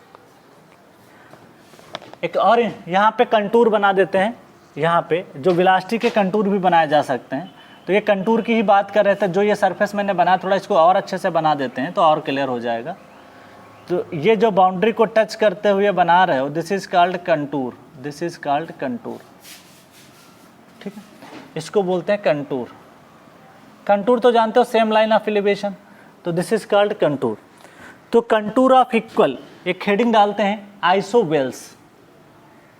एक और यहाँ पे कंटूर बना देते हैं, यहाँ पे जो वेलोसिटी के कंटूर भी बनाए जा सकते हैं। तो ये कंटूर की ही बात कर रहे थे, जो ये सरफेस मैंने बनाया, थोड़ा इसको और अच्छे से बना देते हैं तो और क्लियर हो जाएगा। तो ये जो बाउंड्री को टच करते हुए बना रहे हो, this is called contour, this is called contour, ठीक है, इसको बोलते हैं कंटूर। कंटूर तो जानते हो, सेम लाइन ऑफ एलिवेशन, तो दिस इज कॉल्ड कंटूर। तो कंटूर ऑफ इक्वल, एक हेडिंग डालते हैं आइसोवेल्स,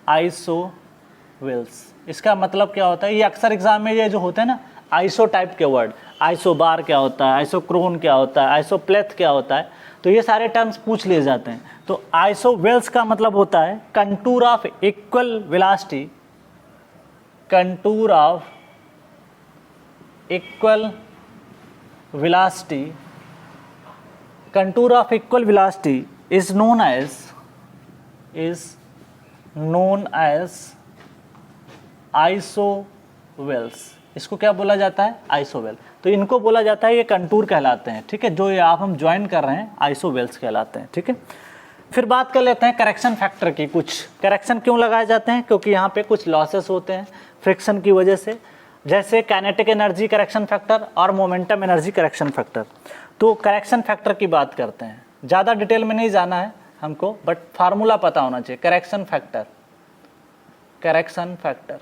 आइसोवेल्स, इसका मतलब क्या होता है, ये अक्सर एग्जाम में ये जो होते हैं ना आइसो टाइप के वर्ड, आइसोबार क्या होता है, आइसोक्रोन क्या होता है, आइसोप्लेथ क्या होता है, तो ये सारे टर्म्स पूछ लिए जाते हैं। तो आइसोवेल्स का मतलब होता है contour of equal velocity, contour of equal velocity, contour of equal velocity is known as isovels. इसको क्या बोला जाता है, आइसोवेल। तो इनको बोला जाता है, ये कंटूर कहलाते हैं, ठीक है, जो ये आप हम ज्वाइन कर रहे हैं आइसोवेल्स कहलाते हैं, ठीक है। फिर बात कर लेते हैं करेक्शन फैक्टर की। कुछ करेक्शन क्यों लगाए जाते हैं, क्योंकि यहाँ पे कुछ लॉसेस होते हैं फ्रिक्शन की वजह से, जैसे काइनेटिक एनर्जी करेक्शन फैक्टर और मोमेंटम एनर्जी करेक्शन फैक्टर। तो करेक्शन फैक्टर की बात करते हैं, ज़्यादा डिटेल में नहीं जाना है हमको, बट फार्मूला पता होना चाहिए। करेक्शन फैक्टर,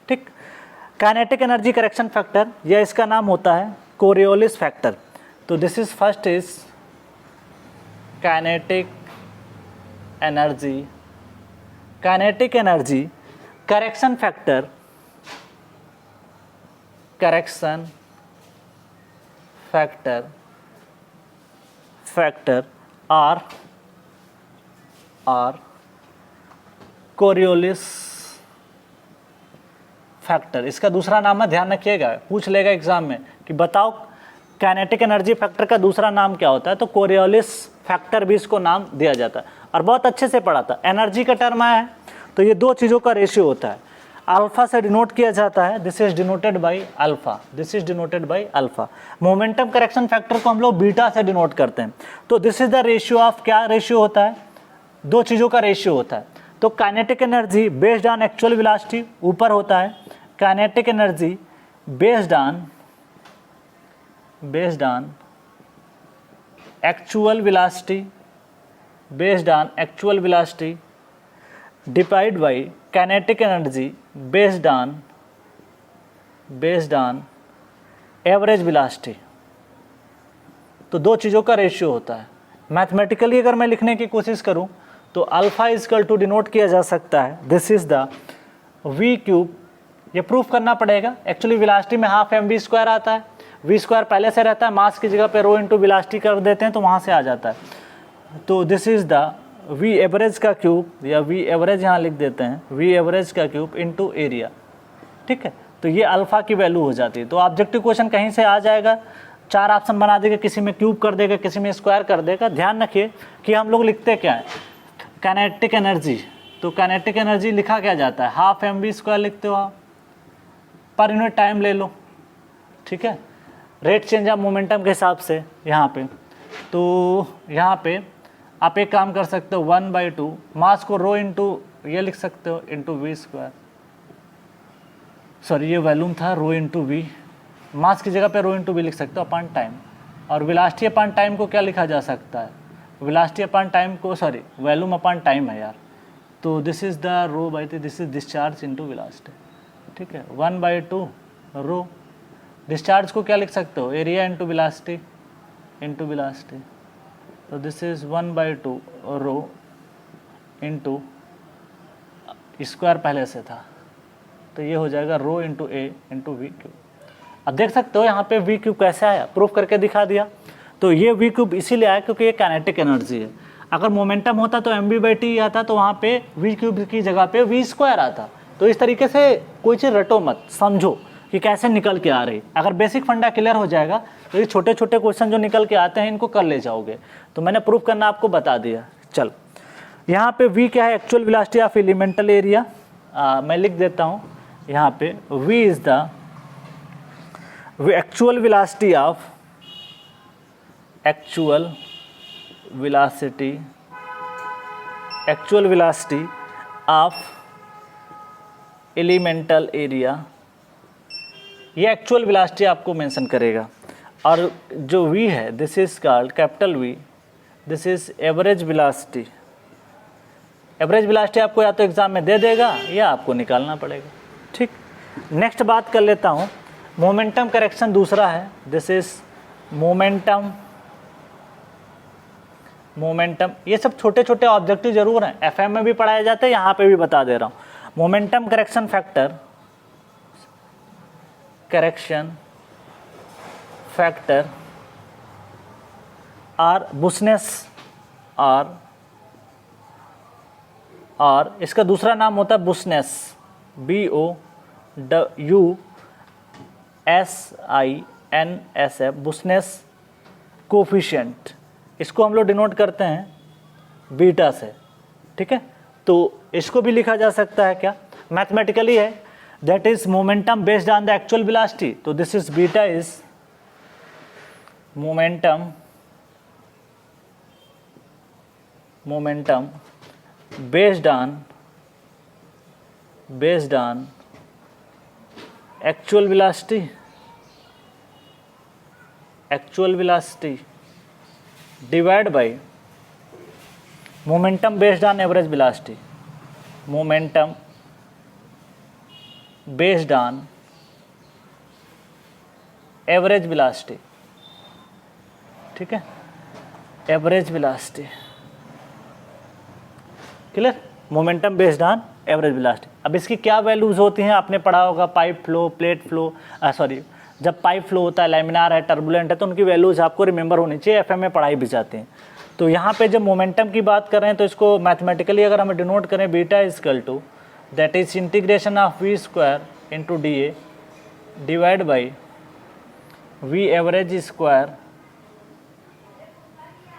ठीक। काइनेटिक एनर्जी करेक्शन फैक्टर, या इसका नाम होता है कोरियोलिस फैक्टर। तो this is first is kinetic energy correction factor और कोरियोलिस फैक्टर, इसका दूसरा नाम है, ध्यान रखिएगा, पूछ लेगा एग्जाम में कि बताओ काइनेटिक एनर्जी फैक्टर का दूसरा नाम क्या होता है, तो कोरियोलिस फैक्टर भी इसको नाम दिया जाता है। और बहुत अच्छे से पढ़ा था, एनर्जी का टर्म आया है तो ये दो चीज़ों का रेशियो होता है, अल्फा से डिनोट किया जाता है, this is denoted by alpha. Momentum correction factor को हम लोग बीटा से डिनोट करते हैं। तो this is the ratio of, क्या रेशियो होता है, दो चीज़ों का रेशियो होता है। तो kinetic energy based on actual velocity ऊपर होता है, kinetic energy based on actual velocity divide by kinetic energy based on average velocity. तो दो चीज़ों का रेशियो होता है। मैथमेटिकली अगर मैं लिखने की कोशिश करूं तो अल्फा इजकल टू डिनोट किया जा सकता है, this is the V cube. ये प्रूफ करना पड़ेगा, एक्चुअली वेलोसिटी में हाफ एम वी स्क्वायर आता है, वी स्क्वायर पहले से रहता है, मास की जगह पे रो इंटू वेलोसिटी कर देते हैं तो वहाँ से आ जाता है। तो this is the V average का क्यूब, या वी एवरेज यहाँ लिख देते हैं, वी एवरेज का क्यूब इंटू एरिया, ठीक है। तो ये अल्फा की वैल्यू हो जाती है। तो ऑब्जेक्टिव क्वेश्चन कहीं से आ जाएगा, चार ऑप्शन बना देगा, किसी में क्यूब कर देगा, किसी में स्क्वायर कर देगा। ध्यान रखिए कि हम लोग लिखते क्या है, काइनेटिक एनर्जी तो काइनेटिक एनर्जी लिखा क्या जाता है, हाफ mv² लिखते हो आप, पर यूनिट टाइम ले लो, ठीक है, रेट चेंज ऑफ मोमेंटम के हिसाब से यहाँ पे। तो यहाँ पे आप एक काम कर सकते हो 1/2 मास को रो इंटू ये लिख सकते हो इंटू v², सॉरी ये वॉल्यूम था, रो इंटू वी, मास की जगह पे रो इंटू वी लिख सकते हो अपॉन टाइम। और वेलोसिटी अपॉन टाइम को क्या लिखा जा सकता है, वेलोसिटी अपॉन टाइम को, सॉरी वॉल्यूम अपॉन टाइम है यार, तो this is the rho by this is discharge into velocity, ठीक है, 1/2 रो। डिस्चार्ज को क्या लिख सकते हो, area into velocity into velocity, तो this is 1/2 rho into square पहले से था, तो ये हो जाएगा rho into A into V cube. अब देख सकते हो यहाँ पे वी क्यूब कैसे आया, प्रूफ करके दिखा दिया। तो ये वी क्यूब इसीलिए आया क्योंकि ये काइनेटिक एनर्जी है। अगर मोमेंटम होता तो mv/t आता, तो वहाँ पे वी क्यूब की जगह पे v² आता। तो इस तरीके से कोई चीज़ रटो मत, समझो कि कैसे निकल के आ रही। अगर बेसिक फंडा क्लियर हो जाएगा तो ये छोटे छोटे क्वेश्चन जो निकल के आते हैं इनको कर ले जाओगे। तो मैंने प्रूफ करना आपको बता दिया। चल यहाँ पे v क्या है, actual velocity of elemental area, मैं लिख देता हूँ यहाँ पे v is the actual velocity of actual velocity of elemental area, ये एक्चुअल वेलोसिटी आपको मेंशन करेगा। और जो v है this is called capital V, this is average velocity. Average velocity आपको या तो एग्जाम में दे देगा या आपको निकालना पड़ेगा, ठीक। नेक्स्ट बात कर लेता हूँ, मोमेंटम करेक्शन दूसरा है, दिस इज मोमेंटम। ये सब छोटे छोटे ऑब्जेक्टिव जरूर हैं, FM में भी पढ़ाए जाते हैं, यहाँ पे भी बता दे रहा हूँ। मोमेंटम करेक्शन फैक्टर और बुसनेस और इसका दूसरा नाम होता है बुसनेस, BUSINSF, बुसनेस कोफिशिएंट। इसको हम लोग डिनोट करते हैं बीटा से, ठीक है। तो इसको भी लिखा जा सकता है क्या, मैथमेटिकली है, that is momentum based on the actual velocity. तो this is beta is momentum based on actual velocity divide by momentum based on average velocity, momentum based on average velocity, ठीक है, average velocity, clear, momentum based on average velocity. अब इसकी क्या values होती हैं आपने पढ़ा होगा, pipe flow, plate flow, sorry जब पाइप फ्लो होता है, लैमिनार है, टर्बुलेंट है, तो उनकी वैल्यूज आपको रिमेंबर होनी चाहिए, FM में पढ़ाई भी जाती हैं। तो यहाँ पे जब मोमेंटम की बात कर रहे हैं तो इसको मैथमेटिकली अगर हम डिनोट करें, beta equal to that is integration of v² into DA divide by V average square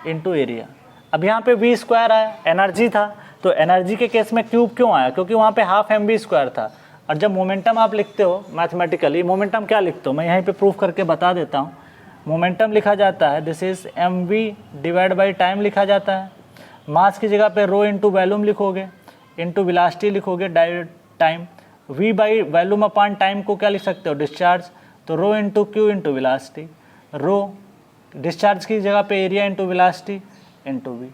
into area. अब यहाँ पे v² आया, एनर्जी था, तो एनर्जी के केस में क्यूब क्यों आया, क्योंकि वहाँ पे हाफ mv² था। और जब मोमेंटम आप लिखते हो मैथमेटिकली, मोमेंटम क्या लिखते हो, मैं यहीं पे प्रूफ करके बता देता हूँ। मोमेंटम लिखा जाता है this is mv divide by time लिखा जाता है। मास की जगह पे रो इंटू वॉल्यूम लिखोगे, इंटू वेलोसिटी लिखोगे time. v by volume upon time को क्या लिख सकते हो, डिस्चार्ज, तो rho into Q into velocity, rho discharge की जगह पे area into velocity into V.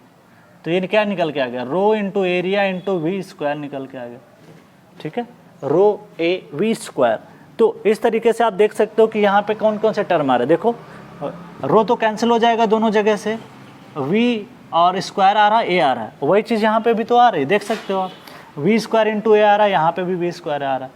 तो ये क्या निकल के आ गया, rho into area into v² निकल के आ गया, ठीक है, रो ए v²। तो इस तरीके से आप देख सकते हो कि यहाँ पे कौन कौन से टर्म आ रहे हैं। देखो रो तो कैंसिल हो जाएगा दोनों जगह से, v और स्क्वायर आ रहा है, a आ रहा है, वही चीज़ यहाँ पे भी तो आ रही है, देख सकते हो आप, v² इंटू a आ रहा है, यहाँ पे भी v² आ रहा है।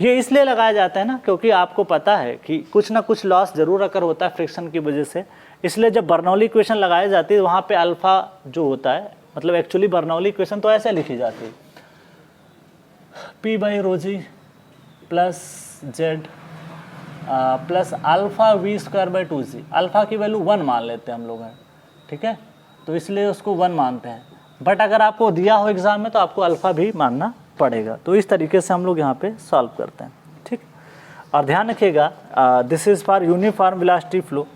ये इसलिए लगाया जाता है ना क्योंकि आपको पता है कि कुछ ना कुछ लॉस जरूर अगर होता है फ्रिक्शन की वजह से, इसलिए जब बर्नौली इक्वेशन लगाई जाती है वहाँ पे अल्फा जो होता है, मतलब एक्चुअली बर्नौली इक्वेशन तो ऐसे लिखी जाती है, P by rho G plus Z plus alpha v² by 2g। Alpha की वैल्यू 1 मान लेते हैं हम लोग हैं, ठीक है, तो इसलिए उसको 1 मानते हैं। बट अगर आपको दिया हो एग्जाम में तो आपको अल्फ़ा भी मानना पड़ेगा। तो इस तरीके से हम लोग यहाँ पे सॉल्व करते हैं, ठीक। और ध्यान रखिएगा, this is for uniform velocity flow.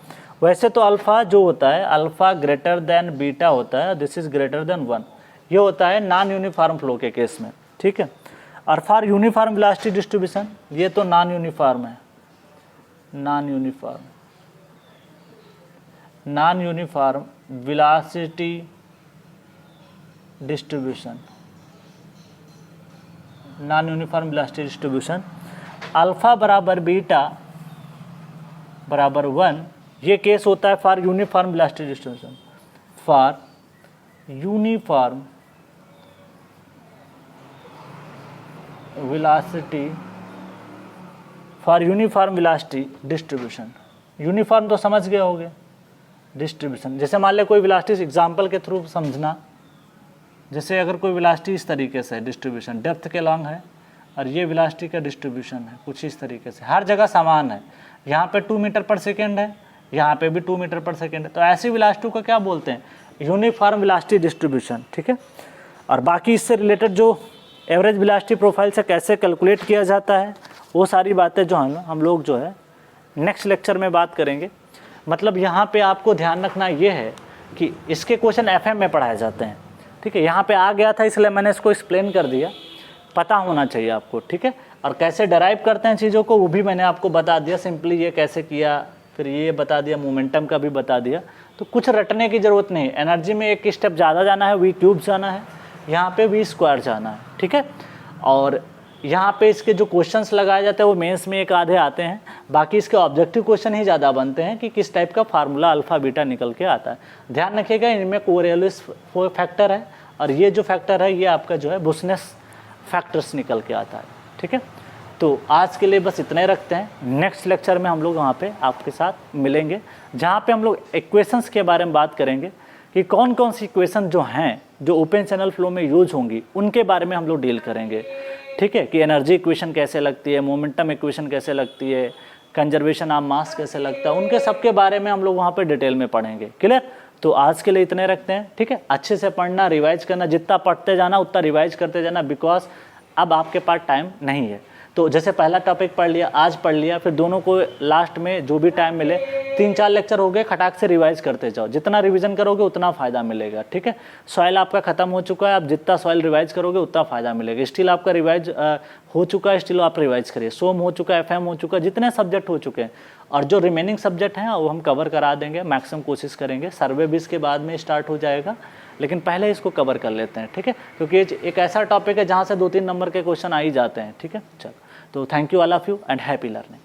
वैसे तो अल्फ़ा जो होता है, अल्फ़ा ग्रेटर देन बीटा होता है, दिस इज़ ग्रेटर देन 1, ये होता है नॉन यूनिफॉर्म फ्लो के केस में, ठीक है। और फॉर यूनिफॉर्म वेलोसिटी डिस्ट्रीब्यूशन, ये तो नॉन यूनिफॉर्म है, non uniform velocity distribution, non uniform velocity distribution, alpha बराबर बीटा बराबर 1, ये केस होता है for uniform velocity distribution. For uniform velocity, for uniform velocity distribution, uniform तो समझ गए होंगे, डिस्ट्रीब्यूशन जैसे मान लें कोई वेलोसिटी एग्जाम्पल के थ्रू समझना, जैसे अगर कोई वेलोसिटी इस तरीके से डिस्ट्रीब्यूशन डेप्थ के लॉन्ग है और ये वेलोसिटी का डिस्ट्रीब्यूशन है कुछ इस तरीके से, हर जगह समान है, यहाँ पे 2 मीटर पर सेकेंड है, यहाँ पे भी 2 मीटर पर सेकेंड है, तो ऐसी वेलोसिटी को क्या बोलते हैं, यूनिफॉर्म वेलोसिटी डिस्ट्रीब्यूशन, ठीक है। और बाकी इससे रिलेटेड जो एवरेज वेलोसिटी प्रोफाइल से कैसे कैलकुलेट किया जाता है वो सारी बातें जो है हम लोग जो है नेक्स्ट लेक्चर में बात करेंगे। मतलब यहाँ पे आपको ध्यान रखना ये है कि इसके क्वेश्चन FM में पढ़ाए जाते हैं, ठीक है। यहाँ पे आ गया था इसलिए मैंने इसको एक्सप्लेन कर दिया, पता होना चाहिए आपको, ठीक है। और कैसे डराइव करते हैं चीज़ों को वो भी मैंने आपको बता दिया, सिंपली ये कैसे किया, फिर ये बता दिया, मोमेंटम का भी बता दिया। तो कुछ रटने की ज़रूरत नहीं, एनर्जी में एक स्टेप ज़्यादा जाना है, V³ जाना है, यहाँ पे V² जाना है, ठीक है। और यहाँ पे इसके जो क्वेश्चंस लगाए जाते हैं वो मेंस में एक आधे आते हैं, बाकी इसके ऑब्जेक्टिव क्वेश्चन ही ज़्यादा बनते हैं कि किस टाइप का फार्मूला अल्फ़ा बीटा निकल के आता है। ध्यान रखिएगा इनमें कोरियोलिस फैक्टर है और ये जो फैक्टर है ये आपका जो है बुसनेस फैक्टर्स निकल के आता है, ठीक है। तो आज के लिए बस इतना ही रखते हैं, नेक्स्ट लेक्चर में हम लोग वहाँ पे आपके साथ मिलेंगे जहाँ पे हम लोग इक्वेशंस के बारे में बात करेंगे कि कौन कौन सी इक्वेशन जो हैं जो ओपन चैनल फ्लो में यूज होंगी उनके बारे में हम लोग डील करेंगे, ठीक है। कि एनर्जी इक्वेशन कैसे लगती है, मोमेंटम इक्वेशन कैसे लगती है, कंजर्वेशन ऑफ मास कैसे लगता है, उनके सब के बारे में हम लोग वहाँ पे डिटेल में पढ़ेंगे, क्लियर। तो आज के लिए इतने रखते हैं, ठीक है। अच्छे से पढ़ना, रिवाइज करना, जितना पढ़ते जाना उतना रिवाइज करते जाना, बिकॉज अब आपके पास टाइम नहीं है। तो जैसे पहला टॉपिक पढ़ लिया, आज पढ़ लिया, फिर दोनों को लास्ट में जो भी टाइम मिले, 3-4 लेक्चर हो गए, खटाक से रिवाइज करते जाओ, जितना रिवीजन करोगे उतना फ़ायदा मिलेगा, ठीक है। सॉइल आपका खत्म हो चुका है, आप जितना सॉइल रिवाइज करोगे उतना फ़ायदा मिलेगा। स्टिल आपका रिवाइज हो चुका है, स्टिल आप रिवाइज करिए। सोम हो चुका है, FM हो चुका है, जितने सब्जेक्ट हो चुके हैं और जो रिमेनिंग सब्जेक्ट हैं वो हम कवर करा देंगे, मैक्सिमम कोशिश करेंगे। सर्वे भी इसके बाद में स्टार्ट हो जाएगा, लेकिन पहले इसको कवर कर लेते हैं, ठीक है, क्योंकि एक ऐसा टॉपिक है जहाँ से 2-3 नंबर के क्वेश्चन आ ही जाते हैं, ठीक है। चलो, तो thank you all of you and happy learning.